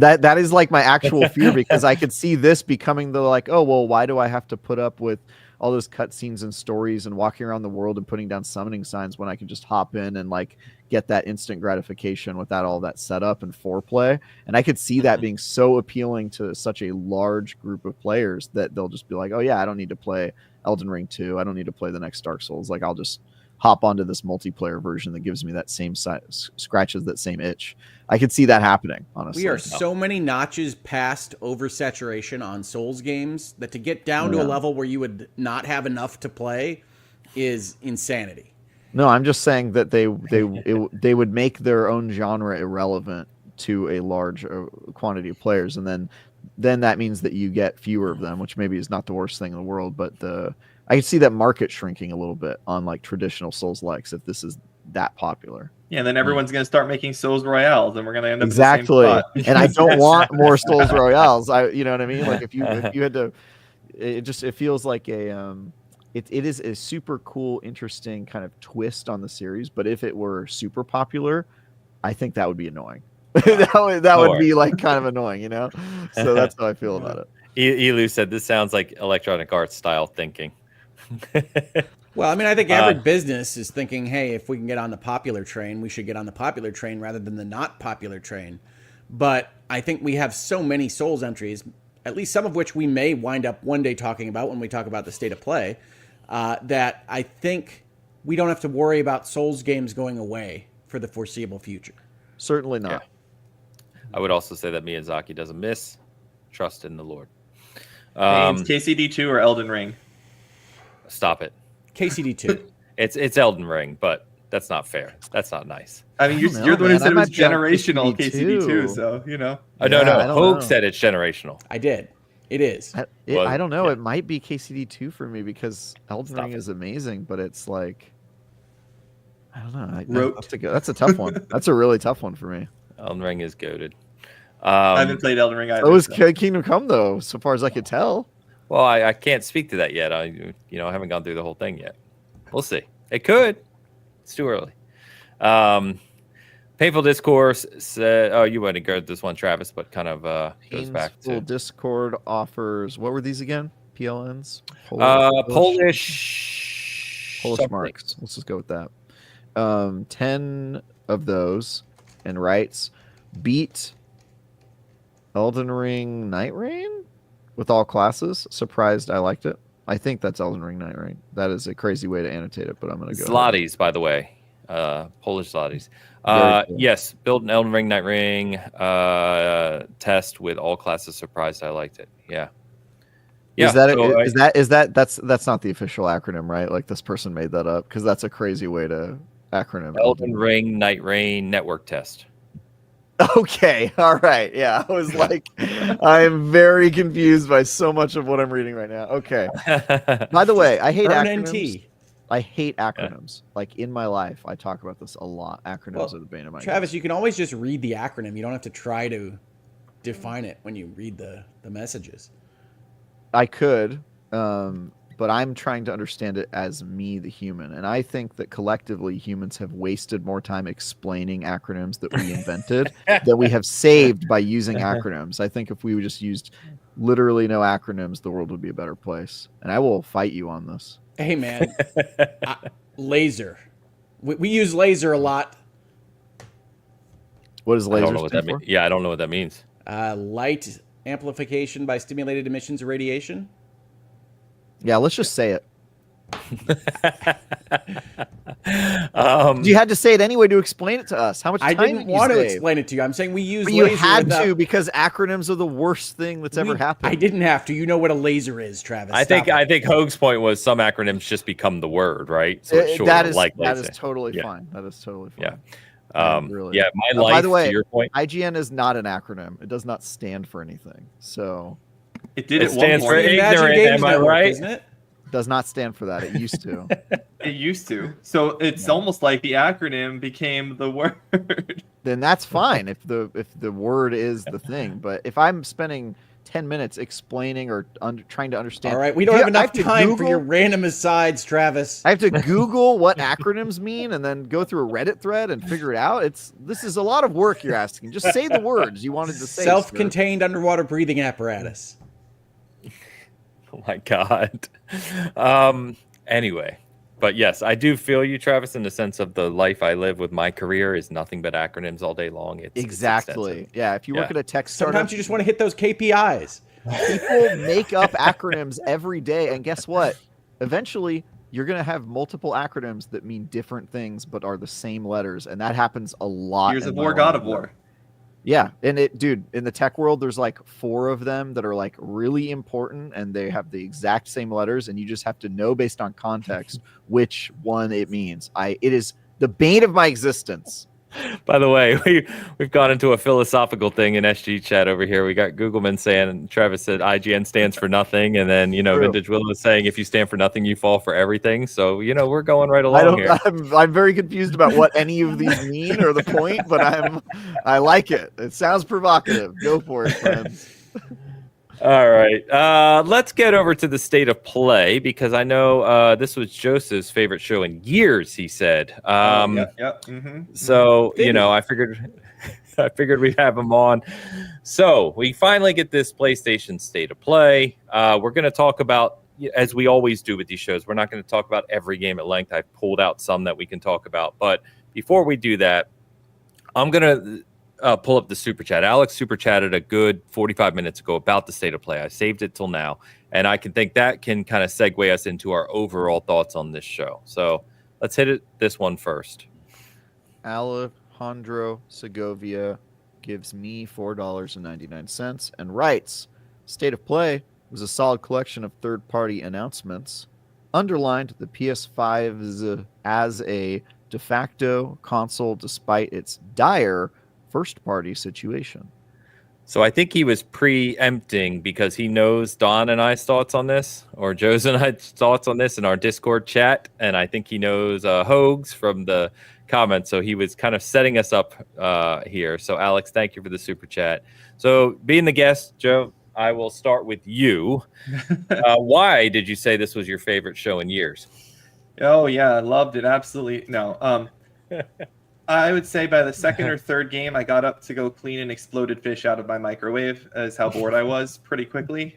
That is like my actual fear, because I could see this becoming the like, oh well, why do I have to put up with all those cutscenes and stories and walking around the world and putting down summoning signs when I can just hop in and like get that instant gratification without all that setup and foreplay. And I could see that being so appealing to such a large group of players that they'll just be like, oh yeah, I don't need to play Elden Ring 2. I don't need to play the next Dark Souls. Like I'll just hop onto this multiplayer version that gives me that same scratches that same itch. I could see that happening, honestly. We are so many notches past oversaturation on Souls games that to get down to a level where you would not have enough to play is insanity. No, I'm just saying that they would make their own genre irrelevant to a large quantity of players, and then that means that you get fewer of them, which maybe is not the worst thing in the world, but I can see that market shrinking a little bit on like traditional Souls likes if this is that popular. Yeah, and then everyone's going to start making Souls Royales, and we're going to end up exactly. in the same spot. And I don't want more Souls Royales. You know what I mean? Like if you had to, it feels like it is a super cool, interesting kind of twist on the series. But if it were super popular, I think that would be annoying. that would be like kind of annoying, So that's how I feel about it. Elu said this sounds like Electronic Arts style thinking. Well, I mean, I think every business is thinking, hey, if we can get on the popular train, we should get on the popular train rather than the not popular train. But I think we have so many Souls entries, at least some of which we may wind up one day talking about when we talk about the state of play, that I think we don't have to worry about Souls games going away for the foreseeable future. Certainly not. Yeah. I would also say that Miyazaki doesn't miss. Trust in the Lord. KCD2 or Elden Ring? Stop it. KCD2. It's Elden Ring, but that's not fair. That's not nice. I mean, you're the one who said it was generational KCD2, so you know. No. Hogue said it's generational. I did. It is. I don't know. Yeah. It might be KCD2 for me because Elden Ring is amazing, but it's like, I don't know. That's a tough one. That's a really tough one for me. Elden Ring is goated. I haven't played Elden Ring either. So was Kingdom Come, though, so far as I could tell. Well, I can't speak to that yet. I haven't gone through the whole thing yet. We'll see. It could. It's too early. Painful Discourse said, "Oh, you went to go this one, Travis," but kind of goes back to Discord offers. What were these again? PLNs. Polish marks. Let's just go with that. 10 of those, and writes, beat Elden Ring Nightreign with all classes. Surprised I liked it. I think that's Elden Ring Nightreign. That is a crazy way to annotate it, but I'm going to go. Zlotys, by the way. Polish Zlotys. Cool. Yes, build an Elden Ring Nightreign test with all classes. Surprised I liked it. Yeah. That's not the official acronym, right? Like this person made that up because that's a crazy way to acronym. Elden Ring Nightreign network test. Okay, all right. Yeah, I was like, I'm very confused by so much of what I'm reading right now. Okay. By the way, I hate acronyms. I hate acronyms. Like in my life, I talk about this a lot. Acronyms are the bane of my Travis, you can always just read the acronym. You don't have to try to define it when you read the messages. I could, but I'm trying to understand it as me, the human. And I think that collectively humans have wasted more time explaining acronyms that we invented than we have saved by using acronyms. I think if we just used literally no acronyms, the world would be a better place. And I will fight you on this. Hey, man. Laser. We use laser a lot. What does laser stand for? I don't know what that means. Light amplification by stimulated emissions of radiation. Yeah, let's just say it. You had to say it anyway to explain it to us. How much time I didn't want to explain it to you. I'm saying we use. But you had to because acronyms are the worst thing that's ever happened. I didn't have to. You know what a laser is, Travis. I think Hogue's point was some acronyms just become the word, right? So that is totally fine. That is totally fine. Yeah. Really. Yeah. My life. By the way, to your point, IGN is not an acronym. It does not stand for anything. So it did. It stands for ignorant. Am I right? Isn't it? Does not stand for that. It used to. It used to. So it's almost like the acronym became the word. Then that's fine if the word is the thing. But if I'm spending 10 minutes explaining or trying to understand. All right, we don't have enough time for your random asides, Travis. I have to Google what acronyms mean and then go through a Reddit thread and figure it out. This is a lot of work you're asking. Just say the words you wanted to say. Self-contained underwater breathing apparatus. Oh my God. Anyway, but yes, I do feel you, Travis, in the sense of the life I live with my career is nothing but acronyms all day long. Exactly. Yeah. If you work at a tech startup, sometimes you just want to hit those KPIs. People make up acronyms every day. And guess what? Eventually, you're going to have multiple acronyms that mean different things, but are the same letters. And that happens a lot. Gears of War, God of War. Yeah, and in the tech world, there's like 4 of them that are like really important, and they have the exact same letters, and you just have to know based on context which one it means. It is the bane of my existence. By the way, we've gone into a philosophical thing in SG chat over here. We got Googleman saying, and Travis said IGN stands for nothing, and then Vintage Willow is saying if you stand for nothing, you fall for everything. So we're going right along here. I'm very confused about what any of these mean or the point, but I like it. It sounds provocative. Go for it, friends. All right, let's get over to the state of play because I know this was Joseph's favorite show in years. He said, So I figured we'd have him on. So we finally get this PlayStation state of play. We're going to talk about, as we always do with these shows, we're not going to talk about every game at length. I've pulled out some that we can talk about, but before we do that, I'm going to pull up the super chat. Alex super chatted a good 45 minutes ago about the state of play. I saved it till now, and I think that can kind of segue us into our overall thoughts on this show. So let's hit this one first. Alejandro Segovia gives me $4.99 and writes, state of play, was a solid collection of third-party announcements, underlined the PS5 as a de facto console despite its dire first-party situation. So I think he was preempting because he knows Don and I's thoughts on this, or Joe's and I's thoughts on this in our Discord chat, and I think he knows Hogs from the comments, so he was kind of setting us up here. So Alex, thank you for the super chat. So being the guest, Joe, I will start with you. Why did you say this was your favorite show in years? Oh yeah, I loved it. Absolutely. No. I would say by the second or third game, I got up to go clean an exploded fish out of my microwave, as how bored I was pretty quickly.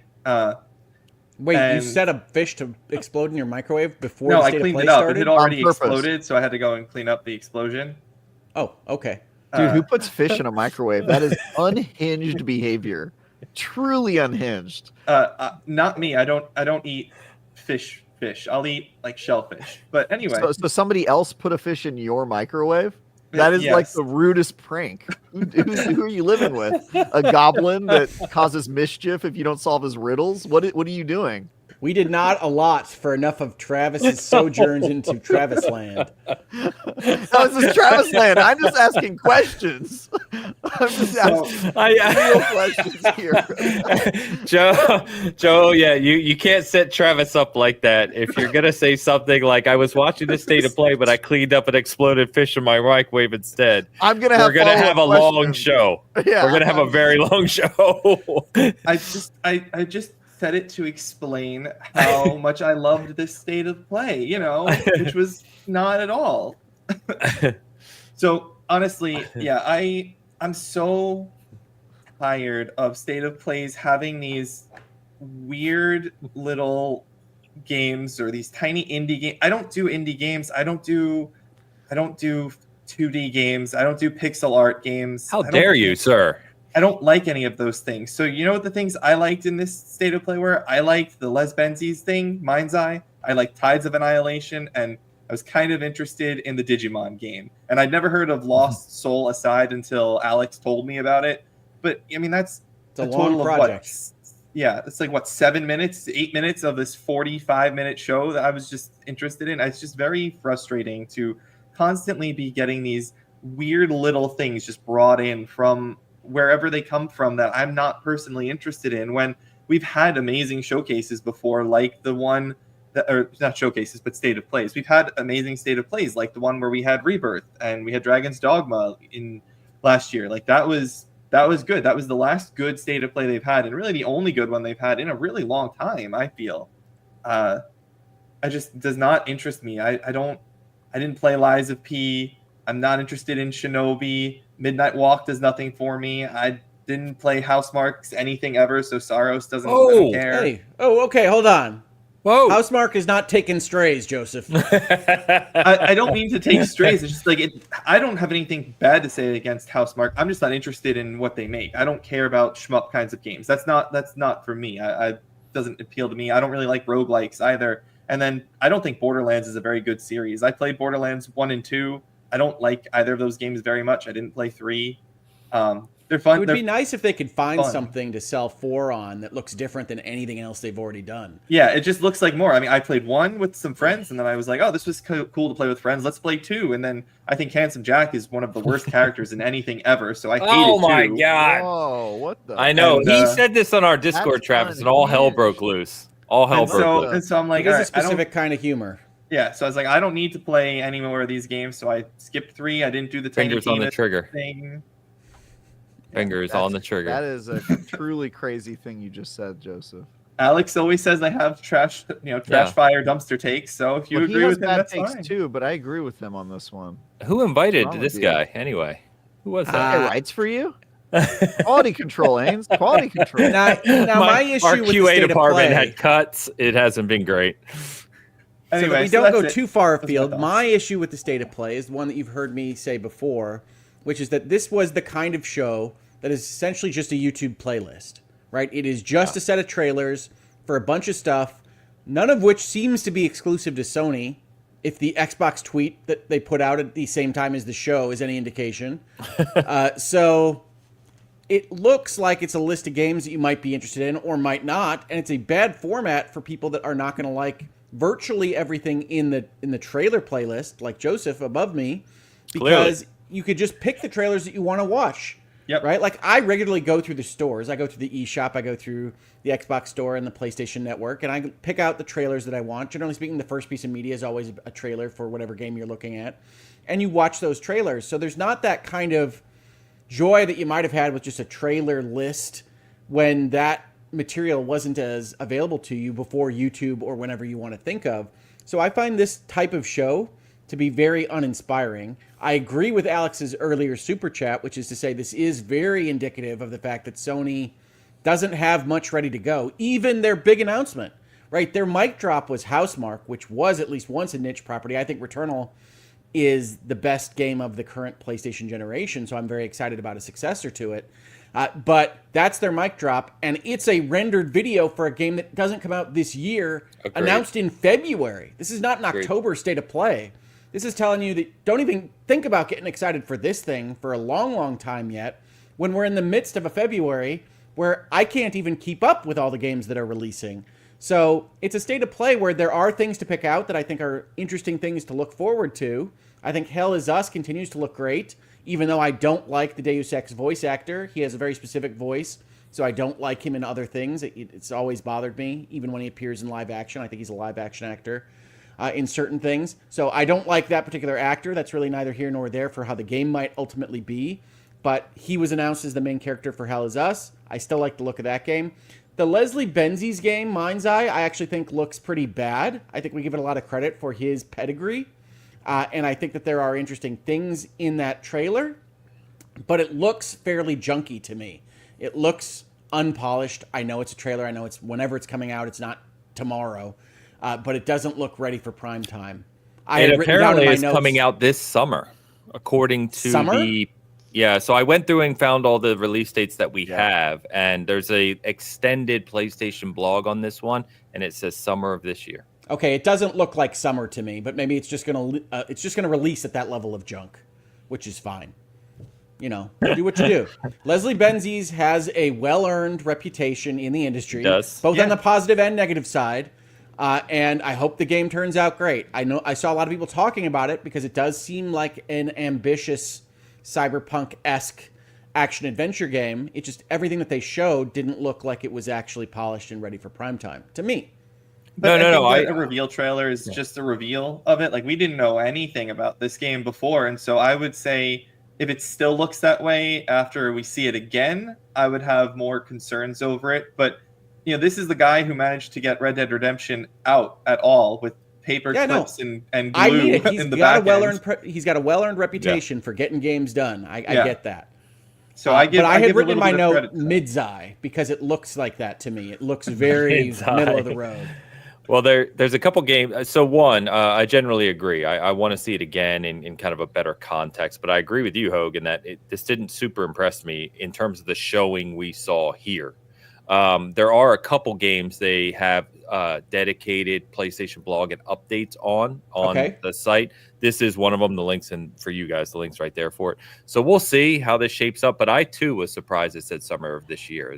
Wait, you set a fish to explode in your microwave before no, the I state cleaned of it play up. started? It had already exploded, so I had to go and clean up the explosion. Oh, okay. Dude, who puts fish in a microwave? That is unhinged behavior. Truly unhinged. Not me. I don't eat fish. I'll eat like shellfish. But anyway. So somebody else put a fish in your microwave? That is like the rudest prank. Who are you living with? A goblin that causes mischief if you don't solve his riddles? What are you doing? We did not allot for enough of Travis's sojourns into Travis Land. No, this is Travis Land. I'm just asking questions. I'm just asking real questions here. Joe, yeah, you can't set Travis up like that. If you're gonna say something like I was watching the state of play, but I cleaned up an exploded fish in my microwave instead. We're gonna have a long show. Yeah, we're gonna have a very long show. I just said it to explain how much I loved this state of play, which was not at all. So honestly, yeah, I'm so tired of state of plays having these weird little games or these tiny indie games. I don't do indie games. I don't do 2D games. I don't do pixel art games. How dare you, sir? I don't like any of those things. So you know what the things I liked in this state of play were? I liked the Les Benzies thing, Mind's Eye. I liked Tides of Annihilation, and I was kind of interested in the Digimon game. And I'd never heard of Lost Soul Aside until Alex told me about it. But I mean, that's a total of project. It's like 7 minutes, 8 minutes of this 45-minute show that I was just interested in. It's just very frustrating to constantly be getting these weird little things just brought in from wherever they come from that I'm not personally interested in, when we've had amazing showcases before, like the one that, or not showcases, but state of plays. We've had amazing state of plays, like the one where we had Rebirth and we had Dragon's Dogma in last year. Like that was good. That was the last good state of play they've had, and really the only good one they've had in a really long time, I feel. I just does not interest me. I didn't play Lies of P. I'm not interested in Shinobi. Midnight Walk does nothing for me. I didn't play Housemarque anything ever, so Saros doesn't I don't care. Hey. Oh, okay, hold on. Whoa. Housemarque is not taking strays, Joseph. I don't mean to take strays. It's just like I don't have anything bad to say against Housemarque. I'm just not interested in what they make. I don't care about shmup kinds of games. That's not for me. I doesn't appeal to me. I don't really like roguelikes either. And then I don't think Borderlands is a very good series. I played Borderlands 1 and 2. I don't like either of those games very much. I didn't play 3. They're fun. It would be nice if they could find something to sell 4 on that looks different than anything else they've already done. Yeah, it just looks like more. I mean, I played 1 with some friends, and then I was like, oh, this was cool to play with friends. Let's play 2. And then I think Handsome Jack is one of the worst characters in anything ever, so I hated 2. Oh, my God. Oh, what the? I know. And, he said this on our Discord, Travis, and all hell broke loose. All hell broke loose. And so I'm like, it is a specific kind of humor. Yeah, so I was like, I don't need to play any more of these games, so I skipped 3. I didn't do the Fingers on the trigger. Thing. Fingers on the trigger. That is a truly crazy thing you just said, Joseph. Alex always says I have trash fire dumpster takes. So if you agree with him, that's fine. Too, but I agree with him on this one. Who invited this guy anyway? Who was that? He writes for you. Quality control, Ains. Quality control. Now my issue our with the QA state department of play, had cuts. It hasn't been great. Anyway, we don't go too far afield. My issue with the state of play is the one that you've heard me say before, which is that this was the kind of show that is essentially just a YouTube playlist, right? It is just a set of trailers for a bunch of stuff, none of which seems to be exclusive to Sony, if the Xbox tweet that they put out at the same time as the show is any indication. So it looks like it's a list of games that you might be interested in or might not, and it's a bad format for people that are not going to like virtually everything in the trailer playlist, like Joseph above me, because Clearly. you could just pick the trailers that you want to watch. Yep. Right? Like, I regularly go through the stores. I go through the eShop. I go through the Xbox Store and the PlayStation Network, and I pick out the trailers that I want. Generally speaking, the first piece of media is always a trailer for whatever game you're looking at, and you watch those trailers. So there's not that kind of joy that you might have had with just a trailer list when that material wasn't as available to you before YouTube or whenever you want to think of. So I find this type of show to be very uninspiring. I agree with Alex's earlier super chat, which is to say this is very indicative of the fact that Sony doesn't have much ready to go. Even their big announcement, right? Their mic drop was Housemarque, which was at least once a niche property. I think Returnal is the best game of the current PlayStation generation, so I'm very excited about a successor to it. But that's their mic drop, and it's a rendered video for a game that doesn't come out this year, announced in February. This is not an October state of play. This is telling you that don't even think about getting excited for this thing for a long, long time yet, when we're in the midst of a February where I can't even keep up with all the games that are releasing. So it's a state of play where there are things to pick out that I think are interesting things to look forward to. I think Hell Is Us continues to look great, even though I don't like the Deus Ex voice actor. He has a very specific voice, so I don't like him in other things. It's always bothered me, even when he appears in live action. I think he's a live action actor in certain things. So I don't like that particular actor. That's really neither here nor there for how the game might ultimately be. But he was announced as the main character for Hell Is Us. I still like the look of that game. The Leslie Benzies game, Mind's Eye, I actually think looks pretty bad. I think we give it a lot of credit for his pedigree. And I think that there are interesting things in that trailer. But it looks fairly junky to me. It looks unpolished. I know it's a trailer. I know it's whenever it's coming out. It's not tomorrow. But it doesn't look ready for prime time. It apparently is coming out this summer, according to the... Yeah, so I went through and found all the release dates that we have, and there's a extended PlayStation blog on this one, and it says summer of this year. Okay, it doesn't look like summer to me, but maybe it's just gonna release at that level of junk, which is fine. You know, do what you do. Leslie Benzies has a well-earned reputation in the industry, both on the positive and negative side. And I hope the game turns out great. I saw a lot of people talking about it because it does seem like an ambitious cyberpunk-esque action-adventure game. It just, everything that they showed didn't look like it was actually polished and ready for primetime, to me. But the reveal trailer is just a reveal of it. Like, we didn't know anything about this game before, and so I would say if it still looks that way after we see it again, I would have more concerns over it. But, you know, this is the guy who managed to get Red Dead Redemption out at all with paper clips and glue I mean it. in the back end. He's got a well-earned reputation for getting games done. I get that. So I had written in my note Mid's-Eye because it looks like that to me. It looks very middle of the road. Well, there's a couple games. So one, I generally agree. I want to see it again in kind of a better context. But I agree with you, Hogan, that this didn't super impress me in terms of the showing we saw here. There are a couple games they have dedicated PlayStation blog and updates on the site. This is one of them. The link's in for you guys. The link's right there for it. So we'll see how this shapes up. But I too was surprised it said summer of this year.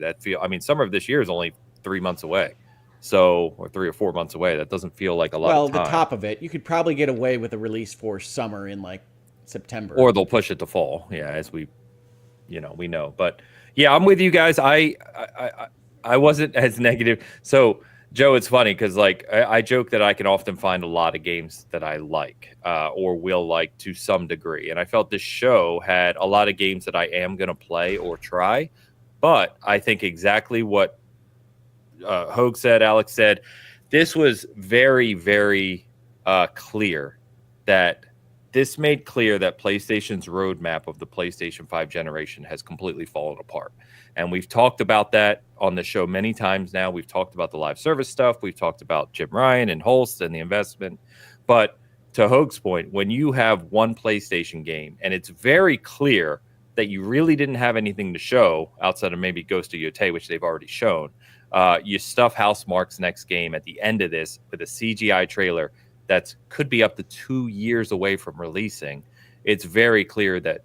Summer of this year is only 3 months away. So, or 3 or 4 months away. That doesn't feel like a lot of time. Well, the top of it, you could probably get away with a release for summer in like September. Or they'll push it to fall. Yeah, as we know. But yeah, I'm with you guys. I wasn't as negative. So, Joe, it's funny because like I joke that I can often find a lot of games that I like or will like to some degree. And I felt this show had a lot of games that I am going to play or try. But I think exactly what Hogue said, Alex said, this was very, very clear that this made clear that PlayStation's roadmap of the PlayStation 5 generation has completely fallen apart. And we've talked about that on the show many times now. We've talked about the live service stuff. We've talked about Jim Ryan and Holst and the investment. But to Hogue's point, when you have one PlayStation game and it's very clear that you really didn't have anything to show outside of maybe Ghost of Yotei, which they've already shown, you stuff Housemarque's next game at the end of this with a CGI trailer that could be up to 2 years away from releasing. It's very clear that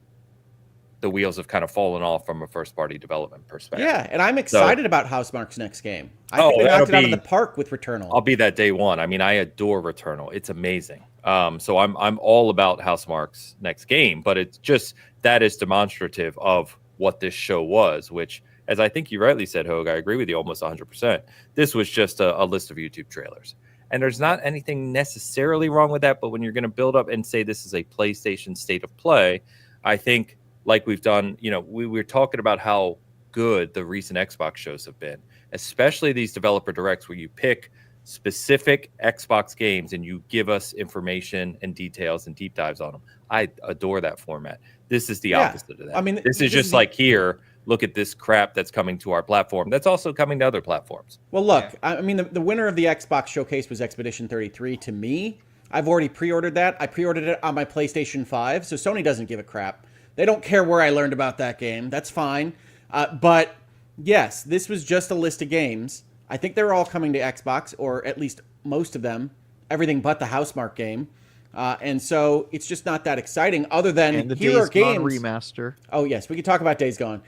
the wheels have kind of fallen off from a first-party development perspective. Yeah, and I'm excited about Housemarque's next game. I Oh, think they knocked it out of that'll the park with Returnal. I'll be that day one. I mean, I adore Returnal. It's amazing. So I'm all about Housemarque's next game, but it's just that is demonstrative of what this show was, which, as I think you rightly said, Hogue, I agree with you almost 100%. This was just a list of YouTube trailers. And there's not anything necessarily wrong with that, but when you're going to build up and say this is a PlayStation state of play, I think, like we've done, we were talking about how good the recent Xbox shows have been, especially these developer directs where you pick specific Xbox games and you give us information and details and deep dives on them. I adore that format. This is the opposite of that. I mean, this is just like here, look at this crap that's coming to our platform. That's also coming to other platforms. Well, look, I mean, the winner of the Xbox showcase was Expedition 33 to me. I've already pre-ordered that. I pre-ordered it on my PlayStation 5, so Sony doesn't give a crap. They don't care where I learned about that game. That's fine. But yes, this was just a list of games. I think they're all coming to Xbox, or at least most of them. Everything but the Housemarque game. And so it's just not that exciting other than And the here Days are games. Gone remaster. Oh, yes. We could talk about Days Gone.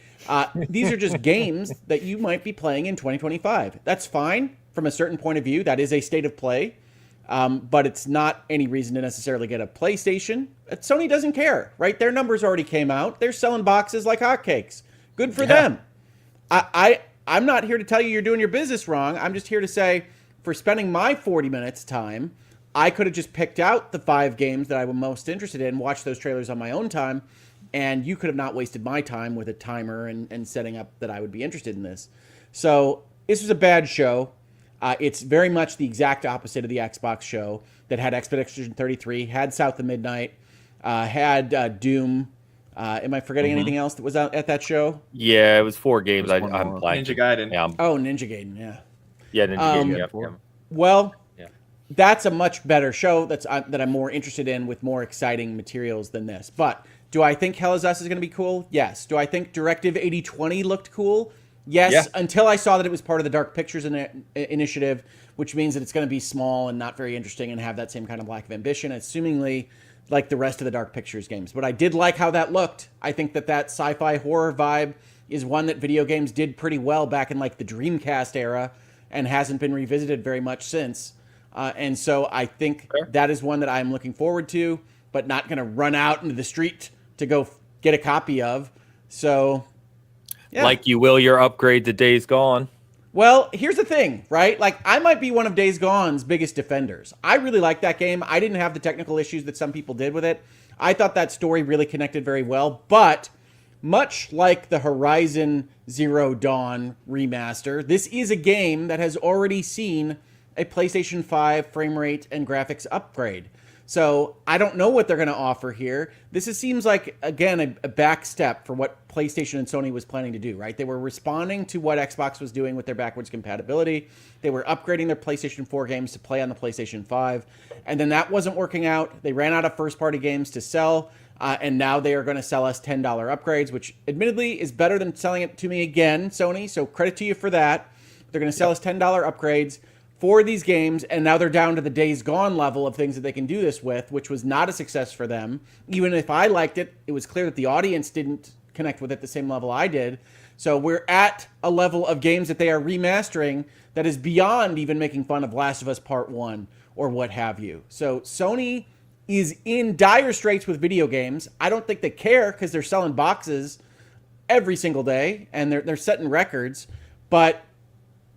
These are just games that you might be playing in 2025. That's fine from a certain point of view. That is a state of play. But it's not any reason to necessarily get a PlayStation. Sony doesn't care, right? Their numbers already came out. They're selling boxes like hotcakes. Good for them. I'm not here to tell you you're doing your business wrong. I'm just here to say, for spending my 40 minutes time, I could have just picked out the 5 games that I was most interested in, watched those trailers on my own time, and you could have not wasted my time with a timer and setting up that I would be interested in this. So this was a bad show. It's very much the exact opposite of the Xbox show that had Expedition 33, had South of Midnight, had Doom. Am I forgetting anything else that was out at that show? Yeah, it was 4 games. I'm more. blanking. Ninja Gaiden. Yeah, Ninja Gaiden, yeah. Yeah, Ninja Gaiden. Yep. Well, Yeah. that's a much better show that I'm more interested in with more exciting materials than this. But do I think Hell Is Us is going to be cool? Yes. Do I think Directive 8020 looked cool? Yes, until I saw that it was part of the Dark Pictures initiative, which means that it's going to be small and not very interesting and have that same kind of lack of ambition, assumingly like the rest of the Dark Pictures games. But I did like how that looked. I think that sci-fi horror vibe is one that video games did pretty well back in like the Dreamcast era and hasn't been revisited very much since. And so I think that is one that I'm looking forward to, but not going to run out into the street to go get a copy of. So... yeah. Like you will your upgrade to Days Gone. Well, here's the thing, right? Like, I might be one of Days Gone's biggest defenders. I really like that game. I didn't have the technical issues that some people did with it. I thought that story really connected very well. But much like the Horizon Zero Dawn remaster, this is a game that has already seen a PlayStation 5 frame rate and graphics upgrade. So I don't know what they're going to offer here. This seems like, again, a back step for what PlayStation and Sony was planning to do, right? They were responding to what Xbox was doing with their backwards compatibility. They were upgrading their PlayStation 4 games to play on the PlayStation 5. And then that wasn't working out. They ran out of first-party games to sell. And now they are going to sell us $10 upgrades, which admittedly is better than selling it to me again, Sony. So credit to you for that. They're going to sell us $10 upgrades for these games, and now they're down to the Days Gone level of things that they can do this with, which was not a success for them. Even if I liked it, it was clear that the audience didn't connect with it the same level I did. So we're at a level of games that they are remastering that is beyond even making fun of Last of Us Part 1 or what have you. So Sony is in dire straits with video games. I don't think they care because they're selling boxes every single day and they're setting records, but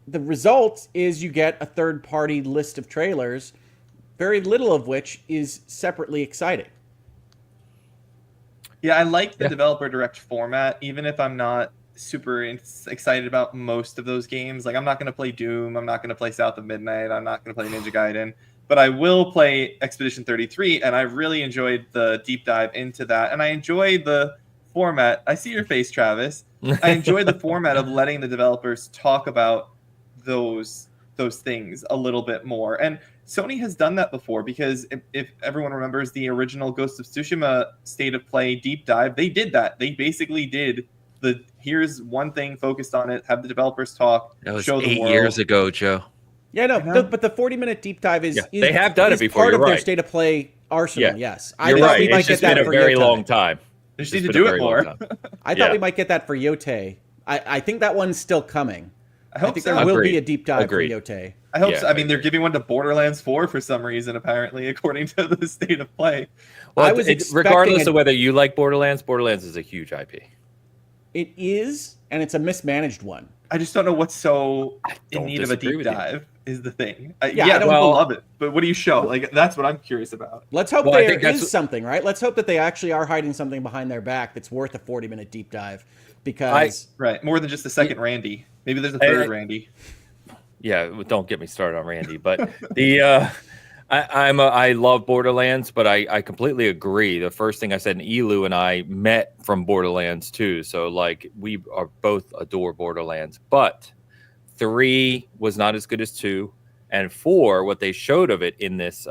the result is you get a third-party list of trailers, very little of which is separately exciting. Yeah, I like the developer direct format, even if I'm not super excited about most of those games. Like, I'm not going to play Doom. I'm not going to play South of Midnight. I'm not going to play Ninja Gaiden. But I will play Expedition 33, and I really enjoyed the deep dive into that. And I enjoy the format. I see your face, Travis. I enjoy the format of letting the developers talk about those things a little bit more. And Sony has done that before, because if everyone remembers the original Ghost of Tsushima State of Play deep dive, they did that. They basically did here's one thing, focused on it, have the developers talk, that was show the 8 world. years ago, Joe. Yeah, no, but the 40-minute deep dive is they have done it before. Part You're of right. their State of Play arsenal. Yes, You're right. It's just been a very long time. They just need to do it more. I thought we might get that for Yote. I think that one's still coming. I think so. there will be a deep dive for Yote. I hope so. I mean, they're giving one to Borderlands 4 for some reason, apparently, according to the state of play. Well, regardless of whether you like Borderlands is a huge IP. It is, and it's a mismanaged one. I just don't know what's so in need of a deep dive is the thing. Yeah, people love it, but what do you show? Like, that's what I'm curious about. Let's hope there is something, right? Let's hope that they actually are hiding something behind their back that's worth a 40-minute deep dive. Because more than just the second Randy. Maybe there's a third Randy. Yeah, don't get me started on Randy, but I love Borderlands, but I completely agree. The first thing I said, and Elu and I met from Borderlands 2, so like we are both adore Borderlands. But 3 was not as good as 2, and 4, what they showed of it in this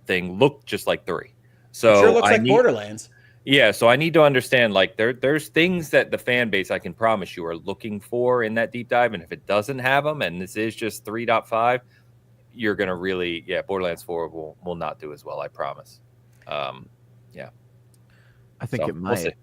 thing looked just like 3. So it sure looks like Borderlands. Yeah, so I need to understand, like, there's things that the fan base, I can promise you, are looking for in that deep dive, and if it doesn't have them, and this is just 3.5, you're going to really, Borderlands 4 will not do as well, I promise. I think it might.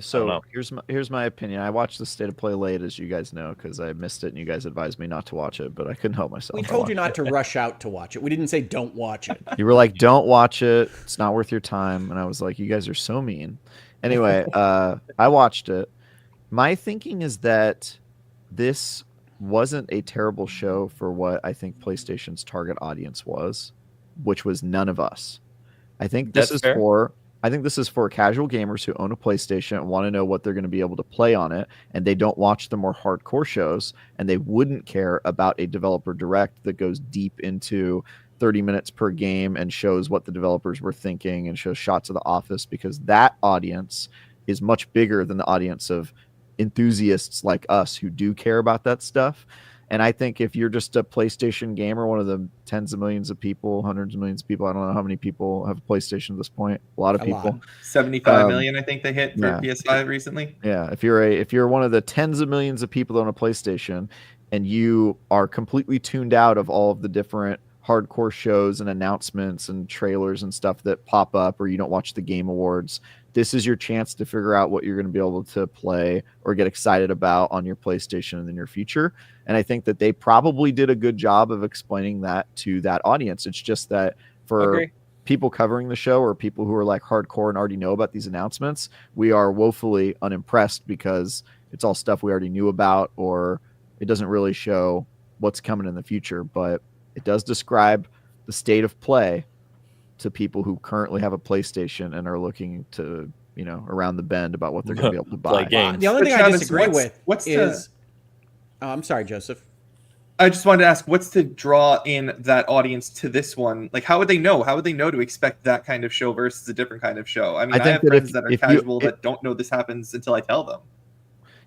So here's my opinion. I watched the State of Play late, as you guys know, because I missed it, and you guys advised me not to watch it, but I couldn't help myself. We told you not to rush out to watch it. We didn't say don't watch it. You were like, don't watch it. It's not worth your time. And I was like, you guys are so mean. Anyway, I watched it. My thinking is that this wasn't a terrible show for what I think PlayStation's target audience was, which was none of us. I think this is for casual gamers who own a PlayStation and want to know what they're going to be able to play on it, and they don't watch the more hardcore shows, and they wouldn't care about a developer direct that goes deep into 30 minutes per game and shows what the developers were thinking and shows shots of the office, because that audience is much bigger than the audience of enthusiasts like us who do care about that stuff. And I think if you're just a PlayStation gamer, one of the tens of millions of people, hundreds of millions of people, I don't know how many people have a PlayStation at this point. A lot of people. 75 million, I think they hit for PS5 recently. Yeah, if you're one of the tens of millions of people that own a PlayStation, and you are completely tuned out of all of the different hardcore shows and announcements and trailers and stuff that pop up, or you don't watch the Game Awards, this is your chance to figure out what you're going to be able to play or get excited about on your PlayStation in the near future. And I think that they probably did a good job of explaining that to that audience. It's just that for people covering the show or people who are like hardcore and already know about these announcements, we are woefully unimpressed because it's all stuff we already knew about, or it doesn't really show what's coming in the future. But it does describe the state of play to people who currently have a PlayStation and are looking to, around the bend about what they're going to be able to buy. The only thing I disagree with is... I'm sorry, Joseph. I just wanted to ask, what's to draw in that audience to this one? Like, how would they know? How would they know to expect that kind of show versus a different kind of show? I mean, I have friends that are casual that don't know this happens until I tell them.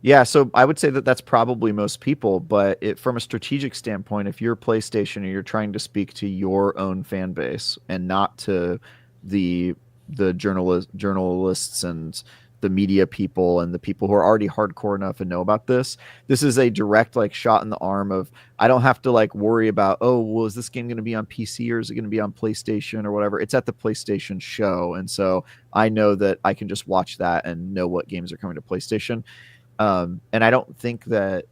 Yeah, so I would say that that's probably most people, but from a strategic standpoint, if you're PlayStation and you're trying to speak to your own fan base and not to the journalists and the media people and the people who are already hardcore enough and know about this is a direct shot in the arm of, I don't have to worry about, is this game going to be on PC or is it going to be on PlayStation or whatever. It's at the PlayStation show, and so I know that I can just watch that and know what games are coming to PlayStation. And I don't think that,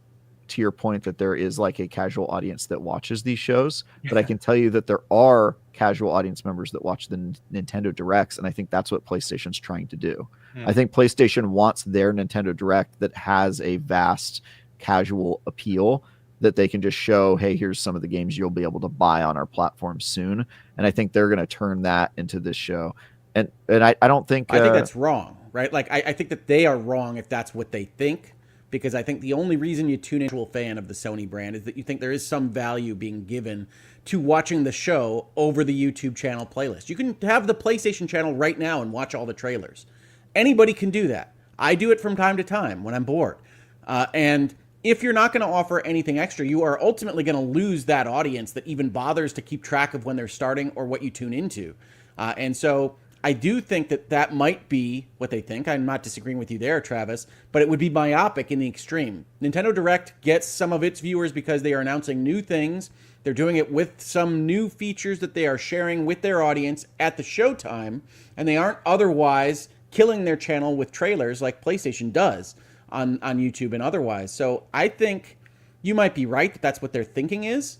to your point, that there is a casual audience that watches these shows, but I can tell you that there are casual audience members that watch the Nintendo Directs, and I think that's what PlayStation's trying to do. I think PlayStation wants their Nintendo Direct that has a vast casual appeal that they can just show, hey, here's some of the games you'll be able to buy on our platform soon. And I think they're going to turn that into this show. And I don't think... I think that's wrong, right? I think that they are wrong if that's what they think, because I think the only reason you tune into a fan of the Sony brand is that you think there is some value being given to watching the show over the YouTube channel playlist. You can have the PlayStation channel right now and watch all the trailers. Anybody can do that. I do it from time to time when I'm bored. And if you're not going to offer anything extra, you are ultimately going to lose that audience that even bothers to keep track of when they're starting or what you tune into. And so I do think that might be what they think. I'm not disagreeing with you there, Travis, but it would be myopic in the extreme. Nintendo Direct gets some of its viewers because they are announcing new things. They're doing it with some new features that they are sharing with their audience at the showtime, and they aren't otherwise killing their channel with trailers like PlayStation does on YouTube and otherwise. So I think you might be right that that's what their thinking is.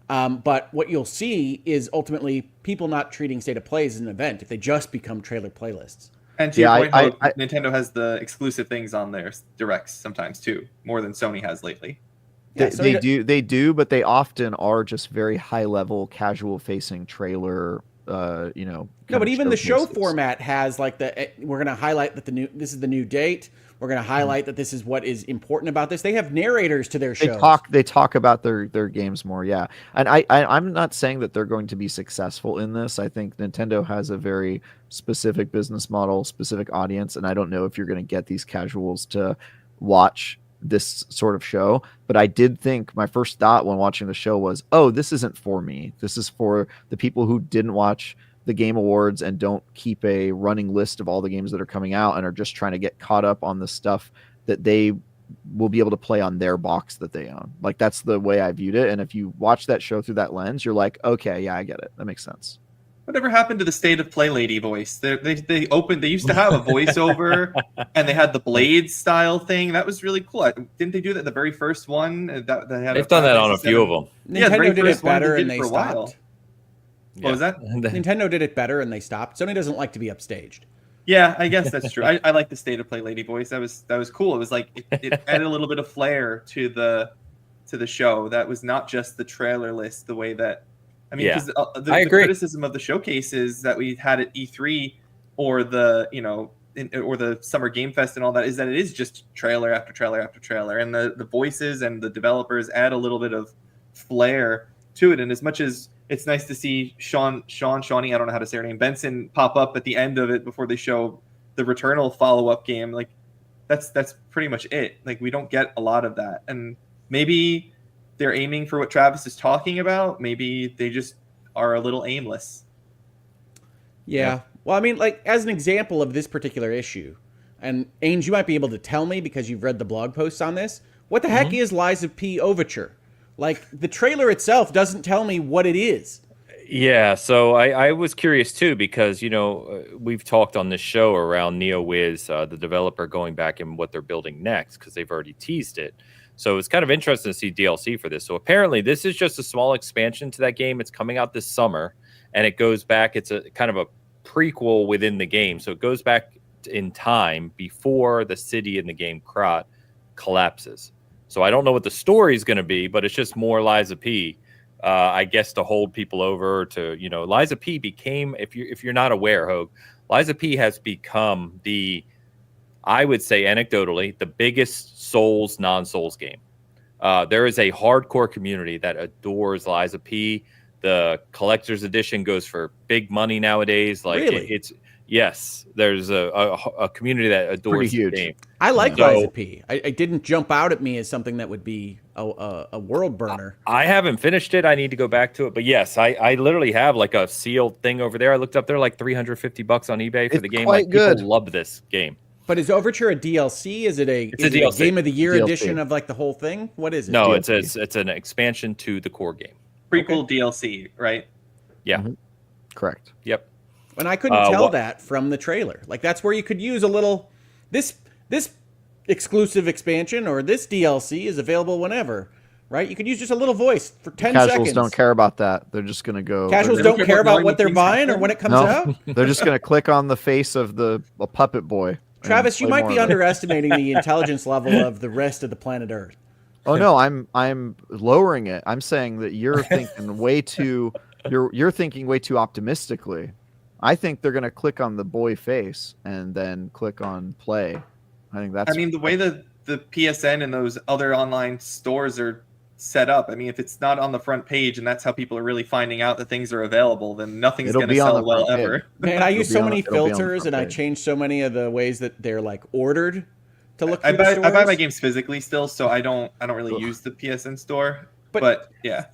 But what you'll see is ultimately people not treating State of Play as an event if they just become trailer playlists. And to your point, Nintendo has the exclusive things on their directs sometimes too, more than Sony has lately. They do, but they often are just very high level, casual facing trailer. No, but even the show format has like we're going to highlight that this is the new date. We're going to highlight that this is what is important about this. They have narrators to their shows. They talk about their games more, yeah. And I'm not saying that they're going to be successful in this. I think Nintendo has a very specific business model, specific audience, and I don't know if you're going to get these casuals to watch this sort of show. But I did think my first thought when watching the show was, oh, this isn't for me. This is for the people who didn't watch the Game Awards and don't keep a running list of all the games that are coming out and are just trying to get caught up on the stuff that they will be able to play on their box that they own. Like, that's the way I viewed it. And if you watch that show through that lens, you're like, okay, yeah, I get it. That makes sense. Whatever happened to the State of Play lady voice? They used to have a voiceover and they had the Blade style thing. That was really cool. Didn't they do that the very first one? They've done that on a few of them. Nintendo did it better and they stopped. What was that? Nintendo did it better and they stopped. Sony doesn't like to be upstaged. Yeah, I guess that's true. I like the State of Play lady voice. That was cool. It was like it added a little bit of flair to the show. That was not just the trailer list. The way that because the criticism of the showcases that we had at E3 or or the Summer Game Fest and all that is that it is just trailer after trailer after trailer, and the voices and the developers add a little bit of flair to it. And as much as it's nice to see Shawnee, I don't know how to say her name, Benson pop up at the end of it before they show the Returnal follow-up game. Like that's pretty much it. Like we don't get a lot of that. And maybe they're aiming for what Travis is talking about. Maybe they just are a little aimless. Yeah. Well, I mean, like as an example of this particular issue, and Ains, you might be able to tell me because you've read the blog posts on this, what the heck is Lies of P Overture? Like, the trailer itself doesn't tell me what it is. Yeah, so I was curious, too, because, we've talked on this show around NeoWiz, the developer, going back and what they're building next, because they've already teased it. So it's kind of interesting to see DLC for this. So apparently this is just a small expansion to that game. It's coming out this summer, and it goes back. It's a kind of a prequel within the game. So it goes back in time before the city in the game, Krat, collapses. So I don't know what the story is going to be, but it's just more Liza P. I guess to hold people over to, Liza P became, if you're not aware, Hogue, Liza P has become I would say anecdotally, the biggest non-Souls game. There is a hardcore community that adores Liza P. The collector's edition goes for big money nowadays. Like really? Yes, there's a community that adores the game. I like Liza P. I didn't jump out at me as something that would be a world burner. I haven't finished it. I need to go back to it. But yes, I literally have like a sealed thing over there. I looked up there like $350 on eBay for the game. Like good. People love this game. But is Overture a DLC? Is it a Game of the Year edition of like the whole thing? What is it? No, it's an expansion to the core game. Prequel DLC, right? Yeah. Mm-hmm. Correct. Yep. And I couldn't tell that from the trailer. Like that's where you could use a little this exclusive expansion or this DLC is available whenever, right? You could use just a little voice for 10 seconds. Casuals don't care about that. They're just going to go. Casuals don't care about what they're buying or when it comes out. They're just going to click on the face of a puppet boy. Travis, you might be underestimating the intelligence level of the rest of the planet Earth. Oh no, I'm lowering it. I'm saying that you're thinking way too you're thinking way too optimistically. I think they're going to click on the boy face and then click on play. I think that's. I mean, the way the PSN and those other online stores are set up. I mean, if it's not on the front page and that's how people are really finding out that things are available, then nothing's going to sell well ever. Man, I use so many filters and I change so many of the ways that they're like ordered to look through the stores. I buy my games physically still, so I don't really use the PSN store. But yeah.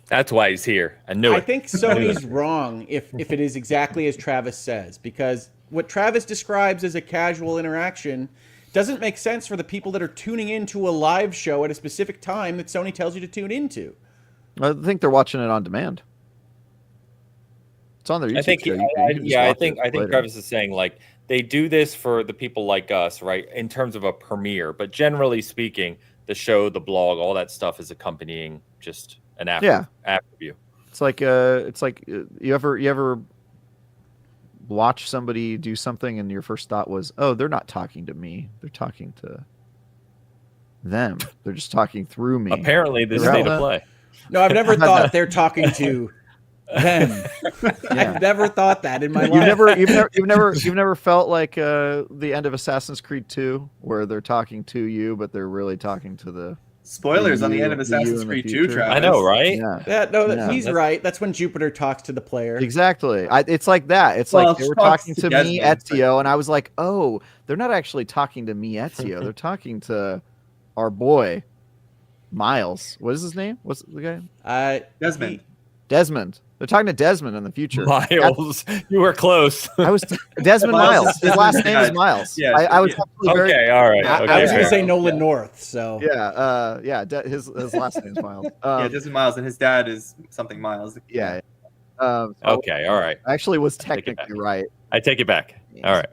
That's why he's here. I knew it. I think Sony's wrong if it is exactly as Travis says, because what Travis describes as a casual interaction doesn't make sense for the people that are tuning into a live show at a specific time that Sony tells you to tune into. I think they're watching it on demand. It's on their YouTube I think, show. I think Travis is saying like they do this for the people like us, right? In terms of a premiere, but generally speaking, the show, the blog, all that stuff is accompanying just an after view. It's like you ever watch somebody do something and your first thought was, oh, they're not talking to me, they're talking to them, they're just talking through me. Apparently this state of play. No, I've never thought they're talking to them. I've never thought that in my life. You've never felt like the end of Assassin's Creed 2 where they're talking to you but they're really talking to the spoilers on the end of Assassin's Creed 2, Travis. I know, right? He's right. That's when Jupiter talks to the player. Exactly. It's like that. It's like they were talking to me, Ezio, and I was like, oh, they're not actually talking to me, Ezio. They're talking to our boy, Miles. What is his name? What's the guy? Desmond. They're talking to Desmond in the future. Miles. You were close. I was Desmond Miles. His last name is Miles. Yeah, I was okay. All right. I was going to say Nolan North. So his last name is Miles. Desmond Miles, and his dad is something Miles. Yeah. Okay. All right. I actually was technically right. I take it back. All right.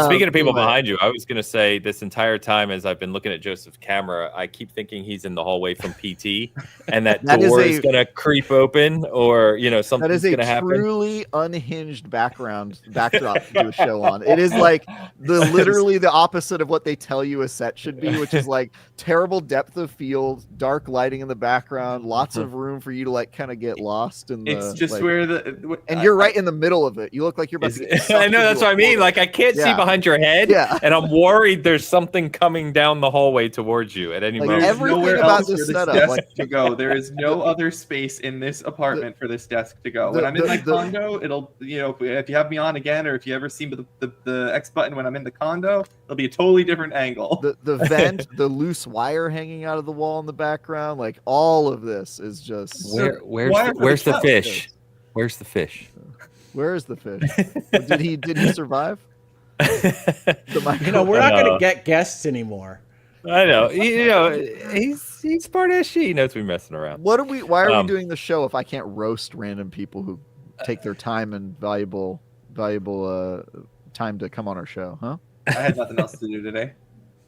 Speaking of people behind you, I was going to say this entire time as I've been looking at Joseph's camera, I keep thinking he's in the hallway from PT and that door is going to creep open or, something's going to happen. That is a truly unhinged backdrop to do a show on. It is like literally the opposite of what they tell you a set should be, which is like terrible depth of field, dark lighting in the background, lots of room for you to like kind of get lost. It's just where and you're right in the middle of it. You look like you're about to get I know, that's what I mean. Like I can't see behind your head, and I'm worried there's something coming down the hallway towards you at any moment. Everything about this setup, to go. There is no other space in this apartment for this desk to go. When I'm in my condo, it'll if you have me on again, or if you ever see the X button when I'm in the condo, it'll be a totally different angle. The vent, the loose wire hanging out of the wall in the background, like all of this is just where's the fish? Where's the fish? Where is the fish? Did he survive? We're not going to get guests anymore. I know. He's part of SG. He knows we're messing around. Why are we doing the show if I can't roast random people who take their time and valuable time to come on our show? Huh? I had nothing else to do today.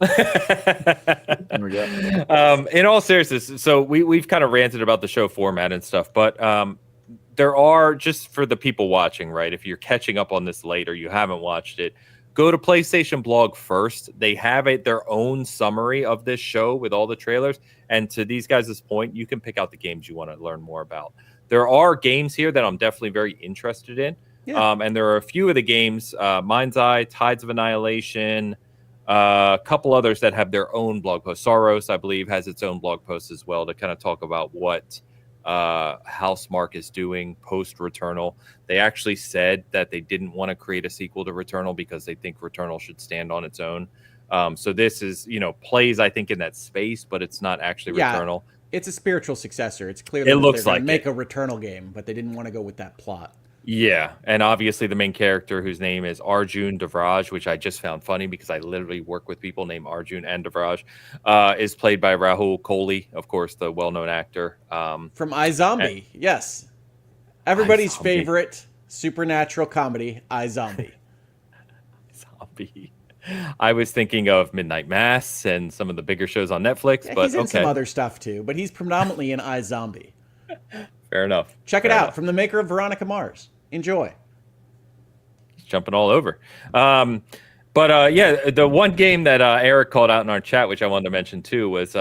There we go. In all seriousness, so we've kind of ranted about the show format and stuff, but there are, just for the people watching, right? If you're catching up on this late or you haven't watched it, go to PlayStation Blog first. They have their own summary of this show with all the trailers. And to these guys' point, you can pick out the games you want to learn more about. There are games here that I'm definitely very interested in. Yeah. And there are a few of the games, Mind's Eye, Tides of Annihilation, a couple others that have their own blog posts. Soros, I believe, has its own blog post as well to kind of talk about what Housemarque is doing post Returnal. They actually said that they didn't want to create a sequel to Returnal because they think Returnal should stand on its own. So this is, plays, I think, in that space, but it's not actually Returnal. It's a spiritual successor. It's clear that they're going to make a Returnal game, but they didn't want to go with that plot. Yeah, and obviously the main character, whose name is Arjun Devraj, which I just found funny because I literally work with people named Arjun and Devraj, is played by Rahul Kohli, of course, the well-known actor. From iZombie, yes. Everybody's favorite supernatural comedy, iZombie. Zombie. I was thinking of Midnight Mass and some of the bigger shows on Netflix, but he's in some other stuff too, but he's predominantly in iZombie. Fair enough. Check it out, from the maker of Veronica Mars. Enjoy. He's jumping all over. The one game that Eric called out in our chat, which I wanted to mention too, was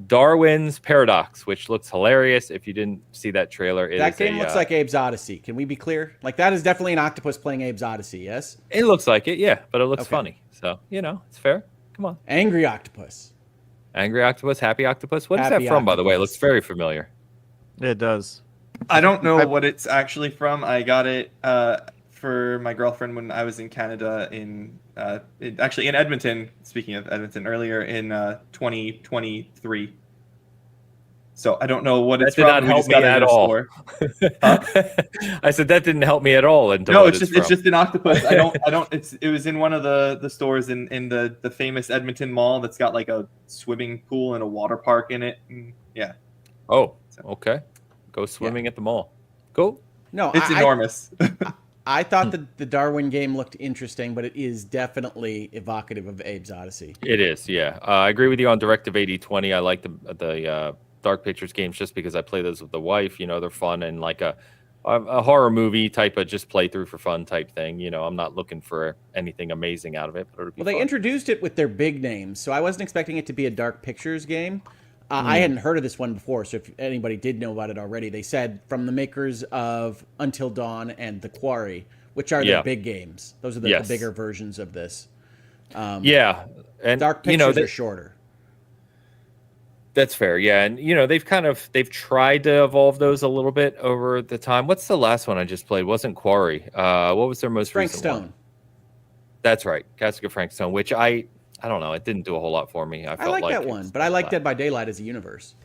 Darwin's Paradox, which looks hilarious. If you didn't see that trailer, that game looks like Abe's Odyssey. Can we be clear? Like, that is definitely an octopus playing Abe's Odyssey, yes? It looks like it, yeah, but it looks funny. So, it's fair. Come on. Angry Octopus. Angry Octopus, Happy Octopus. What is that from, by the way? It looks very familiar. It does. I don't know what it's actually from. I got it for my girlfriend when I was in Canada in Edmonton. Speaking of Edmonton, earlier in 2023. So I don't know what it's That did not from. We help just me got it at in a all. store. I said that didn't help me at all. No, it's just an octopus. I don't. It was in one of the stores in the famous Edmonton Mall that's got like a swimming pool and a water park in it. And yeah. Oh, okay. Go swimming at the mall. Cool. No, It's enormous. I thought that the Darwin game looked interesting, but it is definitely evocative of Abe's Odyssey. It is, yeah. I agree with you on Directive 8020. I like the Dark Pictures games just because I play those with the wife. You know, they're fun and like a horror movie type of just play through for fun type thing. You know, I'm not looking for anything amazing out of it. But Well, they introduced it with their big names, so I wasn't expecting it to be a Dark Pictures game. I hadn't heard of this one before, so if anybody did know about it already, they said from the makers of Until Dawn and The Quarry, which are their big games. Those are the bigger versions of this. Yeah, and Dark Pictures are shorter. That's fair, yeah, and you know they've tried to evolve those a little bit over the time. What's the last one I just played? Wasn't Quarry? What was their most Frank recent Stone. one? That's right, Castle of Frank Stone, which I don't know. It didn't do a whole lot for me. I felt like that one, but I like Dead by Daylight as a universe.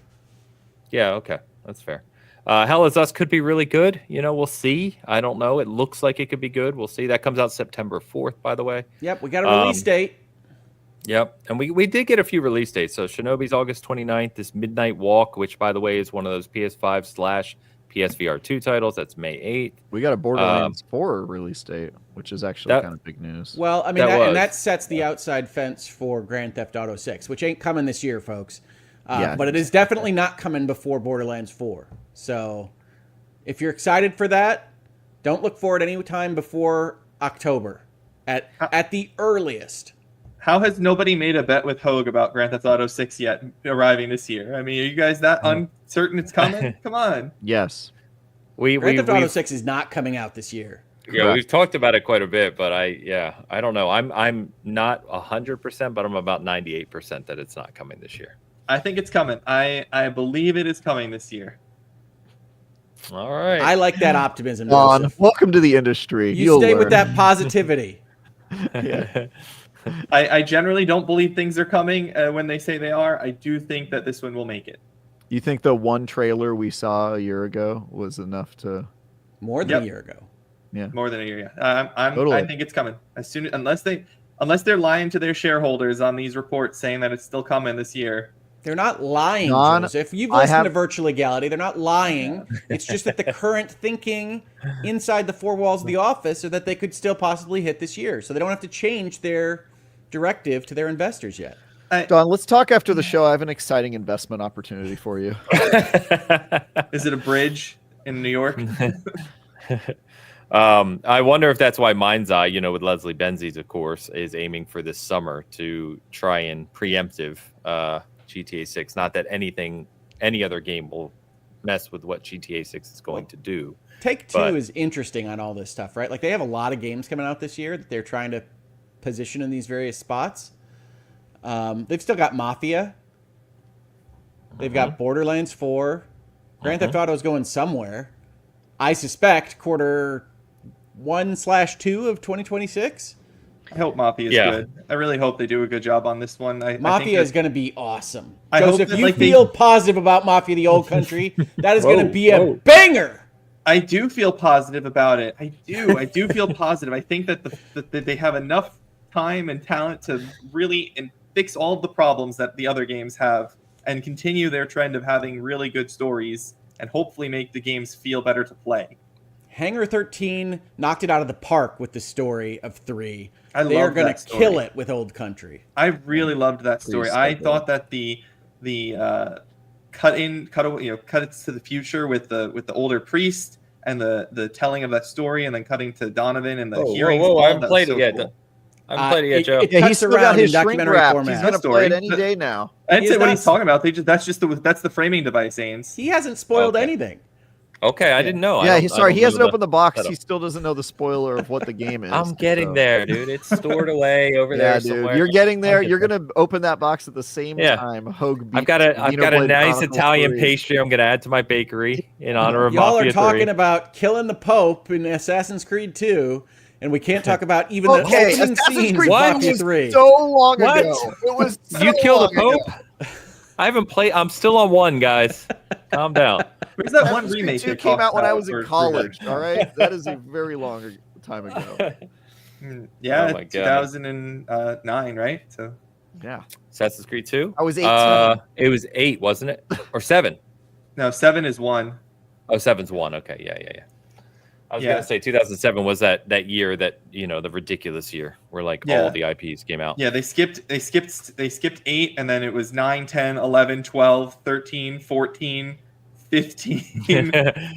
Yeah, okay, that's fair. Hell Is Us could be really good. You know, we'll see. I don't know. It looks like it could be good. We'll see. That comes out September 4th, by the way. Yep, we got a release date. Yep, and we did get a few release dates. So Shinobi's August 29th. This Midnight Walk, which, by the way, is one of those PS5/PSVR 2 titles. That's May 8th. We got a Borderlands 4 release date, which is actually kind of big news. Well, I mean, that sets the outside fence for Grand Theft Auto 6, which ain't coming this year, folks. But it is definitely not coming before Borderlands 4. So if you're excited for that, don't look for it any time before October at the earliest. How has nobody made a bet with Hogue about Grand Theft Auto 6 yet arriving this year? I mean, are you guys that uncertain it's coming? Come on. Yes. Grand Theft Auto 6 is not coming out this year. Yeah, we've talked about it quite a bit, but I don't know. I'm not 100%, but I'm about 98% that it's not coming this year. I think it's coming. I believe it is coming this year. All right. I like that optimism. Juan, welcome to the industry. You stay with that positivity. Yeah. I generally don't believe things are coming when they say they are. I do think that this one will make it. You think the one trailer we saw a year ago was enough to... More than a year ago. Yeah. More than a year, yeah. Totally. I think it's coming. Unless they're lying to their shareholders on these reports saying that it's still coming this year. They're not lying, Joseph. You've listened to Virtual Legality. They're not lying. It's just that the current thinking inside the four walls of the office are that they could still possibly hit this year. So they don't have to change their directive to their investors yet. Don, let's talk after the show. I have an exciting investment opportunity for you. Is it a bridge in New York? I wonder if that's why Mind's Eye, with Leslie Benzies, of course, is aiming for this summer to try and preemptive GTA 6. Not that any other game will mess with what GTA 6 is going to do. Take-Two is interesting on all this stuff, right? Like, they have a lot of games coming out this year that they're trying to position in these various spots. They've still got Mafia. They've got Borderlands 4. Grand Theft Auto is going somewhere. I suspect quarter 1/2 of 2026. I hope Mafia is good. I really hope they do a good job on this one. Mafia is going to be awesome. Joseph, you feel positive about Mafia: The Old Country. That is going to be a banger. I do feel positive about it. I do feel positive. I think that that they have enough time and talent to really fix all of the problems that the other games have and continue their trend of having really good stories and hopefully make the games feel better to play. Hangar 13 knocked it out of the park with the story of 3. They are going to kill it with Old Country. I really loved that story. I thought that the cut it to the future with the older priest and the telling of that story and then cutting to Donovan and the hearings. I haven't played it yet. Cool. I haven't played it yet, Joe. He's still got his shrink wrap. He's going to play it any day now. I didn't say what he's talking about. That's the framing device, Ains. He hasn't spoiled anything. Okay, I didn't know. Yeah, he hasn't opened the box. He still doesn't know the spoiler of what the game is. I'm getting there, dude. It's stored away over there somewhere. You're getting there. You're gonna open that box at the same time. Hogue I've got a nice Italian pastry I'm gonna add to my bakery in honor of Y'all Mafia are talking 3. about killing the Pope in Assassin's Creed 2, and we can't talk about even the opening scenes of Mafia 3. So long ago. It was you kill the Pope? I haven't played. I'm still on 1, guys. Calm down. Where's that one Assassin's Creed remake 2 that came out when I talks was in about college. for- All right, that is a very long time ago. Yeah, Oh my God. 2009, right? So Yeah, Assassin's Creed 2? I was 18. It was 8, wasn't it? Or 7? no, 7 is 1. Oh, 7's 1. Okay, yeah. I was Yeah. gonna say 2007 was that year that the ridiculous year where like Yeah. all the IPs came out. Yeah, they skipped 8, and then it was 9, 10, 11, 12, 13, 14, 15, and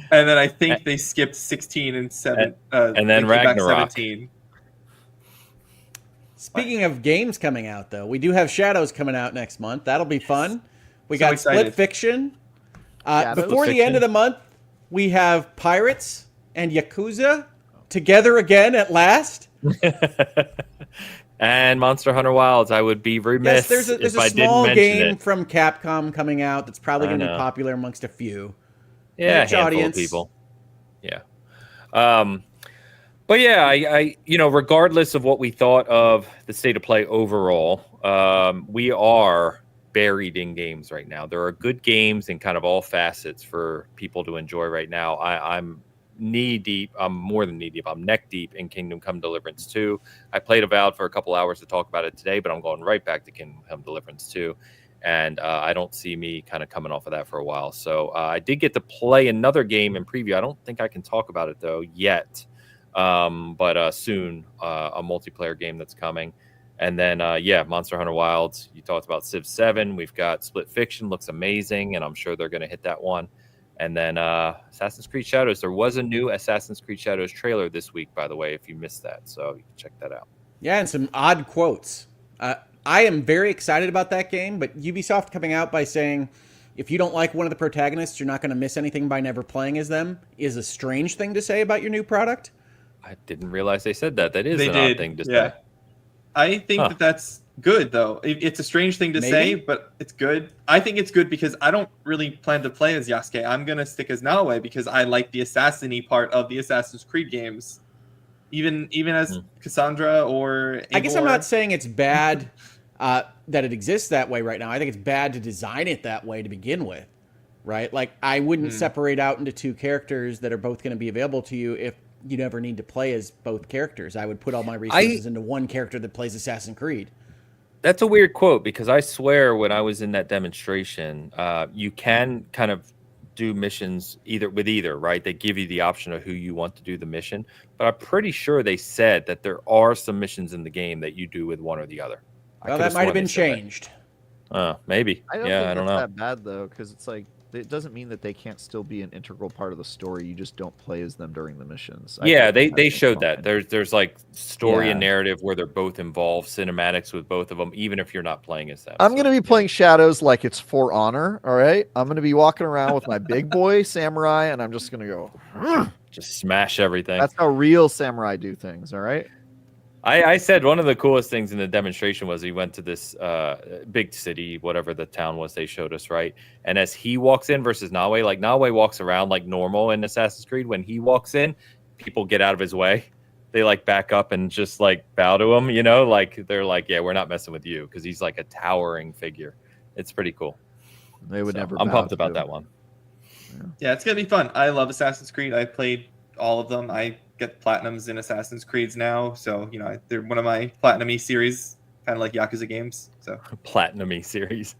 then I think they skipped 16 and 7. And then they came back Ragnarok. 17. Speaking of games coming out, though, we do have Shadows coming out next month. That'll be fun. We So got excited. Split Fiction. Shadows? Before the Fiction? end of the month, we have Pirates and Yakuza together again at last. And Monster Hunter Wilds. I would be remiss Yes, there's if a I didn't small mention game it. from Capcom coming out that's probably I going to be know. popular amongst a few. Yeah, a Niche handful audience. of people. Yeah. But yeah, I regardless of what we thought of the state of play overall, we are buried in games right now. There are good games in kind of all facets for people to enjoy right now. I'm knee deep. I'm more than knee deep. I'm neck deep in Kingdom Come Deliverance 2. I played Avowed for a couple hours to talk about it today, but I'm going right back to Kingdom Come Deliverance 2. And I don't see me kind of coming off of that for a while. So I did get to play another game in preview. I don't think I can talk about it, though, yet. But soon, a multiplayer game that's coming. And then, Monster Hunter Wilds. You talked about Civ 7. We've got Split Fiction. Looks amazing, and I'm sure they're going to hit that one. And then Assassin's Creed Shadows. There was a new Assassin's Creed Shadows trailer this week, by the way, if you missed that. So you can check that out. Yeah, and some odd quotes. I am very excited about that game, but Ubisoft coming out by saying, if you don't like one of the protagonists, you're not going to miss anything by never playing as them is a strange thing to say about your new product. I didn't realize they said that. That is They an did. odd thing to Yeah. say. I think that that's good, though. It's a strange thing to say, but it's good. I think it's good because I don't really plan to play as Yasuke. I'm going to stick as Naoe because I like the assassin-y part of the Assassin's Creed games. Even as Cassandra or Eivor. I guess I'm not saying it's bad that it exists that way right now. I think it's bad to design it that way to begin with, right? Like, I wouldn't separate out into two characters that are both going to be available to you if you never need to play as both characters. I would put all my resources into one character that plays Assassin's Creed. That's a weird quote because I swear when I was in that demonstration, you can kind of do missions either, right? They give you the option of who you want to do the mission. But I'm pretty sure they said that there are some missions in the game that you do with one or the other. Well, that might have been changed. Maybe. I don't I think don't that's know. that bad though, because it's like it doesn't mean that they can't still be an integral part of the story. You just don't play as them during the missions. Yeah, think they that's showed fine. that. There's like story and Yeah. narrative where they're both involved, cinematics with both of them, even if you're not playing as them. I'm going to be playing Shadows like it's For Honor, all right? I'm going to be walking around with my big boy samurai, and I'm just going to go, just smash everything. that's how real samurai do things, all right? I said one of the coolest things in the demonstration was he went to this big city, whatever the town was they showed us, right? And as he walks in versus Naoe, like Naoe walks around like normal in Assassin's Creed. When he walks in, people get out of his way. They like back up and just like bow to him, like they're like, yeah, we're not messing with you because he's like a towering figure. It's pretty cool. They would never. I'm bow pumped to about him. that one. Yeah, it's gonna be fun. I love Assassin's Creed. I played all of them. I get platinums in Assassin's Creeds now, so they're one of my platinum-y series, kind of like Yakuza games. So Platinum-y series.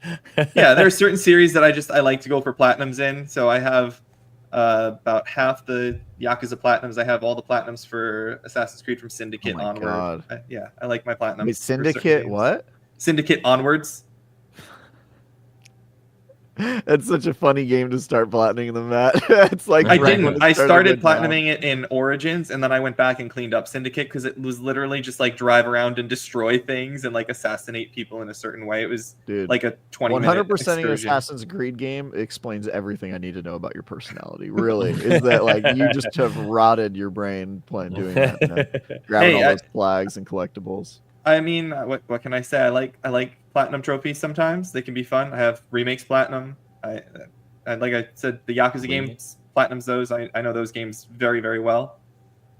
yeah, there are certain series that I like to go for platinums in. So I have about half the Yakuza platinums. I have all the platinums for Assassin's Creed from Syndicate Oh my onward. God. I like my platinums. Wait, for certain Syndicate games. what? Syndicate onwards. It's such a funny game to start platinum them at. It's like I right didn't. when it I started went down. platinuming it in Origins, and then I went back and cleaned up Syndicate because it was literally just like drive around and destroy things and like assassinate people in a certain way. It was Dude, like a 20-minute 100% of an excursion. Assassin's Creed game explains everything I need to know about your personality. Really, is that like you just have rotted your brain doing that, man. Grabbing all those flags and collectibles. I mean, what can I say? I like platinum trophies sometimes. They can be fun. I have remakes platinum. I like I said, the Yakuza games platinums those. I know those games very, very well.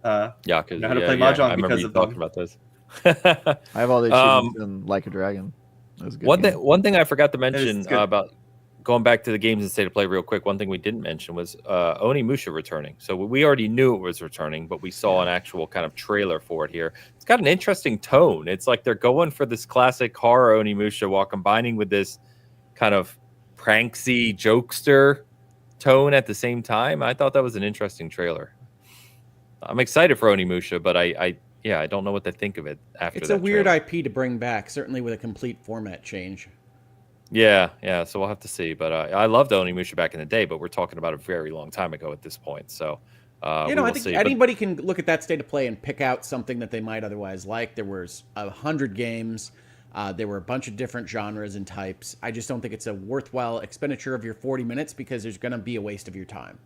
Yakuza. Know how to play Mahjong I remember because you of talking them. about those. I have all the achievements in Like a Dragon. That was a good game. One thing I forgot to mention good. about going back to the games and state of play real quick. One thing we didn't mention was Onimusha returning. So we already knew it was returning, but we saw an actual kind of trailer for it here. It's got an interesting tone. It's like they're going for this classic horror Onimusha while combining with this kind of pranksy jokester tone at the same time. I thought that was an interesting trailer. I'm excited for Onimusha, but I don't know what to think of it after It's that a weird trailer. IP to bring back, certainly with a complete format change. Yeah. So we'll have to see. But I loved Onimusha back in the day, but we're talking about a very long time ago at this point. So, I think anybody can look at that state of play and pick out something that they might otherwise like. There was 100 games. There were a bunch of different genres and types. I just don't think it's a worthwhile expenditure of your 40 minutes because there's going to be a waste of your time.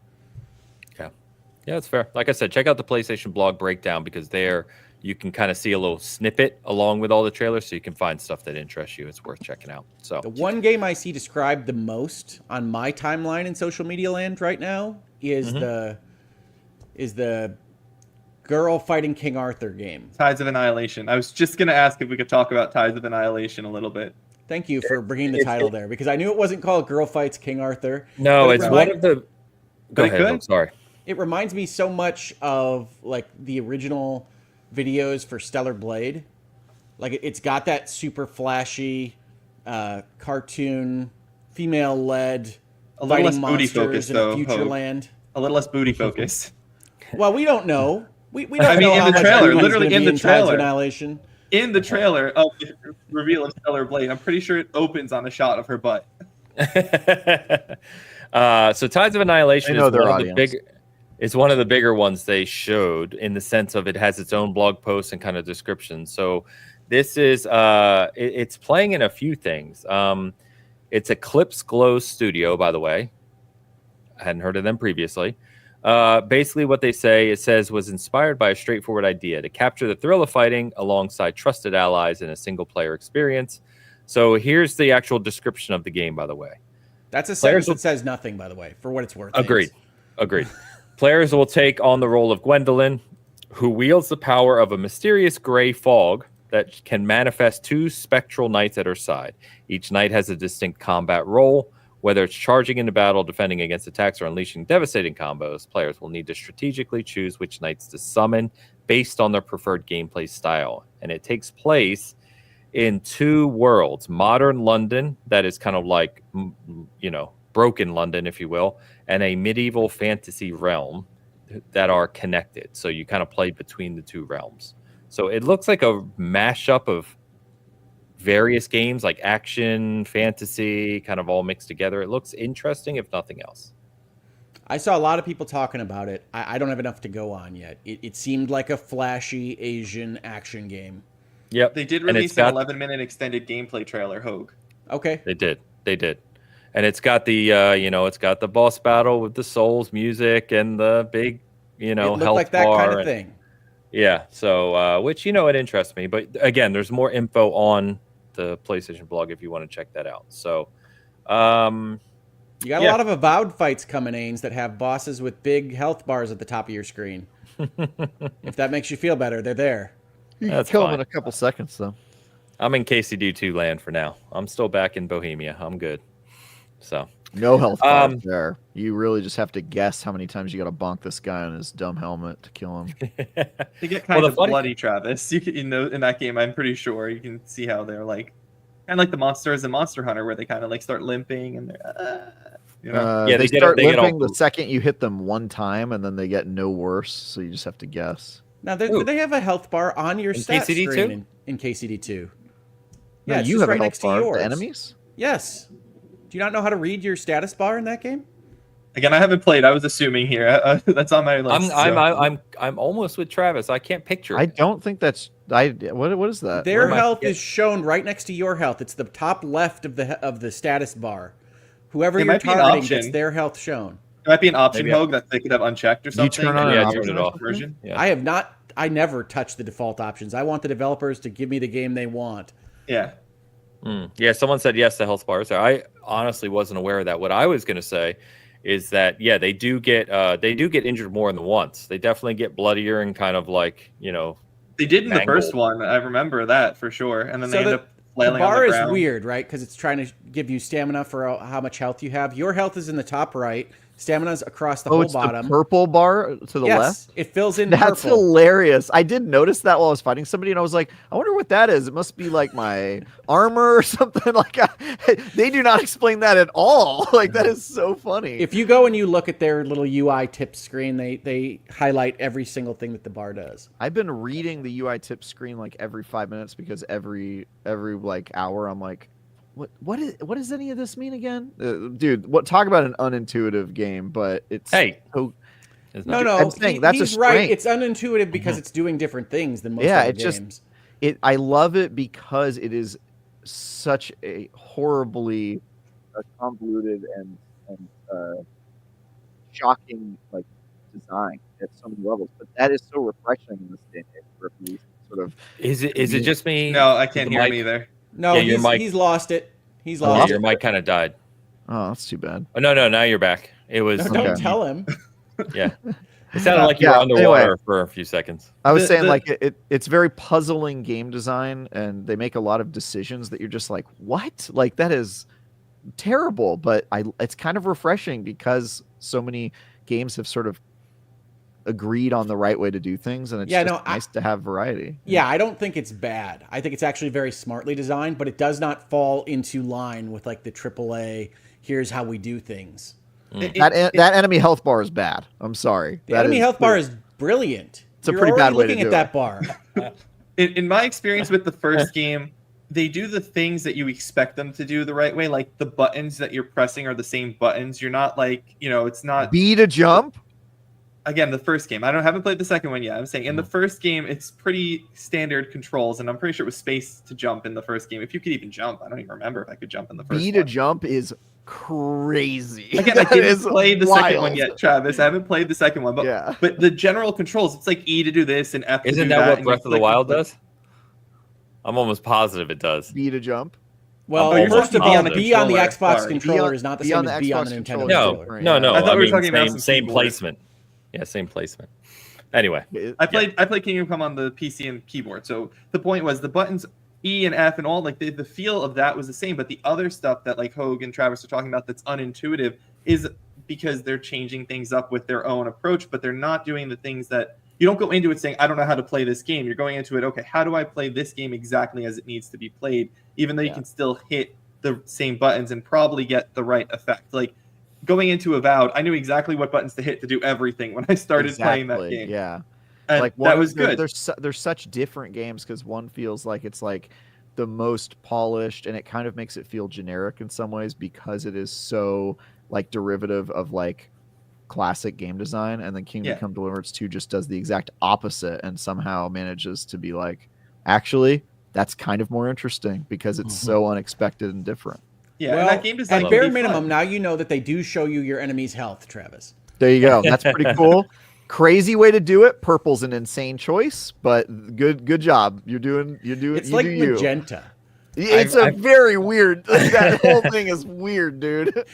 Yeah, that's fair. Like I said, check out the PlayStation blog breakdown because there you can kind of see a little snippet along with all the trailers, so you can find stuff that interests you. It's worth checking out. So the one game I see described the most on my timeline in social media land right now is the girl fighting King Arthur game. Tides of Annihilation. I was just going to ask if we could talk about Tides of Annihilation a little bit. Thank you for bringing the title there because I knew it wasn't called Girl Fights King Arthur. No, it's one of the. Go ahead. I'm sorry. It reminds me so much of like the original videos for Stellar Blade. Like it's got that super flashy cartoon female-led A little less fighting booty monsters focused, in though, a future Hope. land. A little less booty focused. Well, we don't know. We don't I mean, know in how the much trailer, booty's literally gonna in be the Tides of trailer. Annihilation. In the trailer of the reveal of Stellar Blade, I'm pretty sure it opens on a shot of her butt. So Tides of Annihilation They know is their one audience. of the big. It's one of the bigger ones they showed in the sense of it has its own blog post and kind of description. So this is it's playing in a few things. It's Eclipse Glow Studio, by the way. I hadn't heard of them previously. Basically what they say, it says, was inspired by a straightforward idea to capture the thrill of fighting alongside trusted allies in a single player experience. So here's the actual description of the game, by the way. That's a sentence that says nothing, by the way, for what it's worth. Agreed. Players will take on the role of Gwendolyn, who wields the power of a mysterious gray fog that can manifest two spectral knights at her side. Each knight has a distinct combat role. Whether it's charging into battle, defending against attacks, or unleashing devastating combos, players will need to strategically choose which knights to summon based on their preferred gameplay style. And it takes place in two worlds: modern London, that is kind of like, broken London, if you will, and a medieval fantasy realm that are connected. So you kind of play between the two realms. So it looks like a mashup of various games, like action, fantasy, kind of all mixed together. It looks interesting, if nothing else. I saw a lot of people talking about it. I don't have enough to go on yet. It seemed like a flashy Asian action game. Yep. They did release an 11-minute extended gameplay trailer, Hogue. Okay. They did. And it's got the, it's got the boss battle with the Souls music and the big, it health looked like that bar kind of thing. Yeah. So, which, it interests me. But again, there's more info on the PlayStation blog if you want to check that out. So, you got a lot of Avowed fights coming, Ains, that have bosses with big health bars at the top of your screen. If that makes you feel better, they're there. You can That's kill fine. them in a couple seconds, though. I'm in KCD2 land for now. I'm still back in Bohemia. I'm good. So No health bar there. You really just have to guess how many times you got to bonk this guy on his dumb helmet to kill him. They get kind of bloody, Travis. You can, in that game, I'm pretty sure you can see how they're like, kind of like the monsters in Monster Hunter, where they kind of like start limping and they're, they start limping the second you hit them one time, and then they get no worse. So you just have to guess. Now, do they have a health bar on your stat KCD2? screen in KCD2? Yeah, it's you just have right a health next to bar. yours. The enemies? Yes. Do you not know how to read your status bar in that game? Again, I haven't played. I was assuming here. That's on my list. I'm almost with Travis. I can't picture it. I don't think that's. What is that? Their health is shown right next to your health. It's the top left of the status bar. Whoever you're targeting gets their health shown. It might be an option, Hogue, that they could have unchecked or something. You turn on turn it off. Version. Yeah. I never touch the default options. I want the developers to give me the game they want. Yeah. Yeah, someone said yes, the health bar is there. I honestly wasn't aware of that. What I was going to say is that they do get injured more than once. They definitely get bloodier and kind of like They did in the mangled. first one. I remember that for sure. And then they end up flailing The on bar the is ground. weird, right? Because it's trying to give you stamina for how much health you have. Your health is in the top right. Stamina's across the whole it's bottom. the purple bar to the left? Yes, it fills in That's purple. hilarious. I did notice that while I was fighting somebody, and I was like, I wonder what that is. It must be like my armor or something. Like, they do not explain that at all. Like, that is so funny. If you go and you look at their little UI tips screen, they highlight every single thing that the bar does. I've been reading the UI tip screen like every 5 minutes because every like hour I'm like, what does any of this mean again? Dude, talk about an unintuitive game, but it's Hey. so, No, I'm saying that's he's a right. strength. It's unintuitive because it's doing different things than most Yeah, other it just- games. I love it because it is such a horribly convoluted and shocking like design at so many levels. But that is so refreshing in this day and age for these sort of. Is it just me? No, I can't The hear mic- him either. No, Yeah, your mic- he's lost it. He's Yeah, lost your it. mic kind of died. Oh, that's too bad. Oh, no, now you're back. It was. No, don't Okay. tell him. Yeah. It sounded like you were Yeah, underwater anyway. for a few seconds. I was The- saying the- like it's very puzzling game design, and they make a lot of decisions that you're just like, what? Like that is terrible. But it's kind of refreshing because so many games have sort of agreed on the right way to do things, and it's nice to have variety. Yeah, I don't think it's bad. I think it's actually very smartly designed, but it does not fall into line with like the AAA. Here's how we do things. That enemy health bar is bad. I'm sorry. The enemy health bar is brilliant. It's a You're pretty already bad way to looking do at it. that bar. In my experience with the first game, they do the things that you expect them to do the right way. Like the buttons that you're pressing are the same buttons. You're not like, it's not. B to jump. Again, the first game. I haven't played the second one yet. I'm saying in the first game, it's pretty standard controls, and I'm pretty sure it was space to jump in the first game. If you could even jump, I don't even remember if I could jump in the first. B to jump is crazy. Again, I That didn't is play the second one wild. yet, Travis. I haven't played the second one, but Yeah. but the general controls, it's like E to do this and F to Isn't do that that. what and Breath you of the click Wild and click. does? I'm almost positive it does. B to jump. Well, Oh, you're first of talking all, on the B on the controller. Xbox Sorry. controller is not the B same on the as B on the Xbox Nintendo controller. controller. No. I thought we were talking about same, some same keyboard. placement. Yeah, same placement. Anyway, I played Kingdom Come on the PC and keyboard. So the point was the buttons E and F and all like the feel of that was the same, but the other stuff that like Hogue and Travis are talking about that's unintuitive is because they're changing things up with their own approach, but they're not doing the things that you don't go into it saying, I don't know how to play this game. You're going into it, okay, how do I play this game exactly as it needs to be played, even though you can still hit the same buttons and probably get the right effect. Like going into Avowed, I knew exactly what buttons to hit to do everything when I started playing that game. Yeah. And like that was good. There's such different games because one feels like it's like the most polished, and it kind of makes it feel generic in some ways because it is so like derivative of like classic game design, and then Kingdom Come Deliverance 2 just does the exact opposite and somehow manages to be like, actually, that's kind of more interesting because it's so unexpected and different. Yeah, Well, and that game design at can bare be minimum, fun. now you know that they do show you your enemy's health, Travis. There you go. That's pretty cool. Crazy way to do it. Purple's an insane choice, but good job. You're doing It's you like do you. magenta. It's very weird. That whole thing is weird, dude.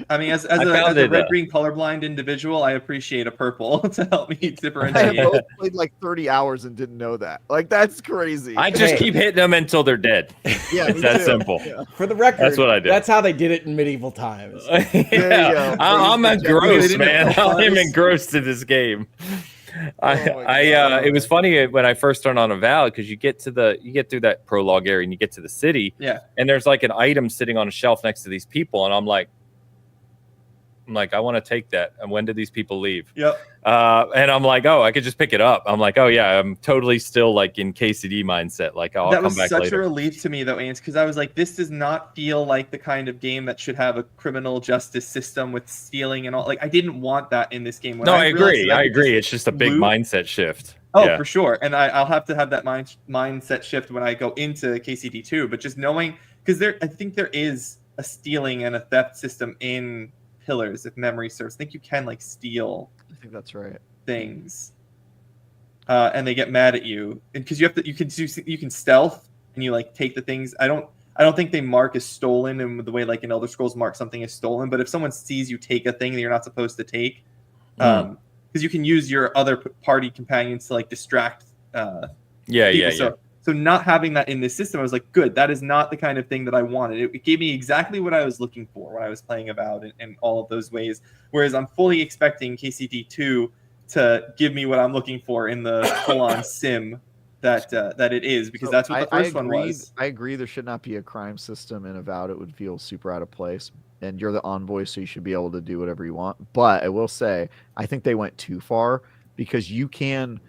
I mean, as I a found it, red-green colorblind individual, I apprate a purple to help me I have differentiate. both played like 30 hours and didn't know that. Like that's crazy. I just keep hitting them until they're dead. Yeah, It's me that too. simple. Yeah. For the record, That's what I do. That's how they did it in medieval times. Yeah. There you go. I'm engrossed, didn't man. know I'm this. engrossed in this game. God. It was funny when I first turned on Avowed because you get through that prologue area and you get to the city, and there's like an item sitting on a shelf next to these people, and I'm like, I want to take that. And when did these people leave? Yep. And I'm like, oh, I could just pick it up. I'm like, oh yeah, I'm totally still like in KCD mindset. Like, I'll That come was back such later. a relief to me, though, Ains, because I was like, this does not feel like the kind of game that should have a criminal justice system with stealing and all. Like, I didn't want that in this game. When No, I realized agree. that I could agree. just It's just a big loot- mindset shift. Oh, Yeah. for sure. And I'll have to have that mindset shift when I go into KCD 2. But just knowing, because I think there is a stealing and a theft system in Pillars, if memory serves. I think you can like steal I think that's right. things, and they get mad at you, because you can stealth and you like take the things. I don't think they mark as stolen in the way like in Elder Scrolls mark something as stolen. But if someone sees you take a thing that you're not supposed to take, because you can use your other party companions to like distract. Yeah. So So not having that in this system, I was like, good, that is not the kind of thing that I wanted. It gave me exactly what I was looking for when I was playing Avowed in all of those ways. Whereas I'm fully expecting KCD2 to give me what I'm looking for in the full-on sim that it is, because that's what the first one was. I agree there should not be a crime system in Avowed. It would feel super out of place. And you're the envoy, so you should be able to do whatever you want. But I will say, I think they went too far, because you can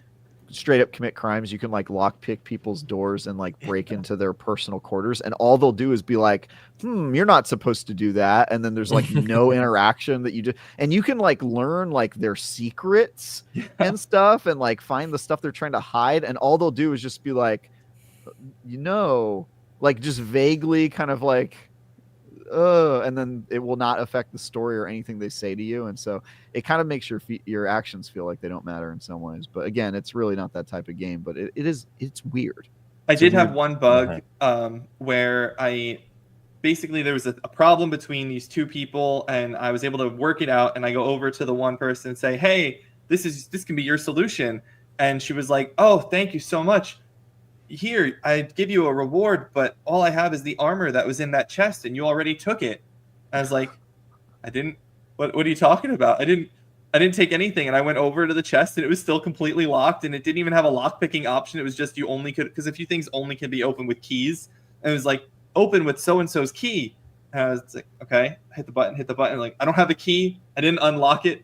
straight up commit crimes. You can like lockpick people's doors and like break into their personal quarters, and all they'll do is be like, you're not supposed to do that. And then there's like no interaction that you do. And you can like learn like their secrets and stuff, and like find the stuff they're trying to hide. And all they'll do is just be like, like just vaguely kind of like, and then it will not affect the story or anything they say to you. And so it kind of makes your actions feel like they don't matter in some ways. But again, it's really not that type of game, but it's weird. I did have one bug where basically there was a problem between these two people, and I was able to work it out. And I go over to the one person and say, hey, this can be your solution. And she was like, oh, thank you so much. Here, I give you a reward, but all I have is the armor that was in that chest, and you already took it. I was like, I didn't. What are you talking about? I didn't take anything. And I went over to the chest, and it was still completely locked, and it didn't even have a lock picking option. It was just you only could, because a few things only can be opened with keys. And it was like, open with so and so's key. And I was like, okay, hit the button. Like, I don't have a key. I didn't unlock it.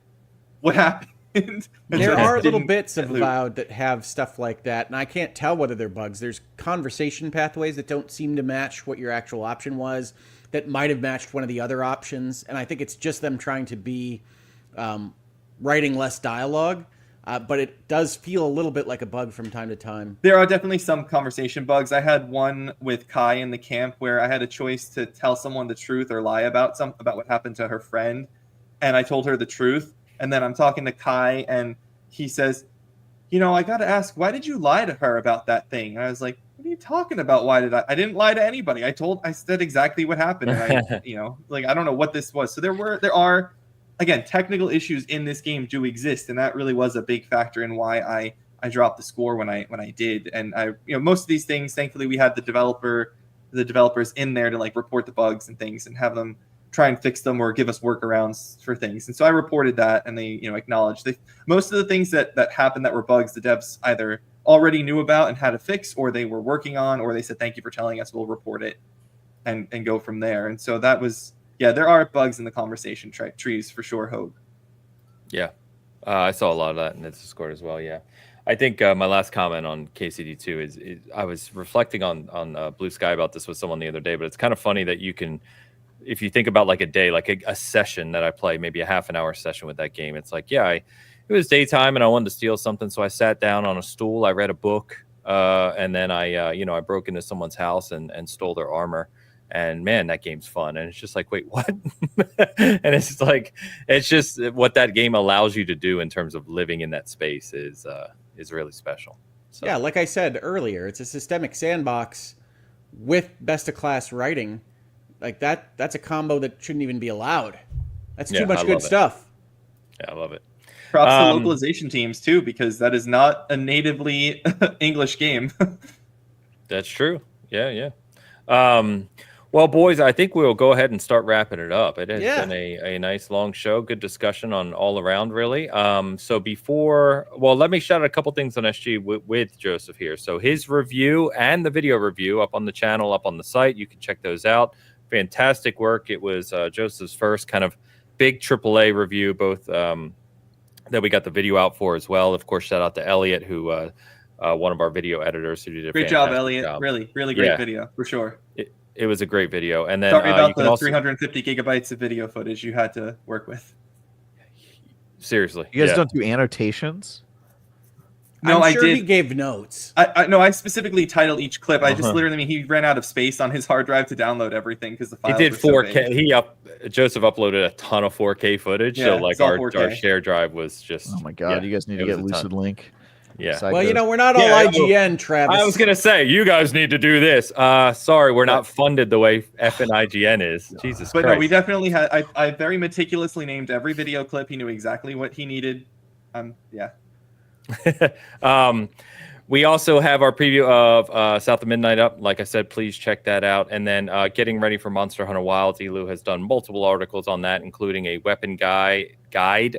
What happened? There are little bits of Avowed that have stuff like that, and I can't tell whether they're bugs. There's conversation pathways that don't seem to match what your actual option was, that might have matched one of the other options, and I think it's just them trying to be writing less dialogue, but it does feel a little bit like a bug from time to time. There are definitely some conversation bugs. I had one with Kai in the camp where I had a choice to tell someone the truth or lie about what happened to her friend, and I told her the truth. And then I'm talking to Kai, and he says, I got to ask, why did you lie to her about that thing? And I was like, what are you talking about? Why did I didn't lie to anybody. I said exactly what happened. And I don't know what this was. So there are, again, technical issues in this game do exist. And that really was a big factor in why I dropped the score when I did. And most of these things, thankfully we had the developers in there to like report the bugs and things and have them try and fix them or give us workarounds for things. And so I reported that, and they acknowledged most of the things that happened that were bugs, the devs either already knew about and had to fix, or they were working on, or they said, thank you for telling us, we'll report it and go from there. And so that was, there are bugs in the conversation trees for sure, Hogue. Yeah. I saw a lot of that in the Discord as well. Yeah. I think my last comment on KCD2 is I was reflecting on Blue Sky about this with someone the other day, but it's kind of funny that you can, if you think about like a day, like a session that I play, maybe a half an hour session with that game, it's like, it was daytime and I wanted to steal something. So I sat down on a stool, I read a book, and then I broke into someone's house and stole their armor. And man, that game's fun. And it's just like, wait, what? And it's like, it's just what that game allows you to do in terms of living in that space is really special. So. Yeah, like I said earlier, it's a systemic sandbox with best of class writing. Like that's a combo that shouldn't even be allowed. That's too much good stuff. Yeah, I love it. Props to localization teams too, because that is not a natively English game. That's true. Yeah. Well, boys, I think we'll go ahead and start wrapping it up. It has been a nice long show. Good discussion on all around, really. So let me shout out a couple things on SG with Joseph here. So his review and the video review up on the channel, up on the site. You can check those out. Fantastic work. It was Joseph's first kind of big AAA review, both that we got the video out for as well. Of course, shout out to Elliot, who one of our video editors who did a great job, Elliot. Really great video for sure. It was a great video. And then sorry about the 350 gigabytes of video footage you had to work with. Seriously, you guys don't do annotations? No, I'm sure I did. He gave notes. I specifically titled each clip. I just literally he ran out of space on his hard drive to download everything because the files he did 4K. So Joseph uploaded a ton of 4K footage. Yeah, so like our share drive was just. Oh my god! You guys need to get Lucid Link. Yeah. Well, we're not all IGN, Travis. I was gonna say you guys need to do this. Sorry, we're not funded the way effing IGN is. Jesus Christ. But no, we definitely had. I very meticulously named every video clip. He knew exactly what he needed. Yeah. We also have our preview of South of Midnight up. Like I said, please check that out. And then getting ready for Monster Hunter Wilds. Elu has done multiple articles on that, including a weapon guide.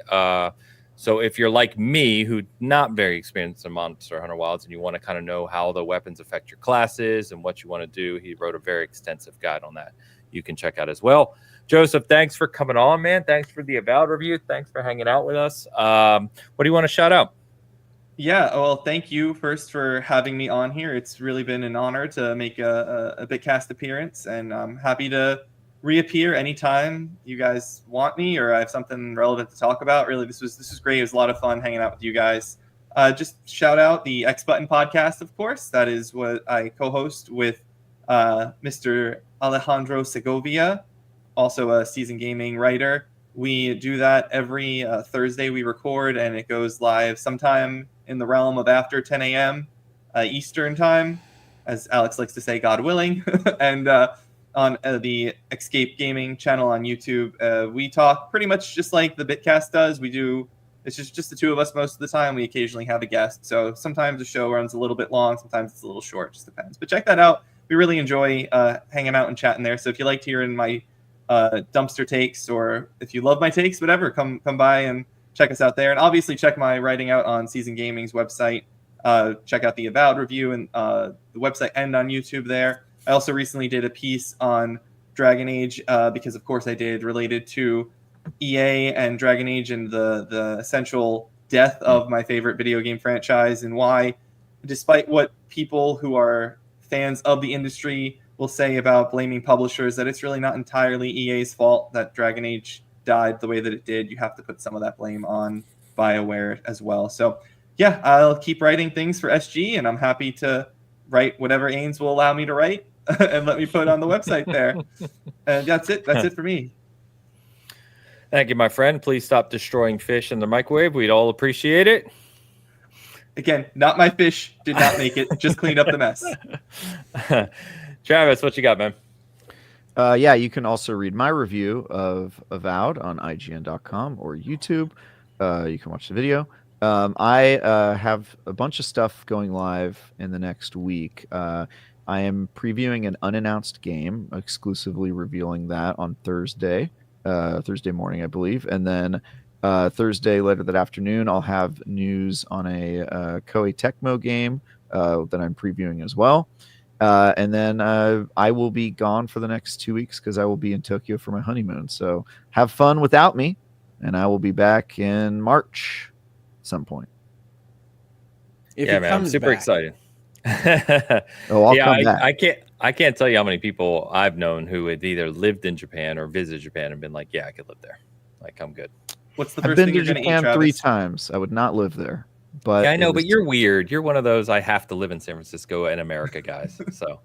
So if you're like me, who's not very experienced in Monster Hunter Wilds, and you want to kind of know how the weapons affect your classes and what you want to do, he wrote a very extensive guide on that. You can check out as well. Joseph, thanks for coming on, man. Thanks for the Avowed review. Thanks for hanging out with us. What do you want to shout out? Yeah, well, thank you first for having me on here. It's really been an honor to make a Bitcast appearance, and I'm happy to reappear anytime you guys want me or I have something relevant to talk about. Really, this was great. It was a lot of fun hanging out with you guys. Just shout out the X Button podcast, of course. That is what I co-host with Mr. Alejandro Segovia, also a seasoned gaming writer. We do that every Thursday we record, and it goes live sometime in the realm of after 10 a.m. Eastern time, as Alex likes to say, God willing. And on the Escape Gaming channel on YouTube, we talk pretty much just like the Bitcast does. It's just the two of us most of the time. We occasionally have a guest. So sometimes the show runs a little bit long, sometimes it's a little short, just depends. But check that out. We really enjoy hanging out and chatting there. So if you liked hearing my dumpster takes, or if you love my takes, whatever, come by and check us out there. And obviously check my writing out on Season Gaming's website. Check out the Avowed review and the website and on YouTube there. I also recently did a piece on Dragon Age because, of course, I did, related to EA and Dragon Age and the essential death of my favorite video game franchise, and why, despite what people who are fans of the industry will say about blaming publishers, that it's really not entirely EA's fault that Dragon Age died the way that it did. You have to put some of that blame on BioWare as well. So, yeah, I'll keep writing things for SG, and I'm happy to write whatever Ains will allow me to write and let me put on the website there. And that's it. That's it for me. Thank you, my friend. Please stop destroying fish in the microwave. We'd all appreciate it. Again, not my fish. Did not make it. Just cleaned up the mess. Travis, what you got, man? Yeah, you can also read my review of Avowed on IGN.com or YouTube. You can watch the video. I have a bunch of stuff going live in the next week. I am previewing an unannounced game, exclusively revealing that on Thursday morning, I believe. And then Thursday later that afternoon, I'll have news on a Koei Tecmo game that I'm previewing as well. And then I will be gone for the next 2 weeks because I will be in Tokyo for my honeymoon. So have fun without me, and I will be back in March at some point. Yeah, man, I'm super excited. I'll come back. I can't tell you how many people I've known who had either lived in Japan or visited Japan and been like, yeah, I could live there. Like, I'm good. What's the I've first been thing to you're going to eat, Japan Travis? 3 times. I would not live there. But yeah, I know, but you're weird. You're one of those I have to live in San Francisco and America guys. So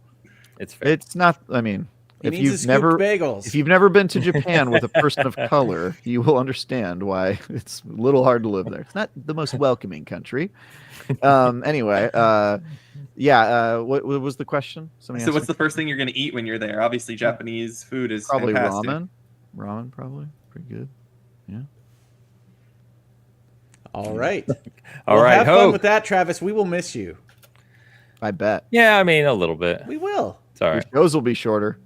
it's fair. It's not. I mean, He needs bagels. if you've never been to Japan with a person of color, you will understand why it's a little hard to live there. It's not the most welcoming country. Anyway, what was the question? So what's the first thing you're going to eat when you're there? Obviously, Japanese food is probably fantastic. Ramen, probably pretty good. Yeah. All right. All right. Have fun with that, Travis. We will miss you. I bet. Yeah, I mean, a little bit. We will. It's all right. Your shows will be shorter.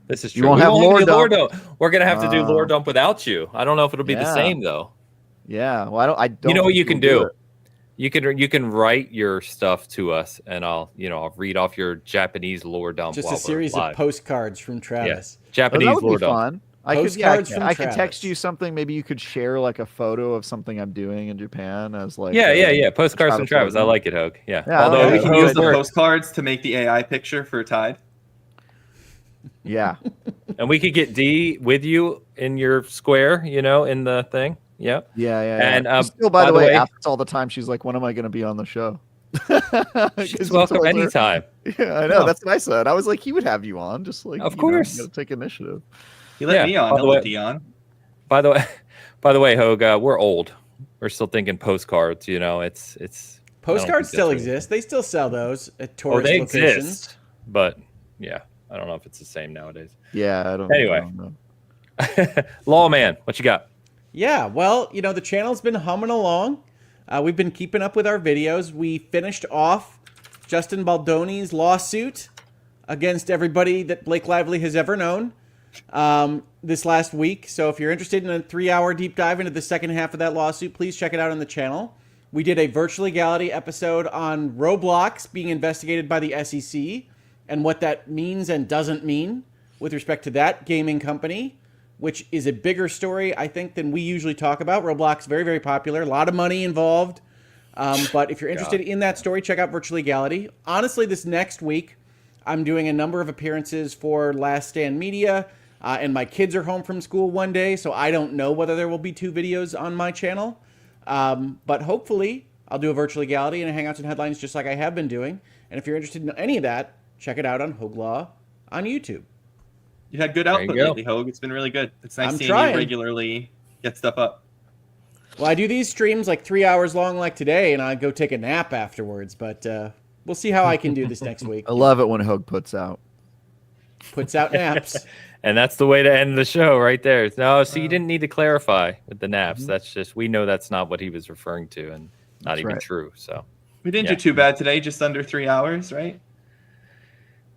This is true. You won't have lore dump. We're gonna have to do lore dump without you. I don't know if it'll be the same though. Yeah. Well, I don't. You know what you can do? It. You can write your stuff to us, and I'll read off your Japanese lore dump. Just while a series we're of postcards from Travis. Yeah. Japanese that would lore be dump. fun. I could text you something. Maybe you could share like a photo of something I'm doing in Japan as like postcards from Travis. I like it, Hogue. Yeah. Although we can use the postcards to make the AI picture for Tide. Yeah. And we could get D with you in your square, in the thing. Yeah. Yeah. And still, by the way, asks all the time. She's like, "When am I going to be on the show?" She's welcome anytime. Yeah, I know. That's what I said. I was like, he would have you on, just like of course. You gotta take initiative. He let me on. Let Dion. By the way, Hogue, we're old. We're still thinking postcards. It's postcards still exist. They still sell those at tourist locations. Exist, but yeah, I don't know if it's the same nowadays. Yeah, I don't. Anyway, know. Lawman, what you got? Yeah, well, the channel's been humming along. We've been keeping up with our videos. We finished off Justin Baldoni's lawsuit against everybody that Blake Lively has ever known this last week. So if you're interested in a 3-hour deep dive into the second half of that lawsuit, please check it out on the channel. We did a virtual legality episode on Roblox being investigated by the SEC and what that means and doesn't mean with respect to that gaming company, which is a bigger story, I think, than we usually talk about. Roblox, very, very popular. A lot of money involved. But if you're interested in that story, check out Virtual Legality. Honestly, this next week, I'm doing a number of appearances for Last Stand Media, and my kids are home from school one day, so I don't know whether there will be 2 videos on my channel. But hopefully, I'll do a Virtual Legality and a Hangouts and Headlines just like I have been doing. And if you're interested in any of that, check it out on Hoglaw on YouTube. You had good output lately, Hogue. It's been really good. It's nice seeing you regularly get stuff up. Well, I do these streams like 3 hours long like today, and I go take a nap afterwards. But we'll see how I can do this next week. I love it when Hogue puts out naps. And that's the way to end the show right there. No, so you didn't need to clarify with the naps. That's just, we know that's not what he was referring to and not even true. So we didn't do too bad today, just under 3 hours, right?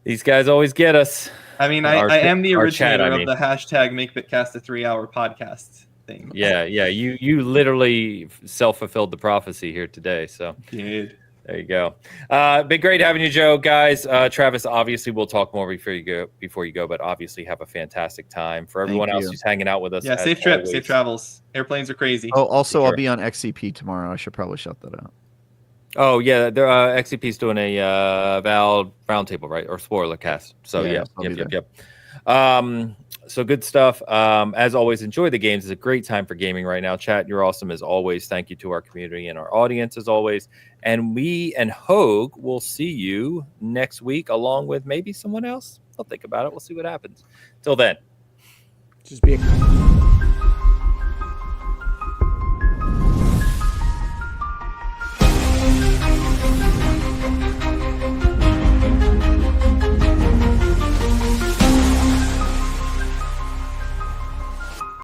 These guys always get us. I mean, I am the originator of the hashtag Make Bitcast a 3-hour podcast thing. Yeah. You literally self-fulfilled the prophecy here today. So Dude. There you go. Been great having you, Joe. Guys, Travis, obviously we'll talk more before you go, but obviously have a fantastic time. For everyone else who's hanging out with us. Yeah, safe trip, safe travels. Airplanes are crazy. Oh, also I'll be on XCP tomorrow. I should probably shout that out. Oh yeah, they're XCP's doing a Avowed roundtable, right? Or spoiler cast. So yep. So good stuff. As always, enjoy the games. It's a great time for gaming right now. Chat, you're awesome as always. Thank you to our community and our audience as always. And we and Hogue will see you next week along with maybe someone else. I'll think about it. We'll see what happens. Till then. Just be a